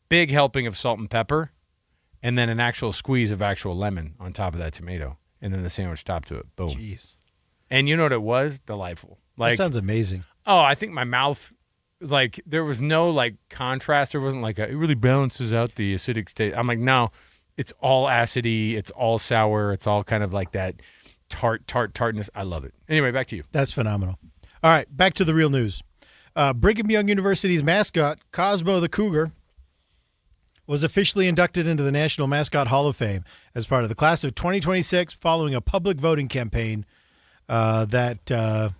Big helping of salt and pepper. And then an actual squeeze of actual lemon on top of that tomato. And then the sandwich topped to it. Boom. Jeez. And you know what it was? Delightful. That sounds amazing. Oh, I think my mouth, there was no, contrast. There wasn't, it really balances out the acidic state. I'm like, no, it's all acidy. It's all sour. It's all kind of like that tartness. I love it. Anyway, back to you. That's phenomenal. All right, back to the real news. Brigham Young University's mascot, Cosmo the Cougar, was officially inducted into the National Mascot Hall of Fame as part of the class of 2026 following a public voting campaign that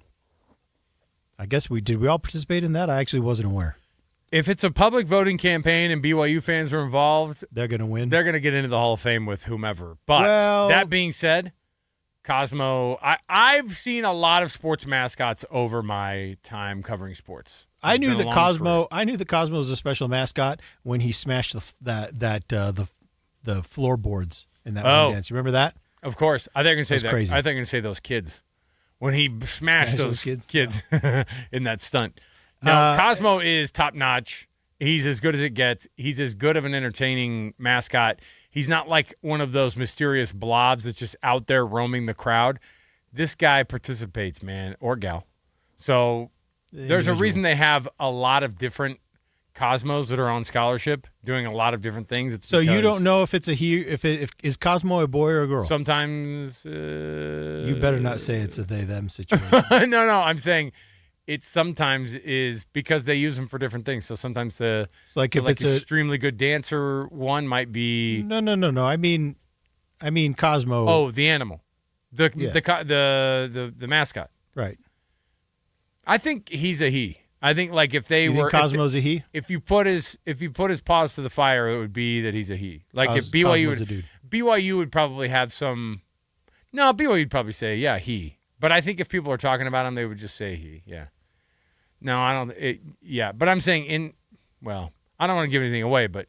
I guess we all participate in that? I actually wasn't aware. If it's a public voting campaign and BYU fans are involved, they're going to win. They're going to get into the Hall of Fame with whomever. But that being said, Cosmo, I've seen a lot of sports mascots over my time covering sports. I knew that Cosmo. I knew that Cosmo was a special mascot when he smashed the floorboards in that one dance. You remember that? Of course. I think I can say that. Crazy. I think I can say those kids when he smashed those kids in that stunt. No, Cosmo is top notch. He's as good as it gets. He's as good of an entertaining mascot. He's not like one of those mysterious blobs that's just out there roaming the crowd. This guy participates, man, or gal. So there's a reason they have a lot of different Cosmos that are on scholarship doing a lot of different things. So you don't know if it's a he, if is Cosmo a boy or a girl? Sometimes you better not say it's a they-them situation. No, I'm saying it sometimes is because they use them for different things. So sometimes if it's an extremely good dancer one might be No. I mean Cosmo. Oh, the animal, the mascot. Right. I think he's a he. I think like if they were Cosmo's a he. If you put his paws to the fire, it would be that he's a he. Like if BYU would probably have some. No, BYU would probably say he. But I think if people are talking about him, they would just say he. Yeah. No, I don't. But I'm saying I don't want to give anything away, but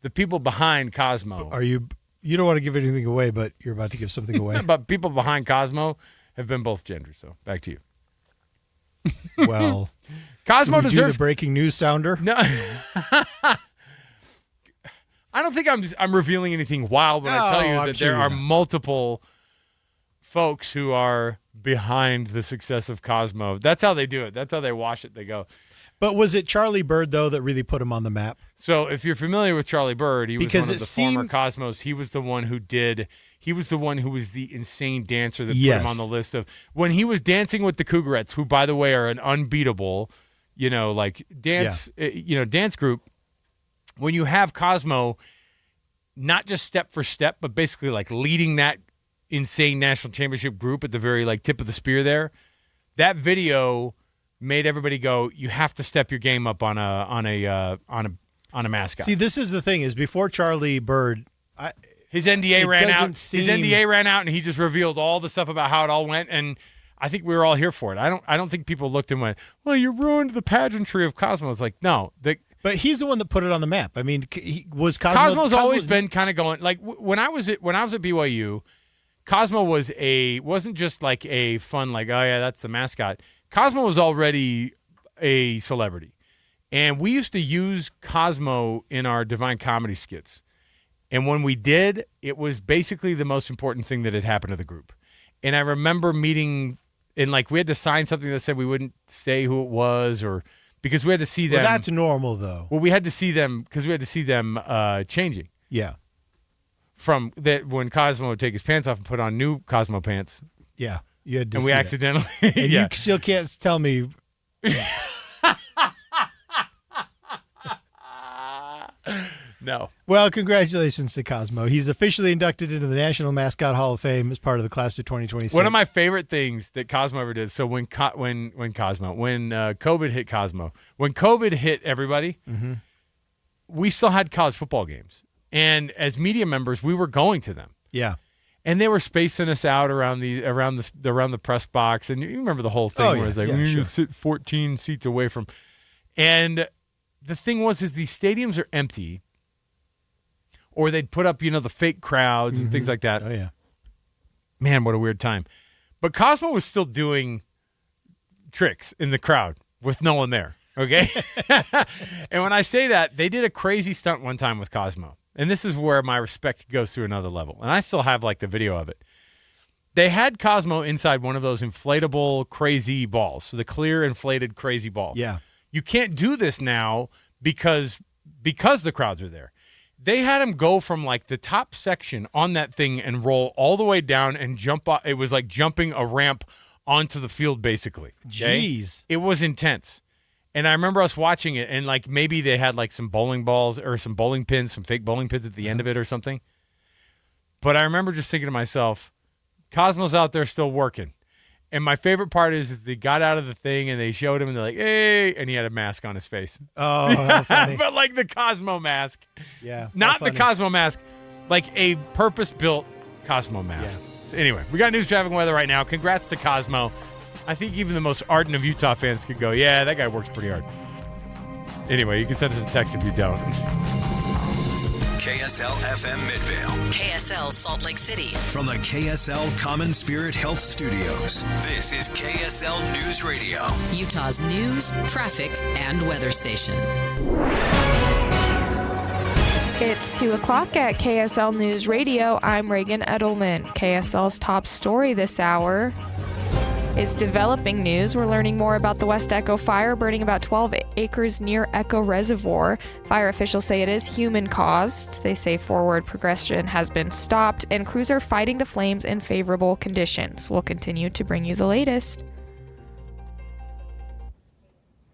the people behind Cosmo. You don't want to give anything away, but you're about to give something away. But people behind Cosmo have been both genders. So back to you. Well, Cosmo deserves the breaking news sounder. No, I don't think I'm revealing anything wild when I tell you that there are multiple folks who are behind the success of Cosmo. That's how they do it. That's how they wash it. They go. But was it Charlie Bird though that really put him on the map? So if you're familiar with Charlie Bird, he was one of the former Cosmos. He was the one who was the insane dancer that put him on the list of when he was dancing with the Cougarettes, who by the way are an unbeatable, dance group. When you have Cosmo, not just step for step, but basically like leading that insane national championship group at the very like tip of the spear there, that video made everybody go, you have to step your game up on a mascot. See, this is the thing: is before Charlie Bird, his NDA ran out. His NDA ran out, and he just revealed all the stuff about how it all went. And I think we were all here for it. I don't think people looked and went, "Well, you ruined the pageantry of Cosmo." It's like, no, but he's the one that put it on the map. I mean, Cosmo's always been kind of going like when I was at BYU, Cosmo wasn't just like a fun like, oh yeah, that's the mascot. Cosmo was already a celebrity. And we used to use Cosmo in our Divine Comedy skits. And when we did, it was basically the most important thing that had happened to the group. And I remember meeting, and like we had to sign something that said we wouldn't say who it was, or because we had to see them. Well, that's normal, though. Well, we had to see them because we had to see them changing. Yeah. From that, when Cosmo would take his pants off and put on new Cosmo pants. Yeah. You had to and see we accidentally. And you still can't tell me. No. Well, congratulations to Cosmo. He's officially inducted into the National Mascot Hall of Fame as part of the class of 2026. One of my favorite things that Cosmo ever did. So when COVID hit Cosmo, when COVID hit everybody, we still had college football games, and as media members, we were going to them. Yeah. And they were spacing us out around the press box, and you remember the whole thing where it's like we sit 14 seats away from. And the thing was, is these stadiums are empty, or they'd put up the fake crowds and things like that. Oh yeah, man, what a weird time. But Cosmo was still doing tricks in the crowd with no one there. Okay, and when I say that, they did a crazy stunt one time with Cosmo. And this is where my respect goes to another level. And I still have like the video of it. They had Cosmo inside one of those inflatable crazy balls. So the clear inflated crazy ball. Yeah. You can't do this now because the crowds are there. They had him go from like the top section on that thing and roll all the way down and jump up. It was like jumping a ramp onto the field basically. Okay? Jeez. It was intense. And I remember us watching it, and like maybe they had like some bowling balls or some bowling pins, some fake bowling pins at the end of it or something. But I remember just thinking to myself, Cosmo's out there still working. And my favorite part is they got out of the thing and they showed him and they're like, hey, and he had a mask on his face. Oh, how funny. But like the Cosmo mask. Yeah. Not the Cosmo mask, like a purpose-built Cosmo mask. Yeah. So anyway, we got news, traffic, and weather right now. Congrats to Cosmo. I think even the most ardent of Utah fans could go, yeah, that guy works pretty hard. Anyway, you can send us a text if you don't. KSL FM Midvale. KSL Salt Lake City. From the KSL Common Spirit Health Studios, this is KSL News Radio. Utah's news, traffic, and weather station. It's 2 o'clock at KSL News Radio. I'm Reagan Edelman. KSL's top story this hour is developing news. We're learning more about the West Echo fire burning about 12 acres near Echo Reservoir. Fire officials say it is human-caused. They say forward progression has been stopped, and crews are fighting the flames in favorable conditions. We'll continue to bring you the latest.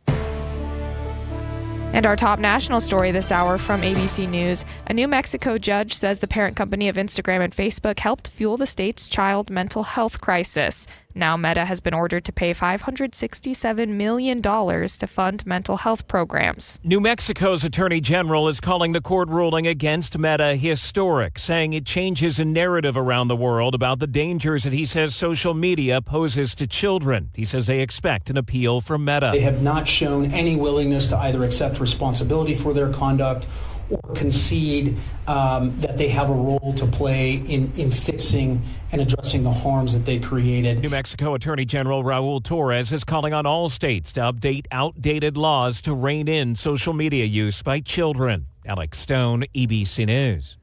And our top national story this hour from ABC News. A New Mexico judge says the parent company of Instagram and Facebook helped fuel the state's child mental health crisis. Now Meta has been ordered to pay $567 million to fund mental health programs. New Mexico's Attorney General is calling the court ruling against Meta historic, saying it changes a narrative around the world about the dangers that he says social media poses to children. He says they expect an appeal from Meta. They have not shown any willingness to either accept responsibility for their conduct or concede that they have a role to play in fixing and addressing the harms that they created. New Mexico Attorney General Raul Torres is calling on all states to update outdated laws to rein in social media use by children. Alex Stone, ABC News.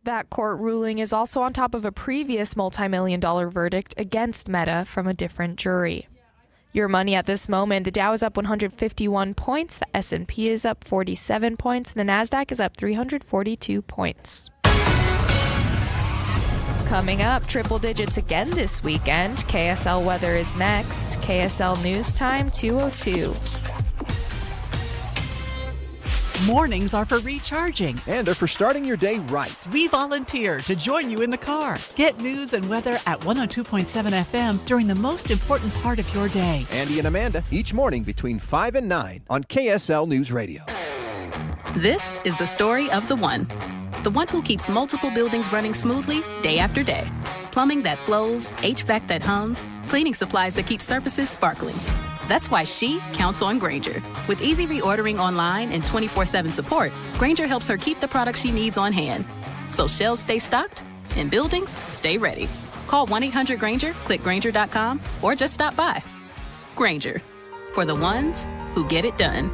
That court ruling is also on top of a previous multi-million-dollar verdict against Meta from a different jury. Your money at this moment, the Dow is up 151 points, the S&P is up 47 points, and the NASDAQ is up 342 points. Coming up, triple digits again this weekend. KSL weather is next. KSL News Time 2:02. Mornings are for recharging. And they're for starting your day right. We volunteer to join you in the car. Get news and weather at 102.7 FM during the most important part of your day. Andy and Amanda, each morning between 5 and 9 on KSL News Radio. This is the story of the one who keeps multiple buildings running smoothly day after day. Plumbing that flows, HVAC that hums, cleaning supplies that keep surfaces sparkling. That's why she counts on Grainger. With easy reordering online and 24/7 support, Grainger helps her keep the products she needs on hand. So shelves stay stocked and buildings stay ready. Call 1-800-GRAINGER, click Grainger.com, or just stop by. Grainger, for the ones who get it done.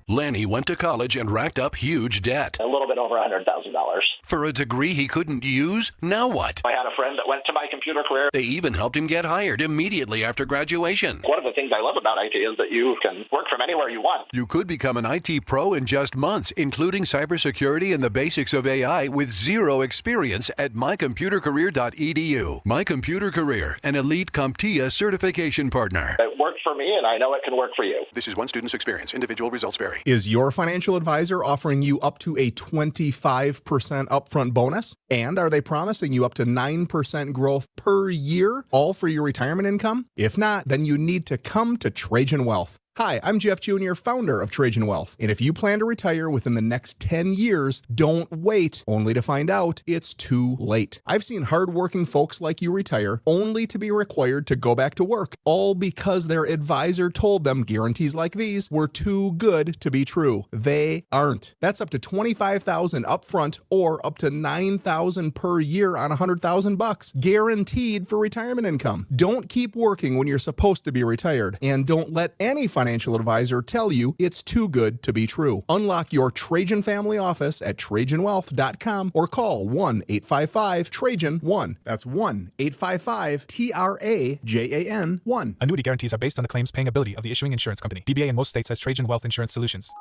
Lanny went to college and racked up huge debt. A little bit over $100,000. For a degree he couldn't use? Now what? I had a friend that went to My Computer Career. They even helped him get hired immediately after graduation. One of the things I love about IT is that you can work from anywhere you want. You could become an IT pro in just months, including cybersecurity and the basics of AI with zero experience at mycomputercareer.edu. My Computer Career, an elite CompTIA certification partner. It worked for me, and I know it can work for you. This is one student's experience. Individual results vary. Is your financial advisor offering you up to a 25% upfront bonus? And are they promising you up to 9% growth per year, all for your retirement income? If not, then you need to come to Trajan Wealth. Hi, I'm Jeff Jr., founder of Trajan Wealth. And if you plan to retire within the next 10 years, don't wait only to find out it's too late. I've seen hardworking folks like you retire only to be required to go back to work, all because their advisor told them guarantees like these were too good to be true. They aren't. That's up to $25,000 upfront or up to $9,000 per year on $100,000, guaranteed for retirement income. Don't keep working when you're supposed to be retired, and don't let any financial advisor tell you it's too good to be true. Unlock your Trajan family office at TrajanWealth.com or call 1-855-TRAJAN-1. That's 1-855-TRAJAN-1. Annuity guarantees are based on the claims paying ability of the issuing insurance company. DBA in most states has Trajan Wealth Insurance Solutions.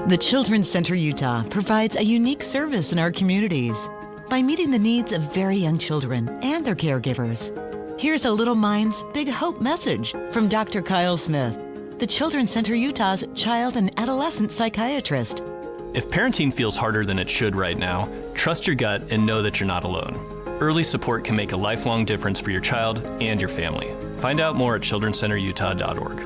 The Children's Center Utah provides a unique service in our communities by meeting the needs of very young children and their caregivers. Here's a Little Minds, Big Hope message from Dr. Kyle Smith, the Children's Center Utah's child and adolescent psychiatrist. If parenting feels harder than it should right now, trust your gut and know that you're not alone. Early support can make a lifelong difference for your child and your family. Find out more at childrencenterutah.org.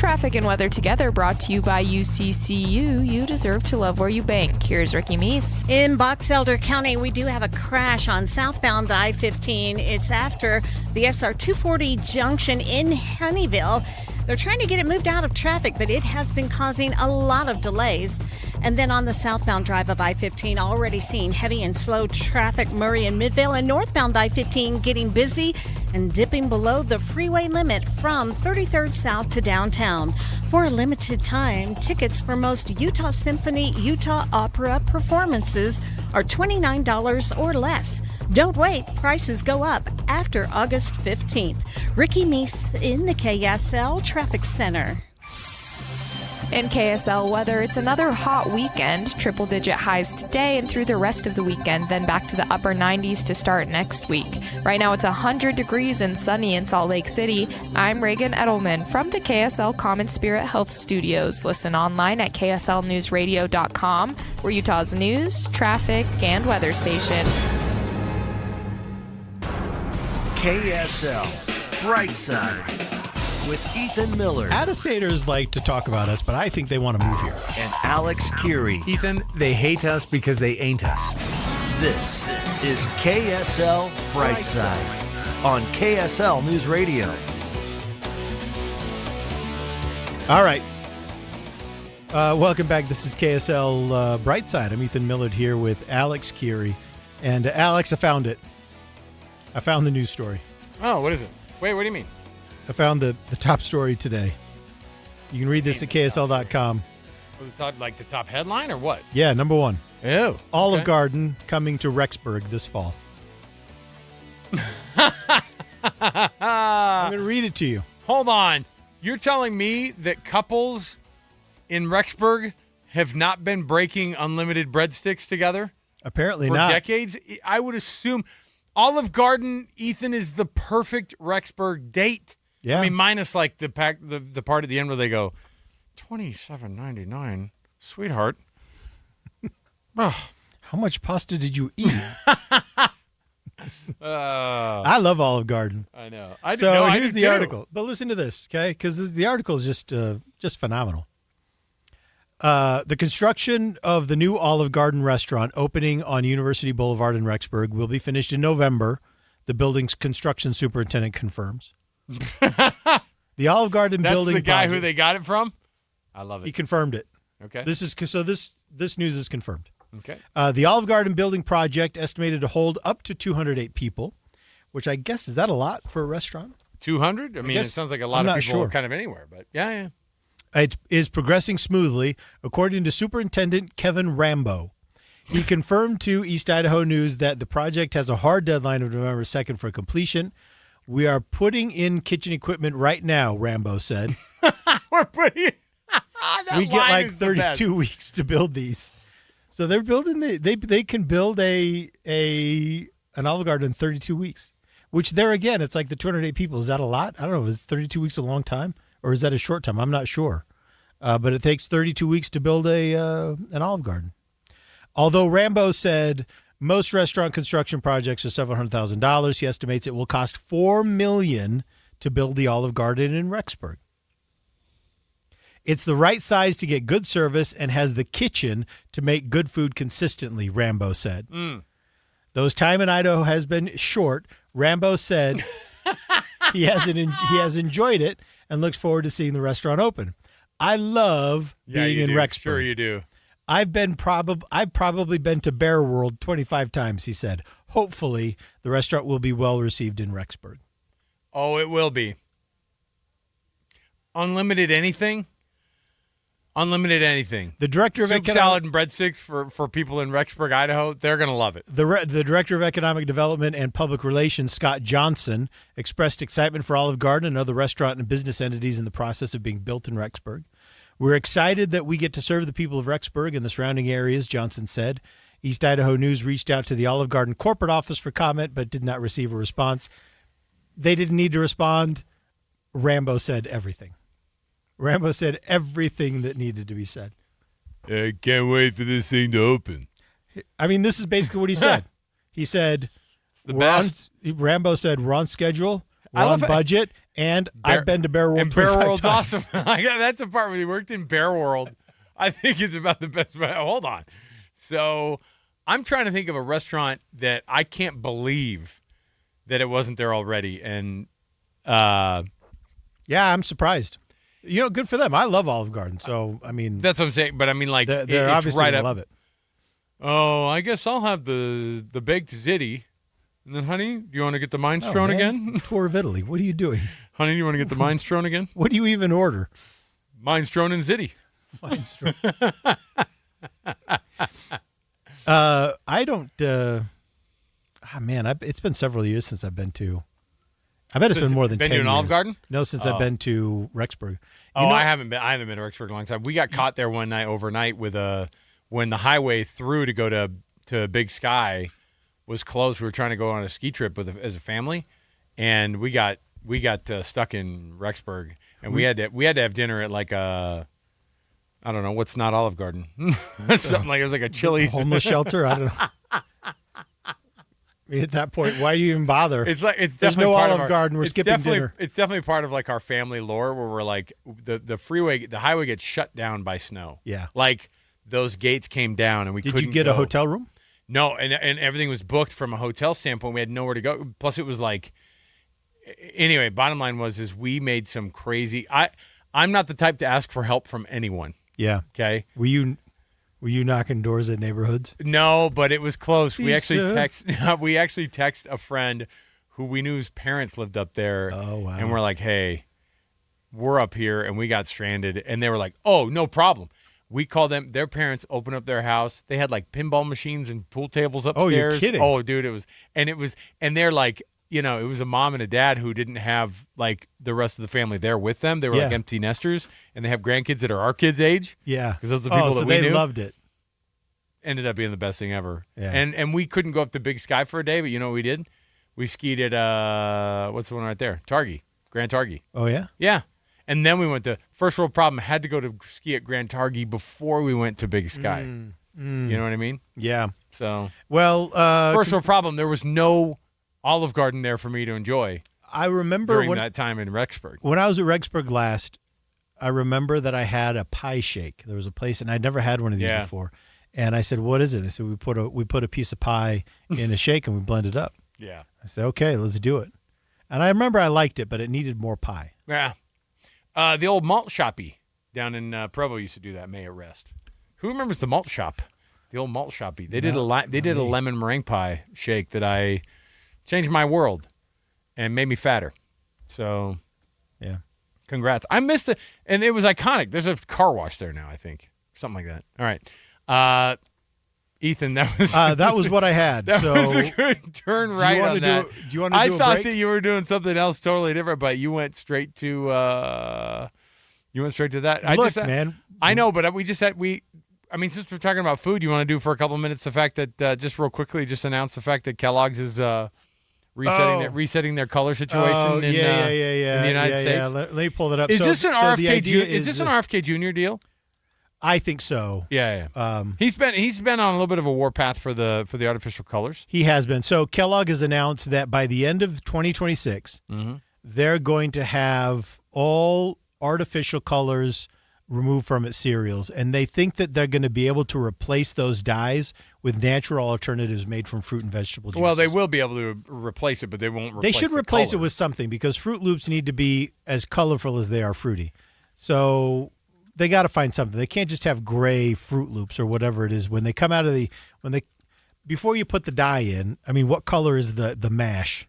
Traffic and weather together brought to you by UCCU. You deserve to love where you bank. Here's Ricky Meese. In Box Elder County, we do have a crash on southbound I-15. It's after the SR 240 junction in Honeyville. They're trying to get it moved out of traffic, but it has been causing a lot of delays. And then on the southbound drive of I-15, already seeing heavy and slow traffic, Murray and Midvale, and northbound I-15 getting busy and dipping below the freeway limit from 33rd South to downtown. For a limited time, tickets for most Utah Symphony, Utah Opera performances are $29 or less. Don't wait, prices go up after August 15th. Ricky Meese in the KSL Traffic Center. In KSL weather, it's another hot weekend. Triple-digit highs today and through the rest of the weekend, then back to the upper 90s to start next week. Right now, it's 100 degrees and sunny in Salt Lake City. I'm Reagan Edelman from the KSL Common Spirit Health Studios. Listen online at kslnewsradio.com. We're Utah's news, traffic, and weather station. KSL Brightside with Ethan Miller. Out-of-staters like to talk about us, but I think they want to move here. And Alex Curie. Ethan, they hate us because they ain't us. This is KSL Brightside on KSL News Radio. All right. Welcome back. This is KSL Brightside. I'm Ethan Millard here with Alex Curie. And Alex, I found it. I found the news story. Oh, what is it? Wait, what do you mean? I found the top story today. You can read this at KSL.com. Like the top headline or what? Yeah, number one. Ew. Olive Garden coming to Rexburg this fall. I'm going to read it to you. Hold on. You're telling me that couples in Rexburg have not been breaking unlimited breadsticks together? Apparently for not. decades? I would assume Olive Garden, Ethan, is the perfect Rexburg date. Yeah. I mean, minus like the part at the end where they go, $27.99, sweetheart. How much pasta did you eat? I love Olive Garden. I know. Here's the article. But listen to this, okay? Because the article is just phenomenal. The construction of the new Olive Garden restaurant opening on University Boulevard in Rexburg will be finished in November, the building's construction superintendent confirms. The Olive Garden building That's the guy project, who they got it from? I love it. he confirmed it. Okay. This news is confirmed. Okay. The Olive Garden building project estimated to hold up to 208 people, which I guess, is that a lot for a restaurant? 200? I mean, it sounds like a lot of people kind of anywhere, but yeah. It is progressing smoothly, according to Superintendent Kevin Rambo. He confirmed to East Idaho News that the project has a hard deadline of November 2nd for completion. We are putting in kitchen equipment right now, Rambo said. We're putting we get like 32 weeks to build these. So they're building they can build an Olive Garden in 32 weeks. Which there again, it's like the 208 people. Is that a lot? I don't know. Is 32 weeks a long time? Or is that a short time? I'm not sure. But it takes 32 weeks to build an Olive Garden. Although Rambo said most restaurant construction projects are several $100,000, he estimates it will cost $4 million to build the Olive Garden in Rexburg. It's the right size to get good service and has the kitchen to make good food consistently, Rambo said. Though his time in Idaho has been short, Rambo said he has enjoyed it and looks forward to seeing the restaurant open. I love being in Rexburg. Sure you do. I've probably been to Bear World 25 times, he said. Hopefully, the restaurant will be well received in Rexburg. Oh, it will be. Unlimited anything? Unlimited anything. The director of Soup, salad, and breadsticks for people in Rexburg, Idaho, they're going to love it. The director of economic development and public relations, Scott Johnson, expressed excitement for Olive Garden and other restaurant and business entities in the process of being built in Rexburg. We're excited that we get to serve the people of Rexburg and the surrounding areas, Johnson said. East Idaho News reached out to the Olive Garden corporate office for comment, but did not receive a response. They didn't need to respond. Rambo said everything. Rambo said everything that needed to be said. I can't wait for this thing to open. I mean, this is basically what he said. He said, the best. Rambo said, we're on schedule, we're on budget, And I've been to Bear World. And Bear 25 World's times. awesome. That's a part where he worked in Bear World. I think is about the best. Hold on. So I'm trying to think of a restaurant that I can't believe that it wasn't there already. And yeah, I'm surprised. Good for them. I love Olive Garden. So, I mean. That's what I'm saying. But I mean, like, they're it's obviously right going up. to love it. Oh, I guess I'll have the baked ziti. And then, honey, do you want to get the minestrone again? Tour of Italy. What are you doing? Honey, do you want to get the minestrone again? What do you even order? Minestrone and ziti. Minestrone. I don't. It's been several years since I've been to. I bet it's been more than 10 years. Been to an Olive Garden? No, since I've been to Rexburg. I haven't been. I haven't been to Rexburg in a long time. We got caught there one night overnight with when the highway through to go to Big Sky was closed. We were trying to go on a ski trip as a family, and we got stuck in Rexburg, and we had to have dinner at like a. I don't know what's not Olive Garden. Something like it was like a Chili's homeless shelter. I don't know. I mean, at that point, why do you even bother? It's There's definitely no part Olive of Garden. We're skipping dinner. It's definitely part of like our family lore where we're like the highway gets shut down by snow. Yeah, like those gates came down and we couldn't. Did you get a hotel room? No, and everything was booked from a hotel standpoint. We had nowhere to go. Plus, it was like anyway. Bottom line is we made some crazy. I'm not the type to ask for help from anyone. Yeah. Okay. Were you knocking doors at neighborhoods? No, but it was close. We actually Lisa. text a friend who we knew his parents lived up there. Oh wow. And we're like, hey, we're up here and we got stranded. And they were like, oh, no problem. We called them. Their parents opened up their house. They had like pinball machines and pool tables upstairs. Oh, you're kidding. Oh, dude, and they're like, it was a mom and a dad who didn't have like the rest of the family there with them. They were like empty nesters, and they have grandkids that are our kids' age. Yeah, because those are the people that we they knew. Loved it. Ended up being the best thing ever. Yeah. And we couldn't go up to Big Sky for a day, but you know what we did? We skied at what's the one right there? Targhee, Grand Targhee. Oh yeah, yeah. And then we went to first world problem. Had to go to ski at Grand Targhee before we went to Big Sky. You know what I mean? Yeah. So first world problem. There was no Olive Garden there for me to enjoy. I remember during that time in Rexburg. When I was at Rexburg last, I remember that I had a pie shake. There was a place, and I'd never had one of these before. And I said, "What is it?" They said, "We put a piece of pie in a shake and we blend it up." Yeah. I said, "Okay, let's do it." And I remember I liked it, but it needed more pie. Yeah. The old malt shoppy down in Provo used to do that. May it rest. Who remembers the malt shop? The old malt shoppy. They did a lemon meringue pie shake that I changed my world and made me fatter. So, yeah. Congrats. I missed it. And it was iconic. There's a car wash there now, I think. Something like that. All right. Ethan, that was what I had. That so was a good turn right on that. Do you want to do a break? I thought that you were doing something else totally different, but you went straight to that. Look, man. I know, but since we're talking about food, you want to do for a couple minutes the fact that just real quickly, just announce the fact that Kellogg's is resetting their color situation in the United States. Yeah. Let me pull that up. Is this an RFK Jr. deal? I think so. Yeah. He's been on a little bit of a warpath for the artificial colors. He has been. So Kellogg has announced that by the end of 2026, they're going to have all artificial colors removed from its cereals, and they think that they're going to be able to replace those dyes with natural alternatives made from fruit and vegetable juices. Well, they will be able to replace it, but they won't replace They should replace color. it with something, because Fruit Loops need to be as colorful as they are fruity. So they got to find something. They can't just have gray Fruit Loops or whatever it is when they come out of before you put the dye in. I mean, what color is the mash?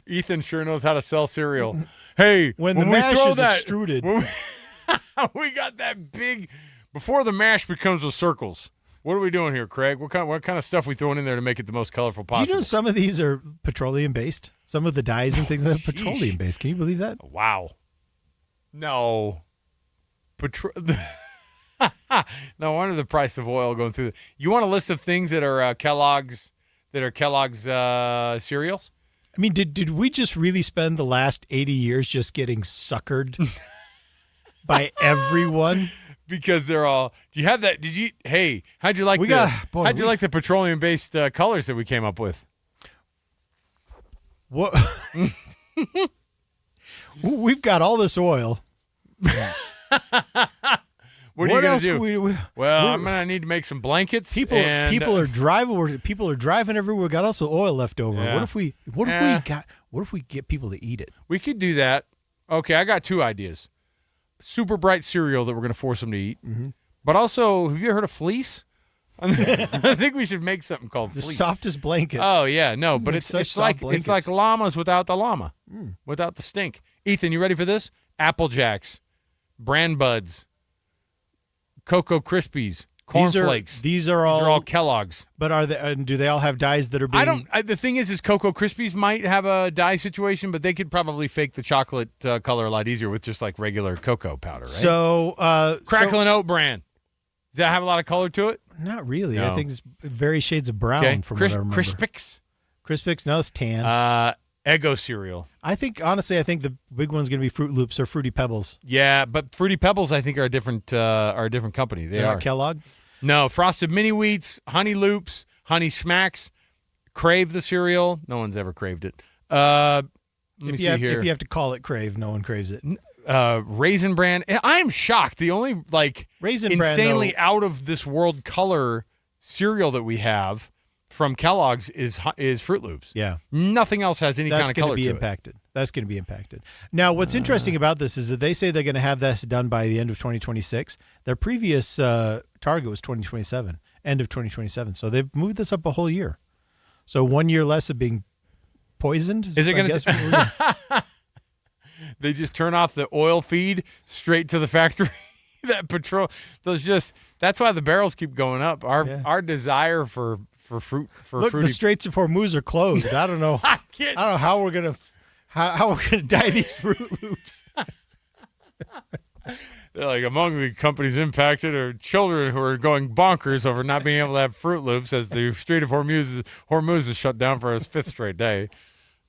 Ethan sure knows how to sell cereal. Hey, when the mash is extruded, we got that big. Before the mash becomes the circles, what are we doing here, Craig? What kind of stuff we throwing in there to make it the most colorful possible? Do you know some of these are petroleum based? Some of the dyes and things are petroleum based. Can you believe that? Wow. No. No wonder the price of oil going through. You want a list of things that are Kellogg's cereals? I mean, did we just really spend the last 80 years just getting suckered by everyone? Because they're all. Do you have that? How'd you like the petroleum based colors that we came up with? What? We've got all this oil. What are you going to do? I'm going to need to make some blankets. People are driving. People are driving everywhere. We got also oil left over. Yeah. What if we get people to eat it? We could do that. Okay, I got 2 ideas. Super bright cereal that we're going to force them to eat. Mm-hmm. But also, have you heard of fleece? I think we should make something called The fleece. softest blankets. Oh yeah, no, but it's like blankets. it's like llamas without the llama, without the stink. Ethan, you ready for this? Apple Jacks, Bran Buds, Cocoa Krispies, Corn Flakes. These are all Kellogg's. But are they? Do they all have dyes that are being? The thing is Cocoa Krispies might have a dye situation, but they could probably fake the chocolate color a lot easier with just like regular cocoa powder, right? So, Crackling Oat Bran. Does that have a lot of color to it? Not really. No. I think it's various shades of brown from what I remember. Crispix. No, it's tan. Eggo cereal. Honestly, I think the big one's going to be Fruit Loops or Fruity Pebbles. Yeah, but Fruity Pebbles, I think, are a different company. They're not Kellogg? No, Frosted Mini Wheats, Honey Loops, Honey Smacks, Crave the cereal. No one's ever craved it. Let me see here. If you have to call it Crave, no one craves it. Raisin Bran. I am shocked. The only Raisin Bran, insanely out of this world color cereal that we have from Kellogg's is Fruit Loops. Yeah. Nothing else has any kind of color to it. That's going to be impacted. Now, what's interesting about this is that they say they're going to have this done by the end of 2026. Their previous target was 2027, end of 2027. So they've moved this up a whole year. So 1 year less of being poisoned. Is it going to? They just turn off the oil feed straight to the factory. That's why the barrels keep going up. Our desire for fruit Look, fruity. the Straits of Hormuz are closed. I don't know. I don't know how we're gonna dye these Fruit Loops. They're like, among the companies impacted are children who are going bonkers over not being able to have Fruit Loops as the Strait of Hormuz is shut down for its 5th straight day.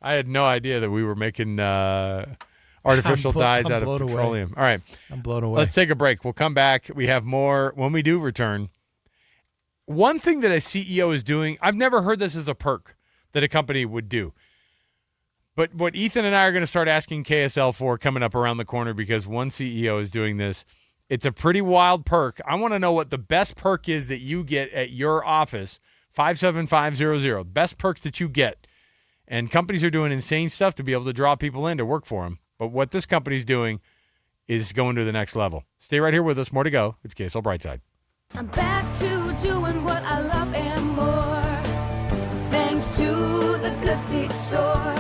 I had no idea that we were making artificial dyes out of petroleum. All right. I'm blown away. Let's take a break. We'll come back. We have more when we do return. One thing that a CEO is doing, I've never heard this as a perk that a company would do. But what Ethan and I are going to start asking KSL for coming up around the corner, because one CEO is doing this. It's a pretty wild perk. I want to know what the best perk is that you get at your office, 57500. Best perks that you get. And companies are doing insane stuff to be able to draw people in to work for them. But what this company's doing is going to the next level. Stay right here with us. More to go. It's KSL Brightside. I'm back to doing what I love and more, thanks to the Good Feet store.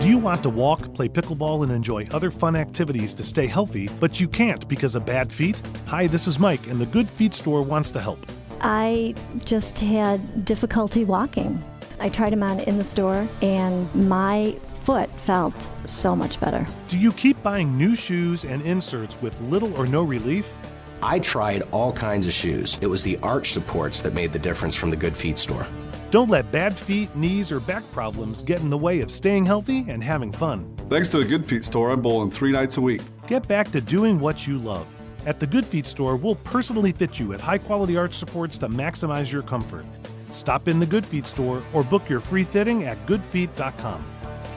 Do you want to walk, play pickleball, and enjoy other fun activities to stay healthy, but you can't because of bad feet? Hi, this is Mike, and the Good Feet store wants to help. I just had difficulty walking. I tried them on in the store, and my foot felt so much better. Do you keep buying new shoes and inserts with little or no relief? I tried all kinds of shoes. It was the arch supports that made the difference from the Good Feet store. Don't let bad feet, knees, or back problems get in the way of staying healthy and having fun. Thanks to the Good Feet store, I'm bowling 3 nights a week. Get back to doing what you love. At the Good Feet store, we'll personally fit you at high-quality arch supports to maximize your comfort. Stop in the Good Feet store or book your free fitting at goodfeet.com.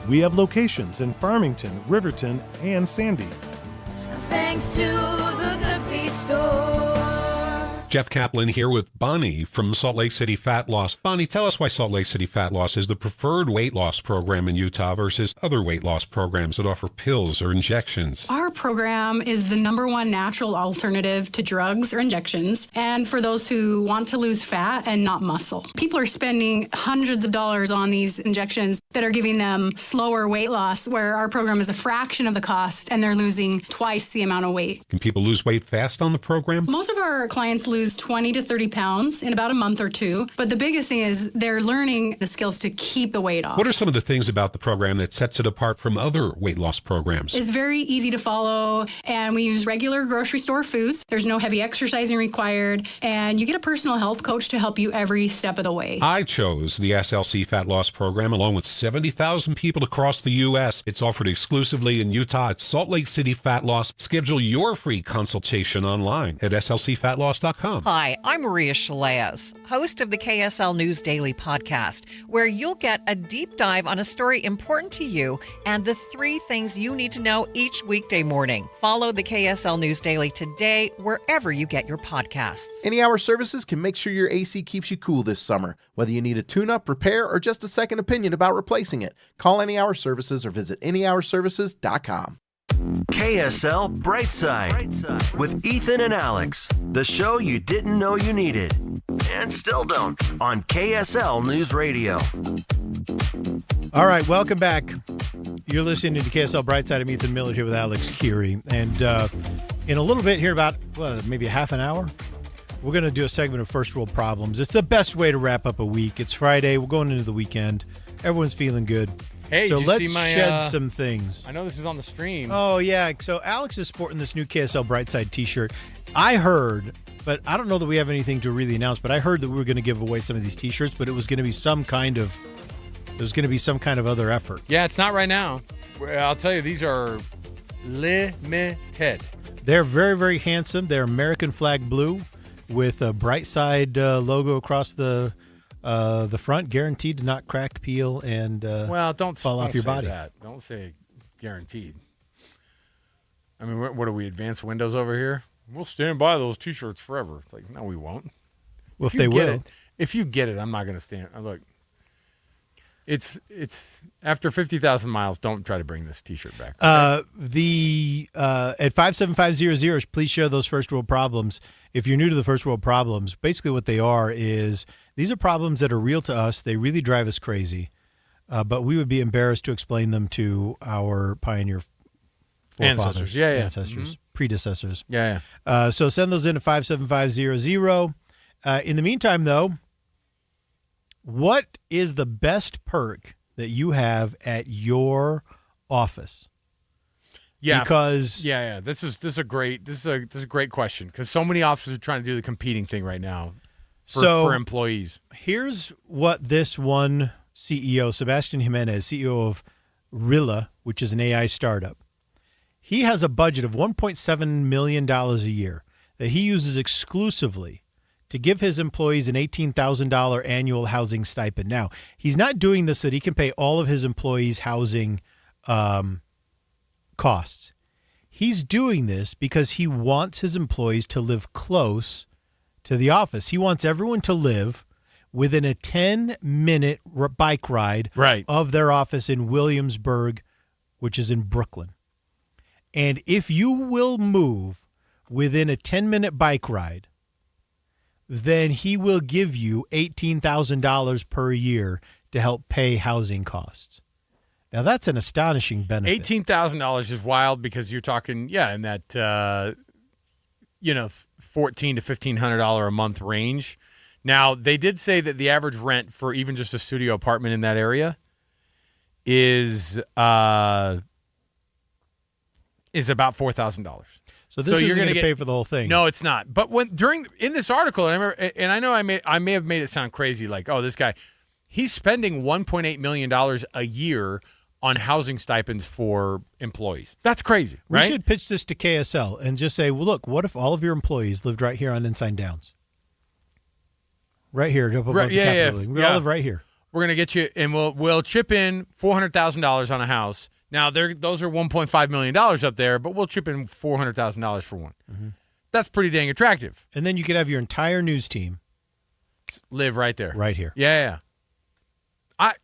We have locations in Farmington, Riverton, and Sandy. Thanks to the Good Feet store. Jeff Kaplan here with Bonnie from Salt Lake City Fat Loss. Bonnie, tell us why Salt Lake City Fat Loss is the preferred weight loss program in Utah versus other weight loss programs that offer pills or injections. Our program is the #1 natural alternative to drugs or injections, and for those who want to lose fat and not muscle. People are spending hundreds of dollars on these injections that are giving them slower weight loss, where our program is a fraction of the cost and they're losing twice the amount of weight. Can people lose weight fast on the program? Most of our clients lose 20 to 30 pounds in about a month or two. But the biggest thing is they're learning the skills to keep the weight off. What are some of the things about the program that sets it apart from other weight loss programs? It's very easy to follow, and we use regular grocery store foods. There's no heavy exercising required, and you get a personal health coach to help you every step of the way. I chose the SLC Fat Loss program along with 70,000 people across the U.S. It's offered exclusively in Utah at Salt Lake City Fat Loss. Schedule your free consultation online at slcfatloss.com. KSLNewsDaily.com. Hi, I'm Maria Shilaos, host of the KSL News Daily podcast, where you'll get a deep dive on a story important to you and the 3 things you need to know each weekday morning. Follow the KSL News Daily today, wherever you get your podcasts. Any Hour Services can make sure your AC keeps you cool this summer. Whether you need a tune-up, repair, or just a second opinion about replacing it, call Any Hour Services or visit anyhourservices.com. KSL Brightside with Ethan and Alex, the show you didn't know you needed and still don't on KSL News Radio. All right, welcome back. You're listening to KSL Brightside. I'm Ethan Miller here with Alex Curie. And in a little bit here, about maybe a half an hour, we're going to do a segment of First World Problems. It's the best way to wrap up a week. It's Friday. We're going into the weekend. Everyone's feeling good. Hey, so did you let's see my, shed some things. I know this is on the stream. Oh, yeah. So Alex is sporting this new KSL Brightside T-shirt. I heard, but I don't know that we have anything to really announce, but I heard that we were going to give away some of these T-shirts, but it was going to be some kind of other effort. Yeah, it's not right now. I'll tell you, these are limited. They're very, very handsome. They're American flag blue with a Brightside logo across the front, guaranteed to not crack, peel, and don't fall off your body. That. Don't say guaranteed. I mean, what are we, advanced Windows over here? We'll stand by those T-shirts forever. It's like, no, we won't. Well, if they will. If you get it, I'm not going to stand. Look, it's after 50,000 miles, don't try to bring this T-shirt back. Okay? At 57500, please share those First World Problems. If you're new to the First World Problems, basically what they are is these are problems that are real to us. They really drive us crazy, but we would be embarrassed to explain them to our pioneer forefathers, ancestors, predecessors. So send those in to 57500. In the meantime, though, what is the best perk that you have at your office? Yeah, because this is a great question because so many offices are trying to do the competing thing right now for employees. Here's what this one CEO, Sebastian Jimenez, CEO of Rilla, which is an AI startup, he has a budget of $1.7 million a year that he uses exclusively to give his employees an $18,000 annual housing stipend. Now, he's not doing this so that he can pay all of his employees' housing costs. He's doing this because he wants his employees to live close to the office. He wants everyone to live within a 10-minute bike ride of their office in Williamsburg, which is in Brooklyn. And if you will move within a 10-minute bike ride, then he will give you $18,000 per year to help pay housing costs. Now, that's an astonishing benefit. $18,000 is wild because you're talking, in that, $1,400 to $1,500 a month range. Now, they did say that the average rent for even just a studio apartment in that area is about $4,000. So this isn't going to pay for the whole thing. No, it's not. But in this article, and I know I may have made it sound crazy, like, oh, this guy, he's spending $1.8 million a year on housing stipends for employees. That's crazy, right? We should pitch this to KSL and just say, well, look, what if all of your employees lived right here on Ensign Downs? Right here. We all live right here. We're going to get you, and we'll chip in $400,000 on a house. Now, those are $1.5 million up there, but we'll chip in $400,000 for one. Mm-hmm. That's pretty dang attractive. And then you could have your entire news team live right there. Right here. Yeah. I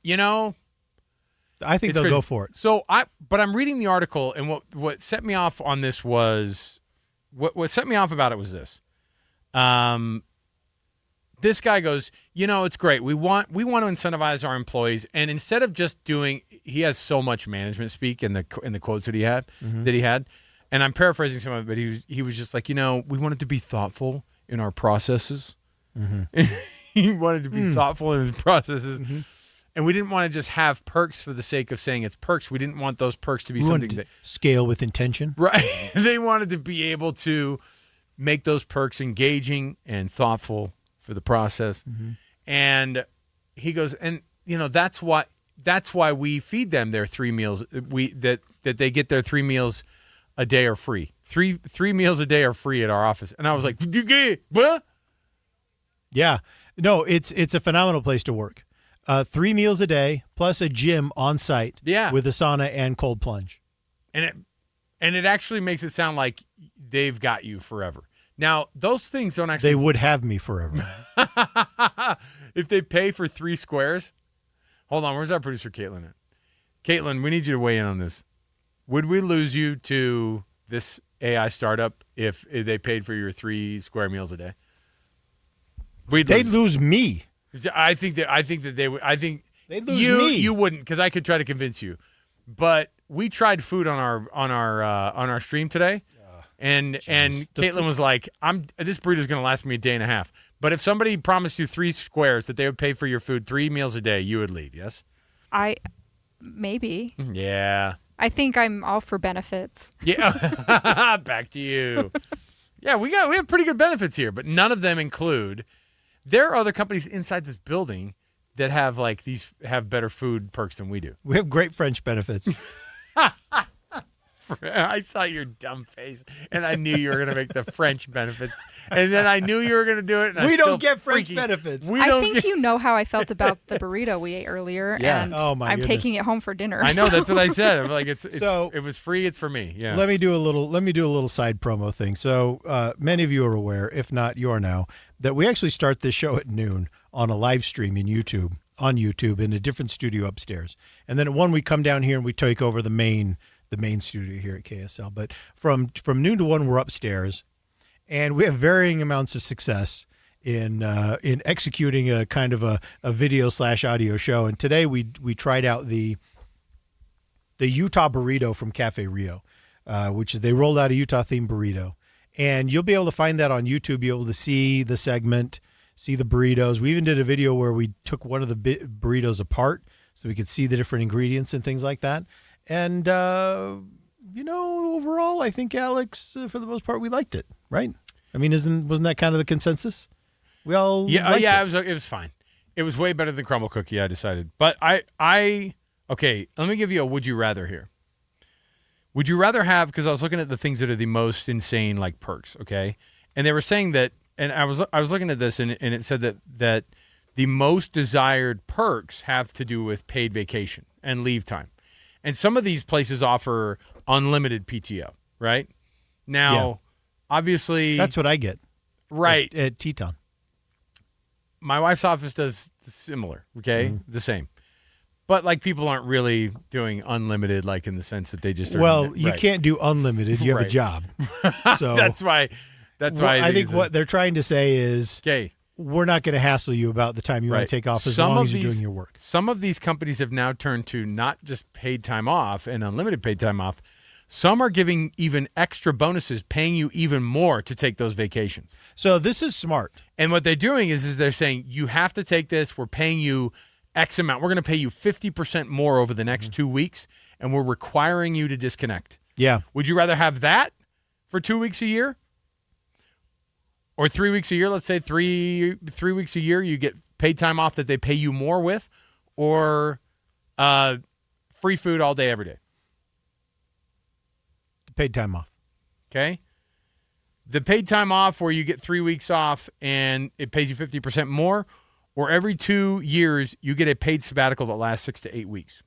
think they'll go for it. So but I'm reading the article, and what set me off on this was what set me off about it was this. This guy goes, it's great. We want to incentivize our employees, and instead of just doing, he has so much management speak in the quotes that he had, and I'm paraphrasing some of it, but he was just like, we wanted to be thoughtful in our processes. Mm-hmm. He wanted to be thoughtful in his processes, and we didn't want to just have perks for the sake of saying it's perks. We didn't want those perks to be something that scale with intention, right? They wanted to be able to make those perks engaging and thoughtful for the process. Mm-hmm. And he goes, and that's why we feed them their 3 meals. That they get their 3 meals a day are free. Three meals a day are free at our office. And I was like, what? Yeah. No, it's a phenomenal place to work. 3 meals a day plus a gym on site. Yeah. With a sauna and cold plunge. And it actually makes it sound like they've got you forever. Now, those things don't actually... They would have me forever. If they pay for 3 squares... Hold on, where's our producer, Caitlin? Caitlin, we need you to weigh in on this. Would we lose you to this AI startup if they paid for your 3 square meals a day? They'd lose me. I think that they would. I think they'd lose me. You wouldn't, because I could try to convince you. But we tried food on our stream today, and Caitlin was like, "This burrito's going to last me a day and a half." But if somebody promised you 3 squares that they would pay for your food 3 meals a day, you would leave. Yes. Maybe. Yeah. I think I'm all for benefits. Yeah. Back to you. Yeah, we have pretty good benefits here, but none of them include. There are other companies inside this building that have have better food perks than we do. We have great French benefits. I saw your dumb face, and I knew you were going to make the French benefits, and then I knew you were going to do it. And we don't get French benefits. I think you know how I felt about the burrito we ate earlier, and I'm taking it home for dinner. I know, that's what I said. I'm like, it was free. It's for me. Yeah. Let me do a little side promo thing. So many of you are aware, if not, you are now, that we actually start this show at noon on a live stream on YouTube in a different studio upstairs, and then at 1 we come down here and we take over the main studio here at KSL. But from noon to 1, we're upstairs, and we have varying amounts of success in executing a kind of a video / audio show. And today we tried out the Utah burrito from Cafe Rio, which is they rolled out a Utah themed burrito, and you'll be able to find that on YouTube. Be able to see the segment, see the burritos. We even did a video where we took one of the burritos apart so we could see the different ingredients and things like that. And, overall, I think, Alex, for the most part, we liked it, right? I mean, wasn't that kind of the consensus? We all liked it. It was fine. It was way better than crumble cookie, I decided. But okay, let me give you a would you rather here. Would you rather have, because I was looking at the things that are the most insane, like perks, okay? And they were saying that, and I was looking at this, and it said that the most desired perks have to do with paid vacation and leave time. And some of these places offer unlimited PTO, right? Now, obviously... That's what I get. Right. At Teton. My wife's office does similar, okay? Mm-hmm. The same. But, people aren't really doing unlimited, in the sense that they just are... Well, you can't do unlimited. You have a job. So That's why I think what they're trying to say is... Okay. We're not going to hassle you about the time you want to take off as long as you're doing your work. Some of these companies have now turned to not just paid time off and unlimited paid time off. Some are giving even extra bonuses, paying you even more to take those vacations. So this is smart. And what they're doing is they're saying, you have to take this. We're paying you X amount. We're going to pay you 50% more over the next 2 weeks, and we're requiring you to disconnect. Yeah. Would you rather have that for 2 weeks a year? Or 3 weeks a year, let's say 3 weeks a year, you get paid time off that they pay you more with, or free food all day, every day? Paid time off. Okay. The paid time off where you get 3 weeks off and it pays you 50% more, or every 2 years you get a paid sabbatical that lasts 6 to 8 weeks.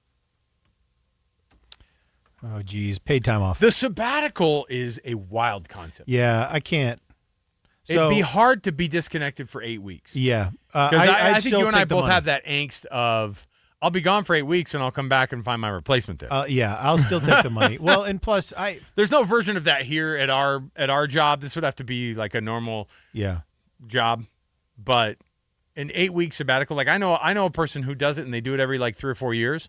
Oh, geez. Paid time off. The sabbatical is a wild concept. Yeah, I can't. It'd be hard to be disconnected for 8 weeks. Yeah. Because I think you and I both have that angst of, I'll be gone for 8 weeks and I'll come back and find my replacement there. Yeah, I'll still take the money. Well, and plus, there's no version of that here at our job. This would have to be like a normal job. But an 8 week sabbatical, I know a person who does it, and they do it every 3 or 4 years.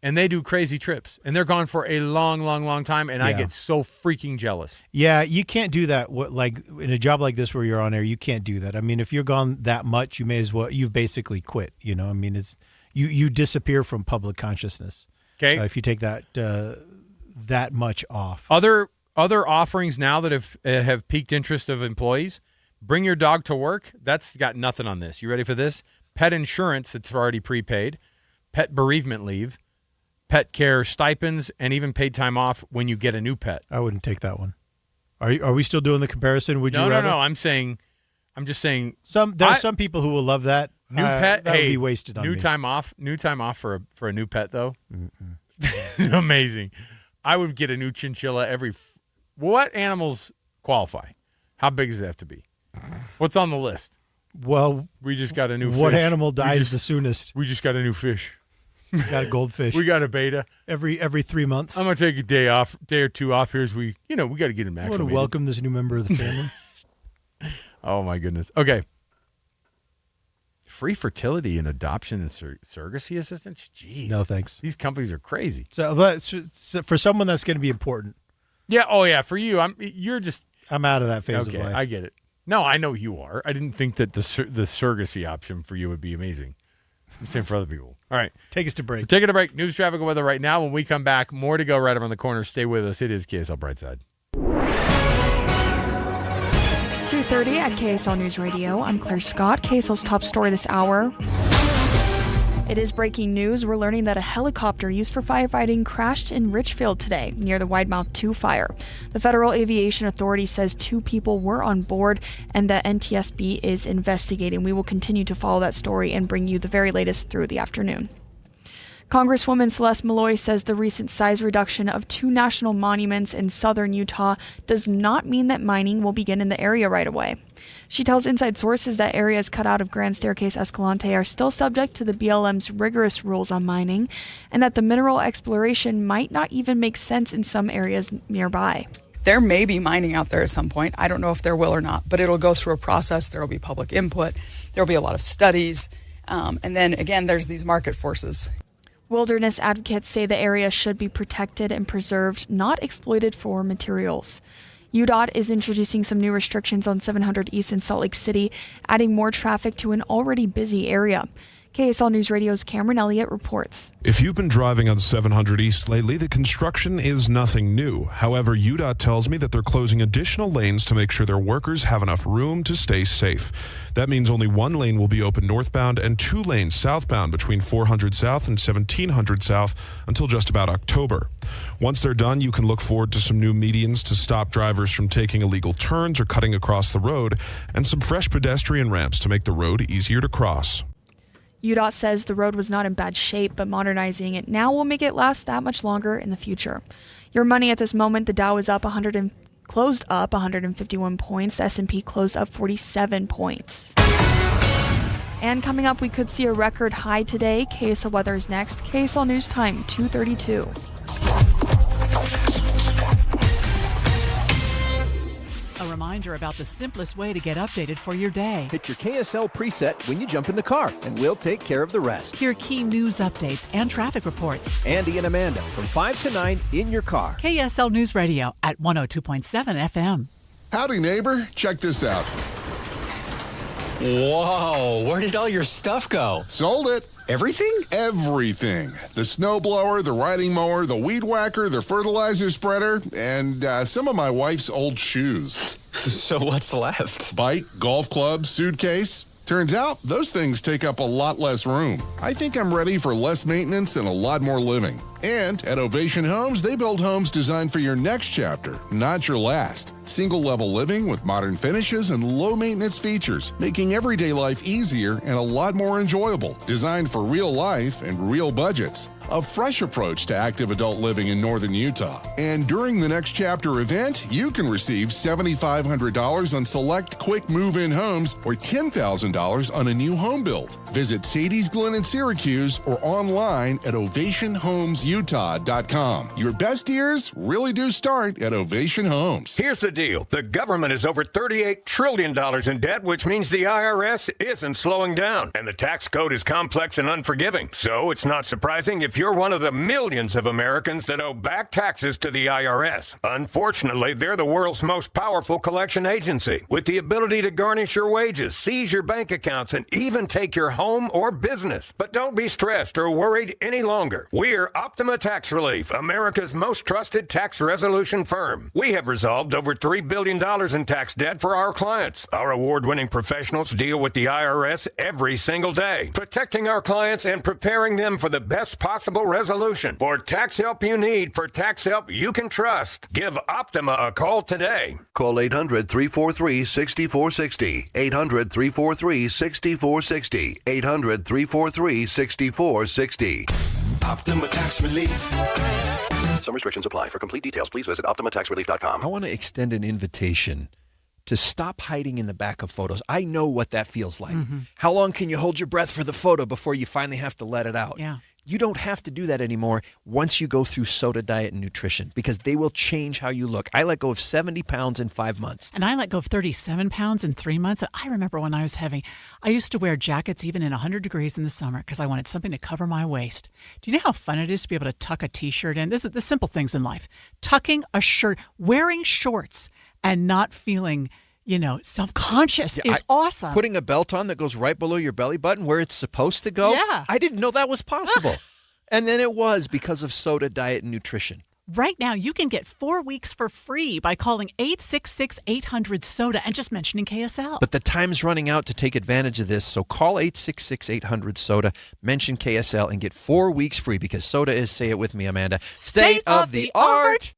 And they do crazy trips, and they're gone for a long, long, long time, and I get so freaking jealous. Yeah, you can't do that. In a job like this where you're on air, you can't do that. I mean, if you're gone that much, you may as well. You've basically quit. I mean, it's you disappear from public consciousness. Okay, if you take that much off. Other offerings now that have piqued interest of employees: bring your dog to work. That's got nothing on this. You ready for this? Pet insurance that's already prepaid. Pet bereavement leave. Pet care stipends, and even paid time off when you get a new pet. I wouldn't take that one. Are we still doing the comparison? Would you rather? No. I'm saying I'm just saying. There are some people who will love that. New pet. That would be wasted on new me. time off. New time off for a new pet though. Amazing. I would get a new chinchilla every. What animals qualify? How big does it have to be? What's on the list? Well, we just got a new. What fish. animal dies the soonest? We just got a new fish. We got a goldfish. We got a beta every 3 months. I'm gonna take a day or two off here as we got to get him acclimated. I want to welcome this new member of the family. Oh my goodness. Okay. Free fertility and adoption and surrogacy assistance. Jeez. No thanks. These companies are crazy. So for someone that's going to be important. Yeah. Oh yeah. For you, I'm out of that phase of life. I get it. No, I know you are. I didn't think that the surrogacy option for you would be amazing. I'm saying for other people. All right. Take us to break. We're taking a break. News, traffic, and weather right now. When we come back, more to go right around the corner. Stay with us. It is KSL Brightside. 2:30 at KSL News Radio. I'm Claire Scott. KSL's top story this hour. It is breaking news. We're learning that a helicopter used for firefighting crashed in Richfield today near the Widemouth 2 fire. The Federal Aviation Authority says 2 people were on board and that NTSB is investigating. We will continue to follow that story and bring you the very latest through the afternoon. Congresswoman Celeste Malloy says the recent size reduction of 2 national monuments in southern Utah does not mean that mining will begin in the area right away. She tells inside sources that areas cut out of Grand Staircase Escalante are still subject to the BLM's rigorous rules on mining, and that the mineral exploration might not even make sense in some areas nearby. There may be mining out there at some point. I don't know if there will or not, but it'll go through a process. There will be public input. There will be a lot of studies. And then, again, there's these market forces. Wilderness advocates say the area should be protected and preserved, not exploited for materials. UDOT is introducing some new restrictions on 700 East in Salt Lake City, adding more traffic to an already busy area. KSL News Radio's Cameron Elliott reports. If you've been driving on 700 East lately, the construction is nothing new. However, UDOT tells me that they're closing additional lanes to make sure their workers have enough room to stay safe. That means only 1 lane will be open northbound and 2 lanes southbound between 400 South and 1700 South until just about October. Once they're done, you can look forward to some new medians to stop drivers from taking illegal turns or cutting across the road, and some fresh pedestrian ramps to make the road easier to cross. UDOT says the road was not in bad shape, but modernizing it now will make it last that much longer in the future. Your money at this moment, the Dow is up closed up 151 points. The S&P closed up 47 points. And coming up, we could see a record high today. KSL weather is next. KSL News Time, 2:32. A reminder about the simplest way to get updated for your day. Hit your KSL preset when you jump in the car, and we'll take care of the rest. Hear key news updates and traffic reports. Andy and Amanda from 5 to 9 in your car. KSL News Radio at 102.7 FM. Howdy, neighbor. Check this out. Whoa, where did all your stuff go? Sold it. Everything? Everything. The snowblower, the riding mower, the weed whacker, the fertilizer spreader, and some of my wife's old shoes. So what's left? Bike, golf club, suitcase. Turns out those things take up a lot less room. I think I'm ready for less maintenance and a lot more living. And at Ovation Homes, they build homes designed for your next chapter, not your last. Single-level living with modern finishes and low-maintenance features, making everyday life easier and a lot more enjoyable. Designed for real life and real budgets. A fresh approach to active adult living in northern Utah. And during the Next Chapter event, you can receive $7,500 on select quick move-in homes or $10,000 on a new home build. Visit Sadie's Glen in Syracuse or online at ovationhomesutah.com. Your best years really do start at Ovation Homes. Here's the deal. The government is over $38 trillion in debt, which means the IRS isn't slowing down. And the tax code is complex and unforgiving. So it's not surprising if you're one of the millions of Americans that owe back taxes to the IRS. Unfortunately, they're the world's most powerful collection agency, with the ability to garnish your wages, seize your bank accounts, and even take your home or business. But don't be stressed or worried any longer. We're Optima Tax Relief, America's most trusted tax resolution firm. We have resolved over $3 billion in tax debt for our clients. Our award-winning professionals deal with the IRS every single day, protecting our clients and preparing them for the best possible possible resolution. For tax help you need, for tax help you can trust, give Optima a call today. Call 800-343-6460. 800-343-6460. 800-343-6460. Optima Tax Relief. Some restrictions apply. For complete details, please visit OptimaTaxRelief.com. I want to extend an invitation to stop hiding in the back of photos. I know what that feels like. Mm-hmm. How long can you hold your breath for the photo before you finally have to let it out? Yeah. You don't have to do that anymore once you go through Soda Diet and Nutrition, because they will change how you look. I let go of 70 pounds in 5 months. And I let go of 37 pounds in 3 months. I remember when I was heavy, I used to wear jackets even in 100 degrees in the summer because I wanted something to cover my waist. Do you know how fun it is to be able to tuck a T-shirt in? This is the simple things in life. Tucking a shirt, wearing shorts, and not feeling, self-conscious is awesome. Putting a belt on that goes right below your belly button where it's supposed to go? Yeah. I didn't know that was possible. And then it was because of Soda Diet and Nutrition. Right now, you can get 4 weeks for free by calling 866-800-SODA and just mentioning KSL. But the time's running out to take advantage of this, so call 866-800-SODA, mention KSL, and get 4 weeks free because soda is, say it with me, Amanda, state of the art.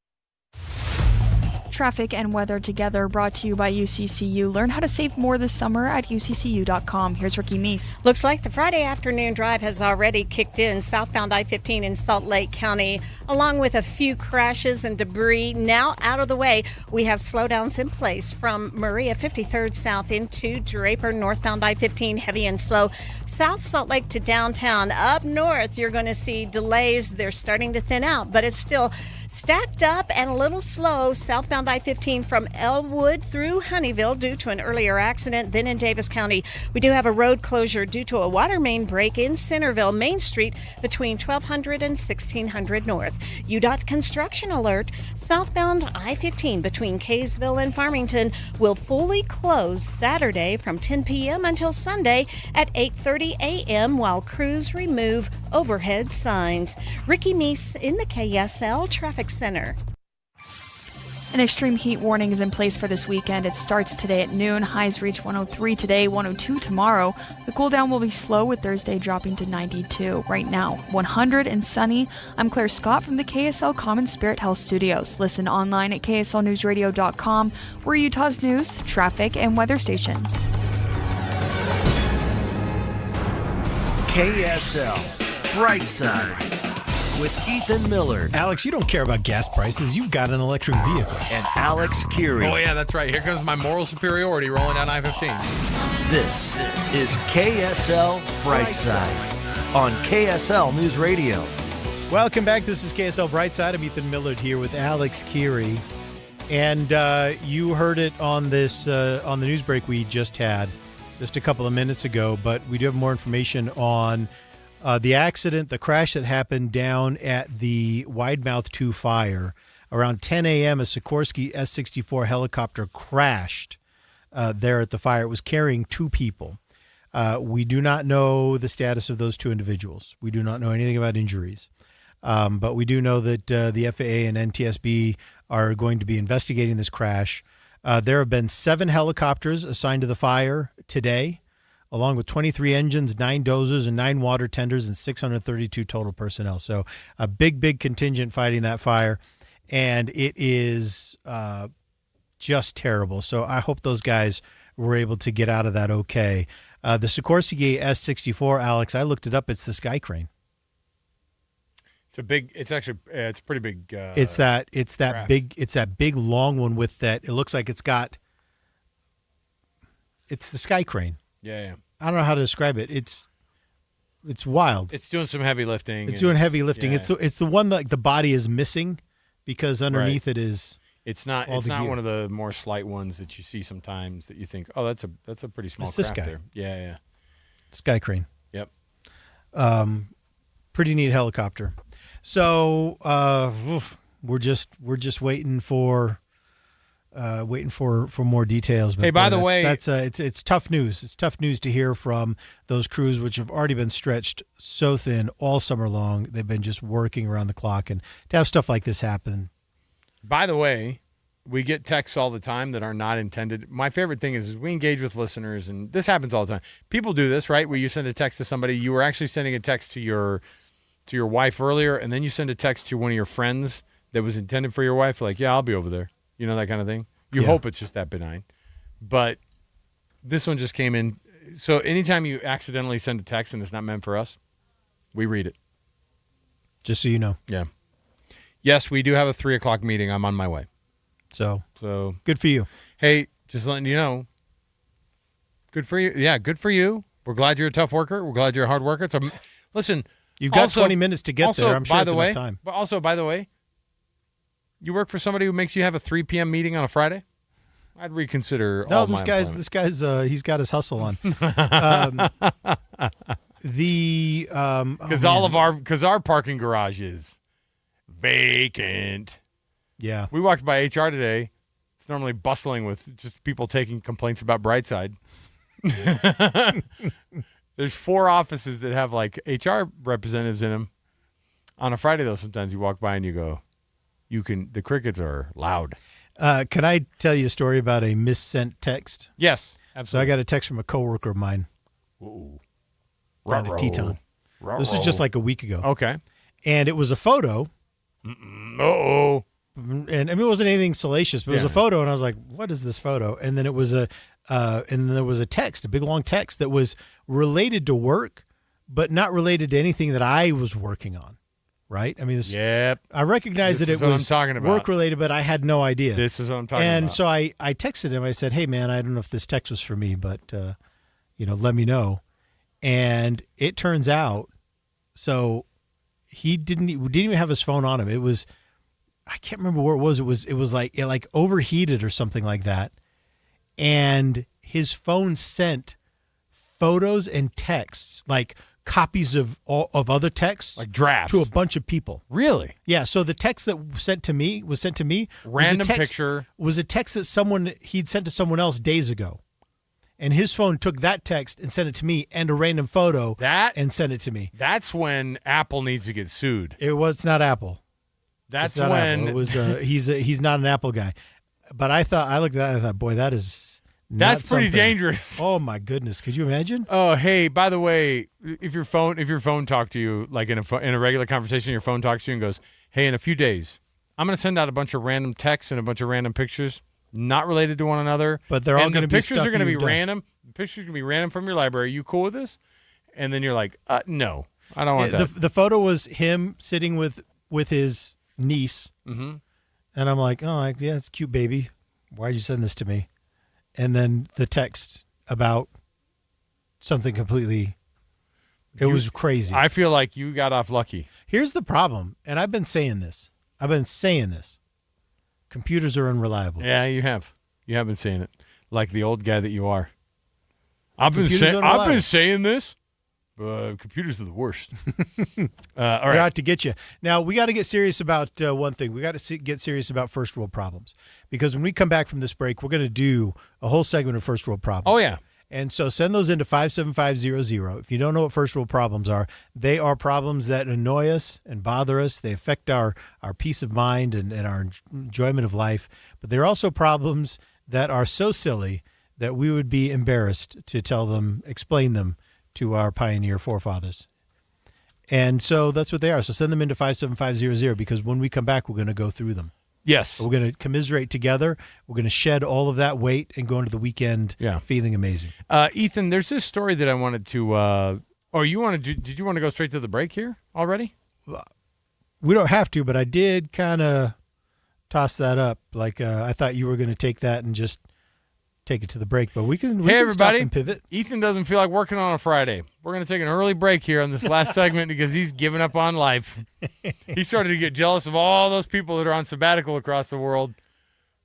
Traffic and weather together, brought to you by UCCU. Learn how to save more this summer at uccu.com. Here's Ricky Meese. Looks like the Friday afternoon drive has already kicked in southbound I-15 in Salt Lake County, along with a few crashes and debris. Now out of the way, we have slowdowns in place from Maria 53rd South into Draper, northbound I-15, heavy and slow. South Salt Lake to downtown. Up north, you're going to see delays. They're starting to thin out, but it's still stacked up and a little slow southbound I-15 from Elwood through Honeyville due to an earlier accident. Then in Davis County, we do have a road closure due to a water main break in Centerville Main Street between 1200 and 1600 North. UDOT construction alert. Southbound I-15 between Kaysville and Farmington will fully close Saturday from 10 p.m. until Sunday at 8:30 a.m. while crews remove overhead signs. Ricky Meese in the KSL Traffic Center. An extreme heat warning is in place for this weekend. It starts today at noon. Highs reach 103 today, 102 tomorrow. The cool down will be slow with Thursday dropping to 92. Right now, 100 and sunny. I'm Claire Scott from the KSL Common Spirit Health Studios. Listen online at kslnewsradio.com. We're Utah's news, traffic, and weather station. KSL Brightside with Ethan Millard. Alex, you don't care about gas prices. You've got an electric vehicle. And Alex Keary. Oh, yeah, that's right. Here comes my moral superiority rolling down I-15. This is KSL Brightside on KSL News Radio. Welcome back. This is KSL Brightside. I'm Ethan Millard here with Alex Keary. And you heard it on this on the news break we just had just a couple of minutes ago, but we do have more information on the accident, the crash that happened down at the Widemouth 2 fire. Around 10 a.m., a Sikorsky S-64 helicopter crashed there at the fire. It was carrying 2 people. We do not know the status of those 2 individuals. We do not know anything about injuries. But we do know that the FAA and NTSB are going to be investigating this crash. There have been 7 helicopters assigned to the fire today, along with 23 engines, 9 dozers, and 9 water tenders, and 632 total personnel. So a big contingent fighting that fire, and it is just terrible. So I hope those guys were able to get out of that okay. The Sikorsky S-64, Alex, I looked it up. It's the Sky Crane. It's a pretty big. It's that big long one with that. It looks like it's the Sky Crane. Yeah. I don't know how to describe it. It's wild. It's doing some heavy lifting. It's doing heavy lifting. Yeah. It's the one that like the body is missing because underneath it is. It's not one of the more slight ones that you see sometimes that you think, oh, that's a pretty small it's craft this guy. there. Yeah. Sky Crane. Yep. Pretty neat helicopter. So we're just waiting for more details. But hey, by the way, it's tough news. It's tough news to hear from those crews, which have already been stretched so thin all summer long. They've been just working around the clock, and to have stuff like this happen. By the way, we get texts all the time that are not intended. My favorite thing is we engage with listeners, and this happens all the time. People do this, right? Where you send a text to somebody, you were actually sending a text to your to your wife earlier, and then you send a text to one of your friends that was intended for your wife, like, yeah, I'll be over there. You know, that kind of thing. You hope it's just that benign. But this one just came in. So anytime you accidentally send a text and it's not meant for us, we read it. Just so you know. Yeah. Yes, we do have a 3 o'clock meeting. I'm on my way. So good for you. Hey, just letting you know. Good for you. Yeah, good for you. We're glad you're a tough worker. We're glad you're a hard worker. So, listen. You've got 20 minutes to get there. I'm sure it's enough time. But also, by the way, you work for somebody who makes you have a 3 p.m. meeting on a Friday? I'd reconsider all my employment. This guy's he's got his hustle on. Because our parking garage is vacant. Yeah. We walked by HR today. It's normally bustling with just people taking complaints about Brightside. There's 4 offices that have like HR representatives in them. On a Friday, though, sometimes you walk by and you go, the crickets are loud. Can I tell you a story about a missent text? Yes, absolutely. So I got a text from a coworker of mine. Ooh. Down at Teton. This was just like a week ago. Okay. And it was a photo. Uh-oh. And I mean, it wasn't anything salacious, but it was a photo, and I was like, what is this photo? And then it was and then there was a text, a big long text that was related to work, but not related to anything that I was working on. Right? I mean, I recognized that it was work related, but I had no idea. This is what I'm talking about. And so I texted him. I said, "Hey, man, I don't know if this text was for me, but let me know." And it turns out, so we didn't even have his phone on him. It was, I can't remember where it was. It was like it overheated or something like that, and his phone sent photos and texts like copies of other texts, like drafts, to a bunch of people. Really? Yeah. So the text that was sent to me random picture was a text that he'd sent to someone else days ago, and his phone took that text and sent it to me, and a random photo and sent it to me. That's when Apple needs to get sued. It's not Apple. That's not when Apple. It was he's not an Apple guy, but I looked at that and I thought, boy, that's pretty dangerous. Oh my goodness! Could you imagine? Oh, hey, by the way, if your phone talked to you like in a regular conversation, your phone talks to you and goes, "Hey, in a few days, I'm going to send out a bunch of random texts and a bunch of random pictures, not related to one another, but they're all going to be pictures stuff are going to be done. random. The pictures are going to be random from your library. You cool with this?" And then you're like, "No, I don't want that." The photo was him sitting with his niece, mm-hmm. and I'm like, "Oh, yeah, it's cute, baby. Why'd you send this to me?" And then the text about something completely, it was crazy. I feel like you got off lucky. Here's the problem, and I've been saying this. Computers are unreliable. Yeah, you have. You have been saying it like the old guy that you are. I've been saying this. Computers are the worst. All right. They're out to get you. Now, we got to get serious about one thing. We got to get serious about first world problems. Because when we come back from this break, we're going to do a whole segment of first world problems. Oh, yeah. And so send those into 57500. If you don't know what first world problems are, they are problems that annoy us and bother us. They affect our peace of mind and our enjoyment of life. But they're also problems that are so silly that we would be embarrassed to explain them to our pioneer forefathers. And so that's what they are. So send them into 57500 because when we come back, we're going to go through them. Yes. We're going to commiserate together. We're going to shed all of that weight and go into the weekend feeling amazing. Ethan, there's this story that I wanted to did you want to go straight to the break here already? We don't have to, but I did kind of toss that up. Like I thought you were going to take that and just take it to the break, but we can everybody, stop and pivot. Ethan doesn't feel like working on a Friday. We're going to take an early break here on this last segment because he's given up on life. He started to get jealous of all those people that are on sabbatical across the world.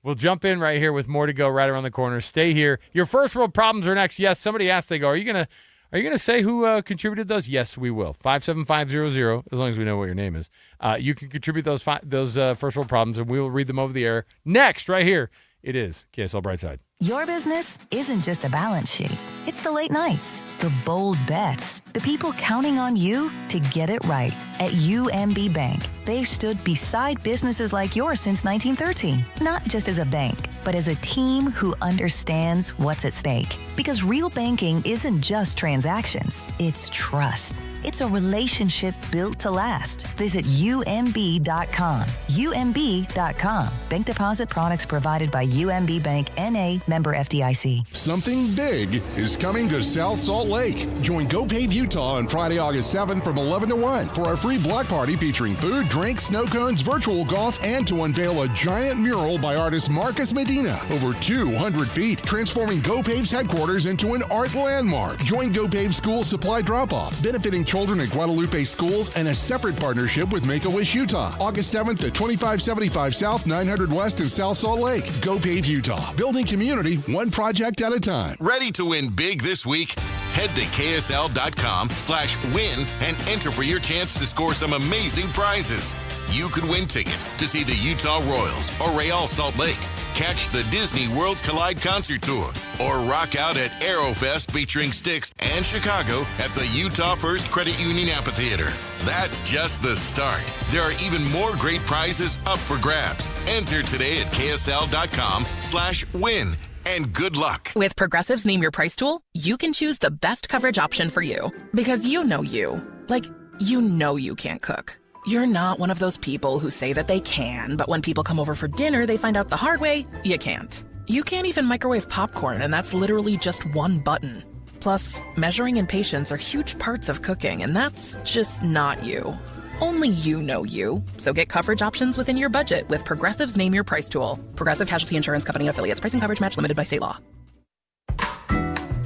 We'll jump in right here with more to go right around the corner. Stay here. Your first world problems are next. Yes, somebody asked, they go, are you going to say who contributed those? Yes, we will. 57500, as long as we know what your name is. You can contribute those first world problems, and we will read them over the air. Next, right here, it is KSL Brightside. Your business isn't just a balance sheet. It's the late nights, the bold bets, the people counting on you to get it right. At UMB Bank, they've stood beside businesses like yours since 1913, not just as a bank, but as a team who understands what's at stake. Because real banking isn't just transactions, it's trust. It's a relationship built to last. Visit UMB.com. UMB.com. Bank deposit products provided by UMB Bank, N.A., member FDIC. Something big is coming to South Salt Lake. Join Go Pave Utah on Friday, August 7th from 11 to 1 for our free block party featuring food, drinks, snow cones, virtual golf, and to unveil a giant mural by artist Marcus Medina. Over 200 feet, transforming Go Pave's headquarters into an art landmark. Join Go Pave School Supply Drop-Off, benefiting children at Guadalupe schools, and a separate partnership with Make-A-Wish Utah. August 7th at 2575 South, 900 West of South Salt Lake. Go Pave Utah. Building community, one project at a time. Ready to win big this week? Head to KSL.com/win and enter for your chance to score some amazing prizes. You could win tickets to see the Utah Royals or Real Salt Lake, catch the Disney Worlds Collide concert tour, or rock out at Aerofest featuring Styx and Chicago at the Utah First Credit Union Amphitheater. That's just the start. There are even more great prizes up for grabs. Enter today at KSL.com/win. And good luck. With Progressive's Name Your Price tool, you can choose the best coverage option for you. Because you know you. Like, you know you can't cook. You're not one of those people who say that they can, but when people come over for dinner, they find out the hard way, you can't. You can't even microwave popcorn, and that's literally just one button. Plus, measuring and patience are huge parts of cooking, and that's just not you. Only you know you. So get coverage options within your budget with Progressive's Name Your Price tool. Progressive Casualty Insurance Company affiliates. Pricing coverage match limited by state law.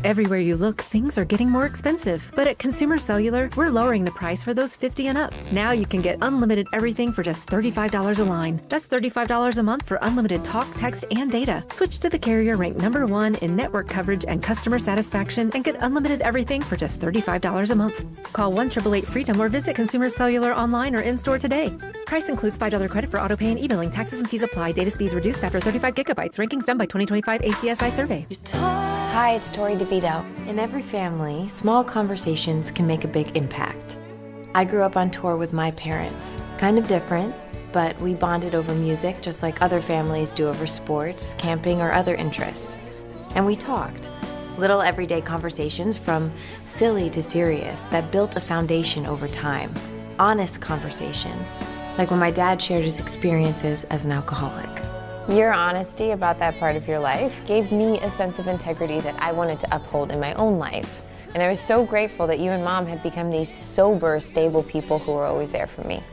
Everywhere you look, things are getting more expensive. But at Consumer Cellular, we're lowering the price for those 50 and up. Now you can get unlimited everything for just $35 a line. That's $35 a month for unlimited talk, text, and data. Switch to the carrier ranked #1 in network coverage and customer satisfaction and get unlimited everything for just $35 a month. Call 1-888-FREEDOM or visit Consumer Cellular online or in-store today. Price includes $5 credit for auto pay and e-billing. Taxes and fees apply. Data speeds reduced after 35 gigabytes. Rankings done by 2025 ACSI survey. Hi, it's Tori DeVito. In every family, small conversations can make a big impact. I grew up on tour with my parents. Kind of different, but we bonded over music just like other families do over sports, camping, or other interests. And we talked. Little everyday conversations from silly to serious that built a foundation over time. Honest conversations, like when my dad shared his experiences as an alcoholic. Your honesty about that part of your life gave me a sense of integrity that I wanted to uphold in my own life. And I was so grateful that you and Mom had become these sober, stable people who were always there for me.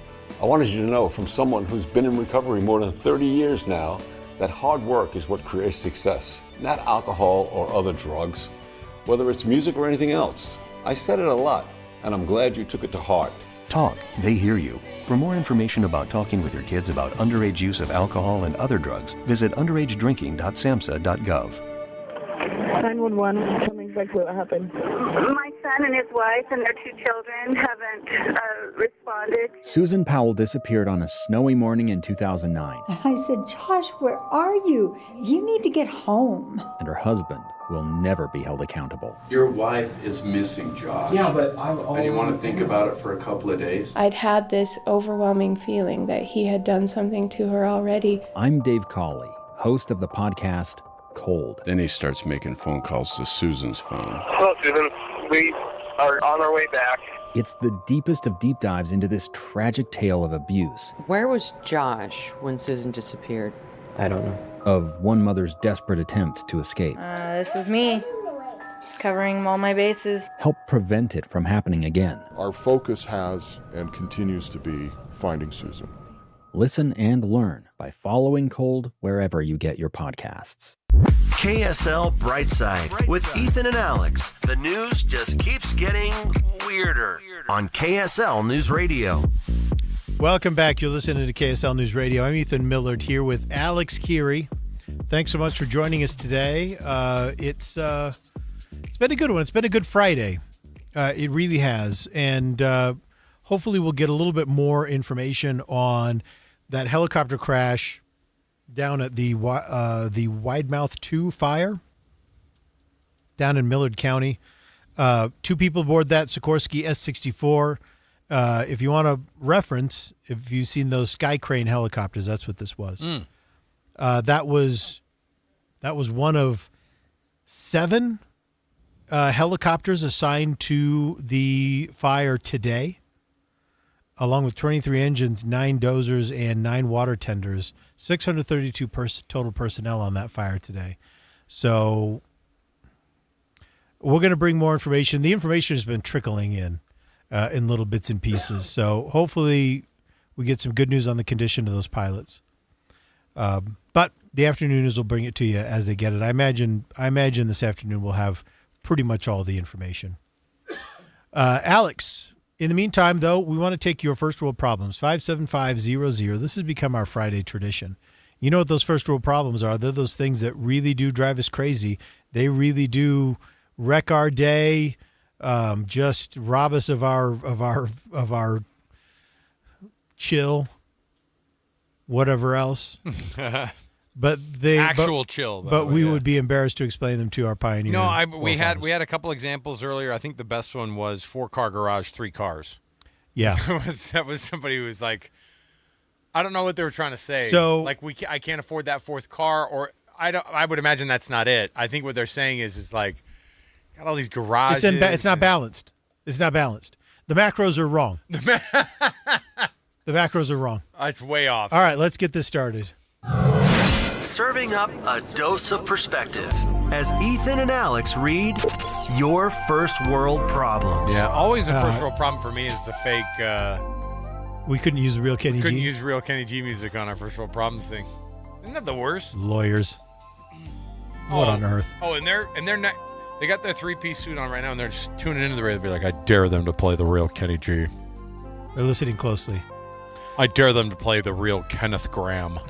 I wanted you to know from someone who's been in recovery more than 30 years now that hard work is what creates success, not alcohol or other drugs, whether it's music or anything else. I said it a lot, and I'm glad you took it to heart. Talk, they hear you. For more information about talking with your kids about underage use of alcohol and other drugs, visit underagedrinking.samhsa.gov. 911, coming back to what happened. My son and his wife and their 2 children haven't responded. Susan Powell disappeared on a snowy morning in 2009. And I said, Josh, where are you? You need to get home. And her husband will never be held accountable. Your wife is missing, Josh. Yeah, but And you want to think about it for a couple of days? I'd had this overwhelming feeling that he had done something to her already. I'm Dave Cawley, host of the podcast Cold. Then he starts making phone calls to Susan's phone. Hello, Susan. We are on our way back. It's the deepest of deep dives into this tragic tale of abuse. Where was Josh when Susan disappeared? I don't know. Of one mother's desperate attempt to escape. This is me, covering all my bases. Help prevent it from happening again. Our focus has and continues to be finding Susan. Listen and learn by following Cold wherever you get your podcasts. KSL Brightside with Ethan and Alex. The news just keeps getting weirder on KSL News Radio. Welcome back. You're listening to KSL News Radio. I'm Ethan Millard here with Alex Keary. Thanks so much for joining us today. It's been a good one. It's been a good Friday. It really has. And hopefully we'll get a little bit more information on that helicopter crash down at the Widemouth 2 fire down in Millard County. 2 people aboard that Sikorsky S-64. If you want to reference, if you've seen those Sky Crane helicopters, that's what this was. That was one of 7 helicopters assigned to the fire today, along with 23 engines, 9 dozers, and 9 water tenders. 632 total personnel on that fire today. So we're going to bring more information. The information has been trickling in little bits and pieces. So hopefully we get some good news on the condition of those pilots. But the afternooners will bring it to you as they get it. I imagine this afternoon we'll have pretty much all the information. Alex, in the meantime, though, we want to take your first world problems. 57500. This has become our Friday tradition. You know what those first world problems are? They're those things that really do drive us crazy. They really do wreck our day, just rob us of our chill, whatever else. But chill. But we would be embarrassed to explain them to our pioneer. No, we had a couple examples earlier. I think the best one was 4-car garage, 3 cars. Yeah, that was somebody who was like, I don't know what they were trying to say. So like I can't afford that 4th car, or I would imagine that's not it. I think what they're saying is like, got all these garages. It's not balanced. It's not balanced. The macros are wrong. The macros are wrong. It's way off. All right, let's get this started. Serving up a dose of perspective as Ethan and Alex read your first world problems. Yeah, always the first world problem for me is the fake. We couldn't use real Kenny G. Couldn't use real Kenny G music on our first world problems thing. Isn't that the worst? Lawyers. What on earth? Oh, and they're not. They got their 3-piece suit on right now, and they're just tuning into the radio. They'll be like, I dare them to play the real Kenny G. They're listening closely. I dare them to play the real Kenneth Graham.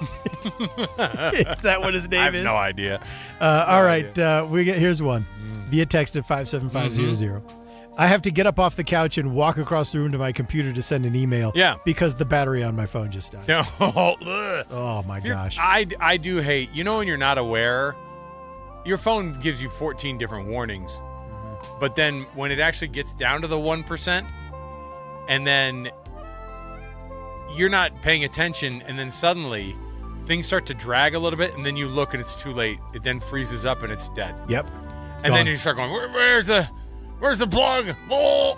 Is that what his name is? I have no idea. All right, here's one via text at 57500. I have to get up off the couch and walk across the room to my computer to send an email. Yeah, because the battery on my phone just died. Oh my gosh! I do hate. You know when you're not aware, your phone gives you 14 different warnings, but then when it actually gets down to the 1%, and then you're not paying attention, and then suddenly things start to drag a little bit, and then you look and it's too late. It then freezes up and it's dead. Yep. And then you start going, where's the plug? Oh!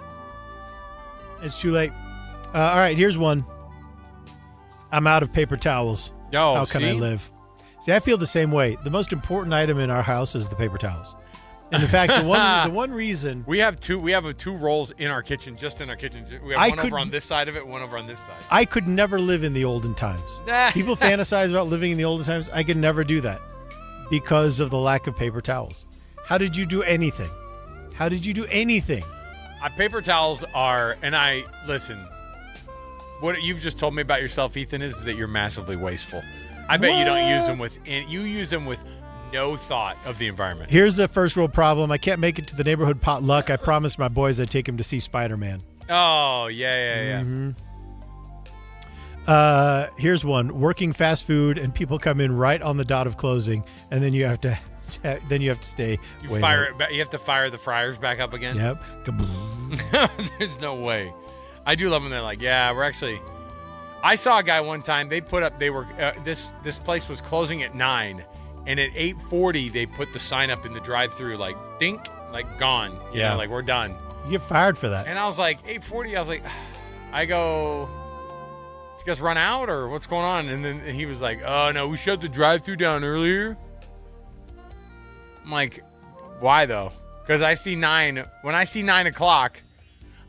It's too late. All right, here's one. I'm out of paper towels. How can I live? See, I feel the same way. The most important item in our house is the paper towels. And in fact, the one reason we have two rolls in our kitchen, just in our kitchen. We have one over on this side of it, one over on this side. I could never live in the olden times. People fantasize about living in the olden times. I could never do that because of the lack of paper towels. How did you do anything? Paper towels are, and listen, what you've just told me about yourself, Ethan, is that you're massively wasteful. I bet you don't use them you use them with no thought of the environment. Here's the first world problem. I can't make it to the neighborhood potluck. I promised my boys I'd take them to see Spider-Man. Oh, yeah. Mm-hmm. Here's one. Working fast food and people come in right on the dot of closing, and then you have to stay. You have to fire the fryers back up again? Yep. There's no way. I do love when they're like, yeah, we're actually... I saw a guy one time, this place was closing at 9, and at 8:40 they put the sign up in the drive-thru like, dink, like gone. You know, like we're done. You get fired for that. And I was like, 8:40, I go, did you guys run out or what's going on? And then he was like, oh no, we shut the drive-thru down earlier. I'm like, why though? Because when I see 9 o'clock,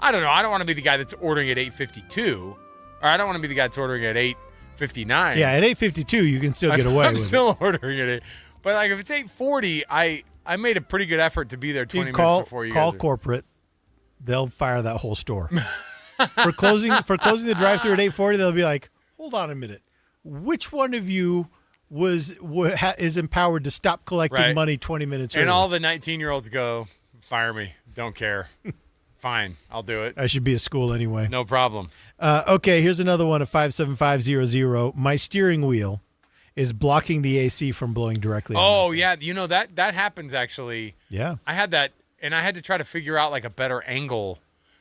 I don't know, I don't want to be the guy that's ordering at 8:52. Or I don't want to be the guy that's ordering at 8:59. Yeah, at 8:52 you can still get away with it. I'm still ordering at 8. But like if it's 8:40, I made a pretty good effort to be there 20 minutes before you call guys. Corporate. They'll fire that whole store. for closing the drive-thru at 8:40, they'll be like, "Hold on a minute. Which one of you is empowered to stop collecting money 20 minutes early?" And all the 19-year-olds go, "Fire me. Don't care." Fine, I'll do it. I should be at school anyway. No problem. Okay, here's another one at 57500. My steering wheel is blocking the AC from blowing directly on Oh, yeah. You know, that happens actually. Yeah. I had that, and I had to try to figure out like a better angle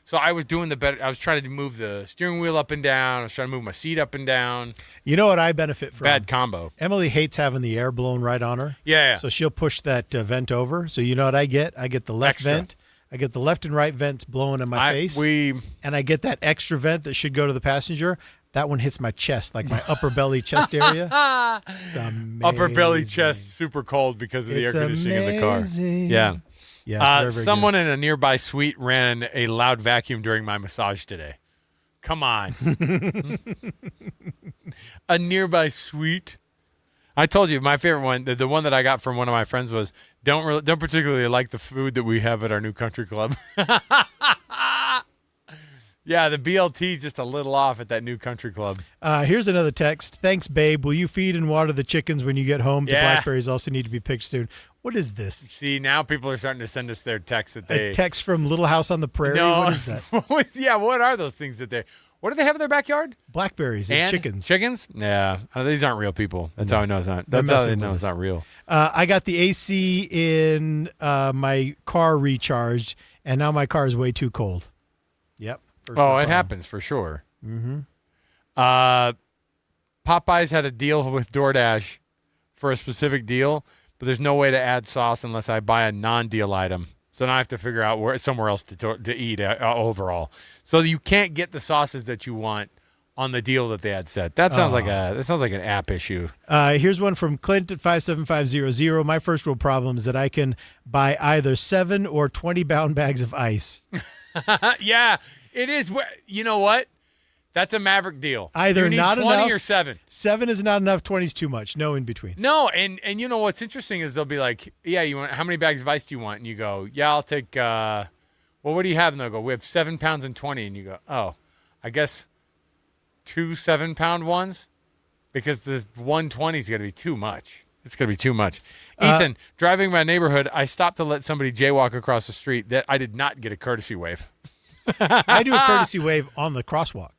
So I was doing I was trying to move the steering wheel up and down. I was trying to move my seat up and down. You know what I benefit from? Bad combo. Emily hates having the air blown right on her. Yeah. So she'll push that vent over. So you know what I get? I get the left Extra. vent. I get the left and right vents blowing in my face. And I get that extra vent that should go to the passenger. That one hits my chest, like my upper belly chest area. It's amazing. Upper belly chest, super cold because of the air conditioning in the car. Yeah. Yeah, it's very someone in a nearby suite ran a loud vacuum during my massage today. Come on. A nearby suite. I told you my favorite one, the one that I got from one of my friends was don't particularly like the food that we have at our new country club. Yeah, the BLT is just a little off at that new country club. Here's another text. Thanks, babe. Will you feed and water the chickens when you get home? Yeah. The blackberries also need to be picked soon. What is this? See, now people are starting to send us their texts that they... A text from Little House on the Prairie? No. What is that? Yeah, what are those things that they... What do they have in their backyard? Blackberries and chickens. Chickens? Yeah. These aren't real people. That's how I know it's not. That's how they know it's not real. I got the AC in my car recharged, and now my car is way too cold. Yep. It happens for sure. Mm-hmm. Popeyes had a deal with DoorDash for a specific deal, but there's no way to add sauce unless I buy a non-deal item. So now I have to figure out somewhere else to eat overall. So you can't get the sauces that you want on the deal that they had set. That sounds like an app issue. Here's one from Clint at 57500. My first real problem is that I can buy either 7 or 20 pound bags of ice. Yeah, it is. You know what? That's a Maverick deal. Either you need not 20 enough or 7. 7 is not enough. 20 is too much. No in between. No, and you know what's interesting is they'll be like, yeah, you want how many bags of ice do you want? And you go, yeah, I'll take. Well, what do you have? And they'll go, we have 7 pounds and 20. And you go, oh, I guess 2 7-pound ones, because the 120 is going to be too much. It's going to be too much. Ethan, driving my neighborhood, I stopped to let somebody jaywalk across the street. That I did not get a courtesy wave. I do a courtesy wave on the crosswalk.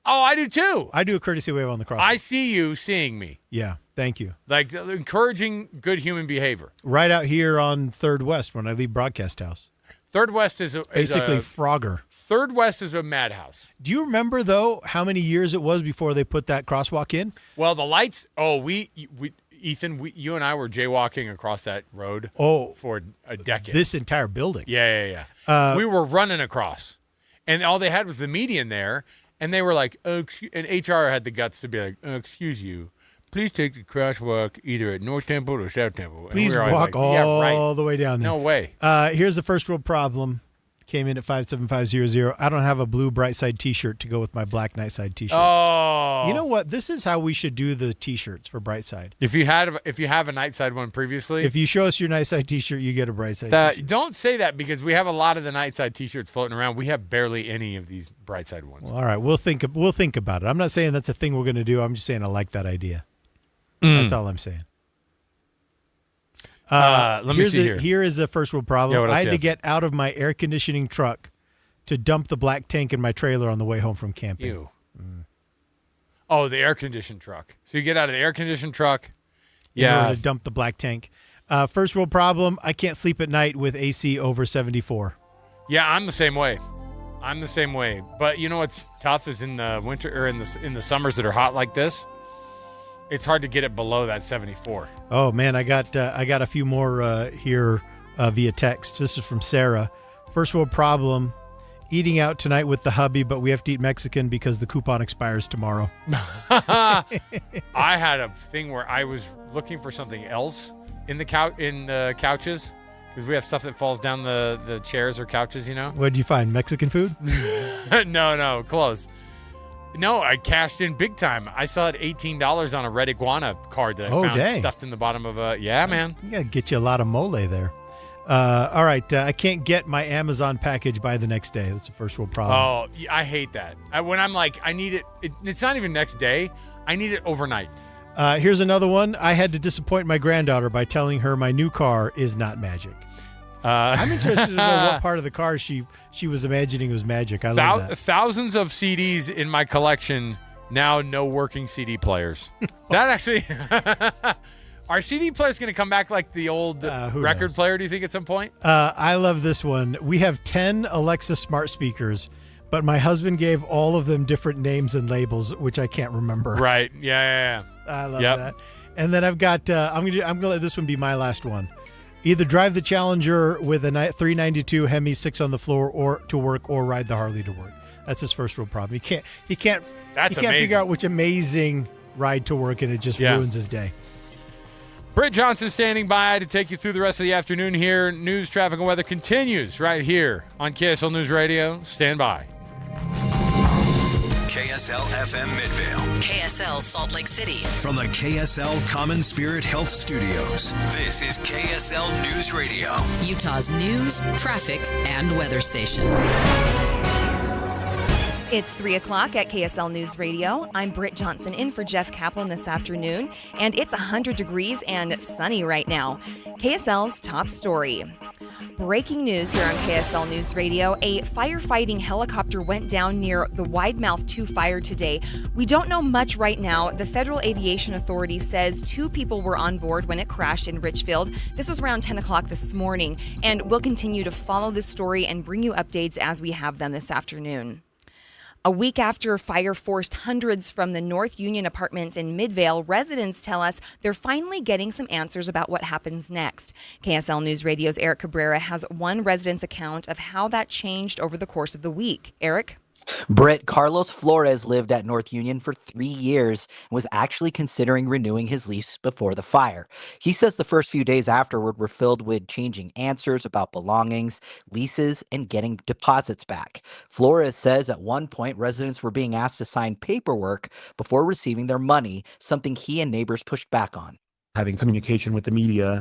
Oh, I do too. I do a courtesy wave on the crosswalk. I see you seeing me. Yeah, thank you. Like encouraging good human behavior. Right out here on 3rd West when I leave Broadcast House. 3rd West is basically Frogger. 3rd West is a madhouse. Do you remember, though, how many years it was before they put that crosswalk in? Well, the lights, Ethan, you and I were jaywalking across that road for a decade. This entire building. Yeah. We were running across. And all they had was the median there. And they were like, and HR had the guts to be like, excuse you, please take the crosswalk either at North Temple or South Temple. Please walk all the way down there. No way. Here's the first world problem. Came in at 57500. I don't have a blue Brightside T-shirt to go with my black Nightside T-shirt. Oh. You know what? This is how we should do the T-shirts for Brightside. If you have a Nightside one previously. If you show us your Nightside T-shirt, you get a Brightside T-shirt. Don't say that, because we have a lot of the Nightside T-shirts floating around. We have barely any of these Brightside ones. Well, all right, we'll think about it. I'm not saying that's a thing we're going to do. I'm just saying I like that idea. That's all I'm saying. Let me see here. Here is the first world problem. Yeah, I had to get out of my air conditioning truck to dump the black tank in my trailer on the way home from camping. Ew. Oh, the air conditioned truck. So you get out of the air conditioned truck. In order to dump the black tank. First world problem. I can't sleep at night with AC over 74. Yeah, I'm the same way. But you know what's tough is in the winter or in the summers that are hot like this. It's hard to get it below that 74. Oh man, I got a few more here via text. This is from Sarah. First world problem: eating out tonight with the hubby, but we have to eat Mexican because the coupon expires tomorrow. I had a thing where I was looking for something else in the couches, because we have stuff that falls down the chairs or couches. You know. What did you find? Mexican food? No, close. No, I cashed in big time. I still had $18 on a Red Iguana card that I found stuffed in the bottom of a... Yeah, man. You got to get you a lot of mole there. All right, I can't get my Amazon package by the next day. That's the first world problem. Oh, I hate that. When I'm like, I need it's not even next day. I need it overnight. Here's another one. I had to disappoint my granddaughter by telling her my new car is not magic. I'm interested to know what part of the car she was imagining was magic. I love that. Thousands of CDs in my collection, now no working CD players. That actually... Are CD players going to come back like the old record player, do you think, at some point? I love this one. We have 10 Alexa smart speakers, but my husband gave all of them different names and labels, which I can't remember. Right. Yeah. I love that. And then I've got, I'm gonna let this one be my last one. Either drive the Challenger with a 392 Hemi 6 on the floor or to work, or ride the Harley to work. That's his first real problem. He can't figure out which amazing ride to work, and it just ruins his day. Britt Johnson standing by to take you through the rest of the afternoon here. News, traffic, and weather continues right here on KSL News Radio. Stand by. KSL FM Midvale. KSL Salt Lake City. From the KSL Common Spirit Health Studios, this is KSL News Radio. Utah's news, traffic, and weather station. It's 3 o'clock at KSL News Radio. I'm Britt Johnson in for Jeff Kaplan this afternoon, and it's 100 degrees and sunny right now. KSL's top story. Breaking news here on KSL News Radio. A firefighting helicopter went down near the Widemouth 2 fire today. We don't know much right now. The Federal Aviation Authority says 2 people were on board when it crashed in Richfield. This was around 10 o'clock this morning, and we'll continue to follow this story and bring you updates as we have them this afternoon. A week after fire forced hundreds from the North Union apartments in Midvale, residents tell us they're finally getting some answers about what happens next. KSL News Radio's Eric Cabrera has one resident's account of how that changed over the course of the week. Eric? Britt, Carlos Flores lived at North Union for 3 years and was actually considering renewing his lease before the fire. He says the first few days afterward were filled with changing answers about belongings, leases, and getting deposits back. Flores says at one point residents were being asked to sign paperwork before receiving their money, something he and neighbors pushed back on. Having communication with the media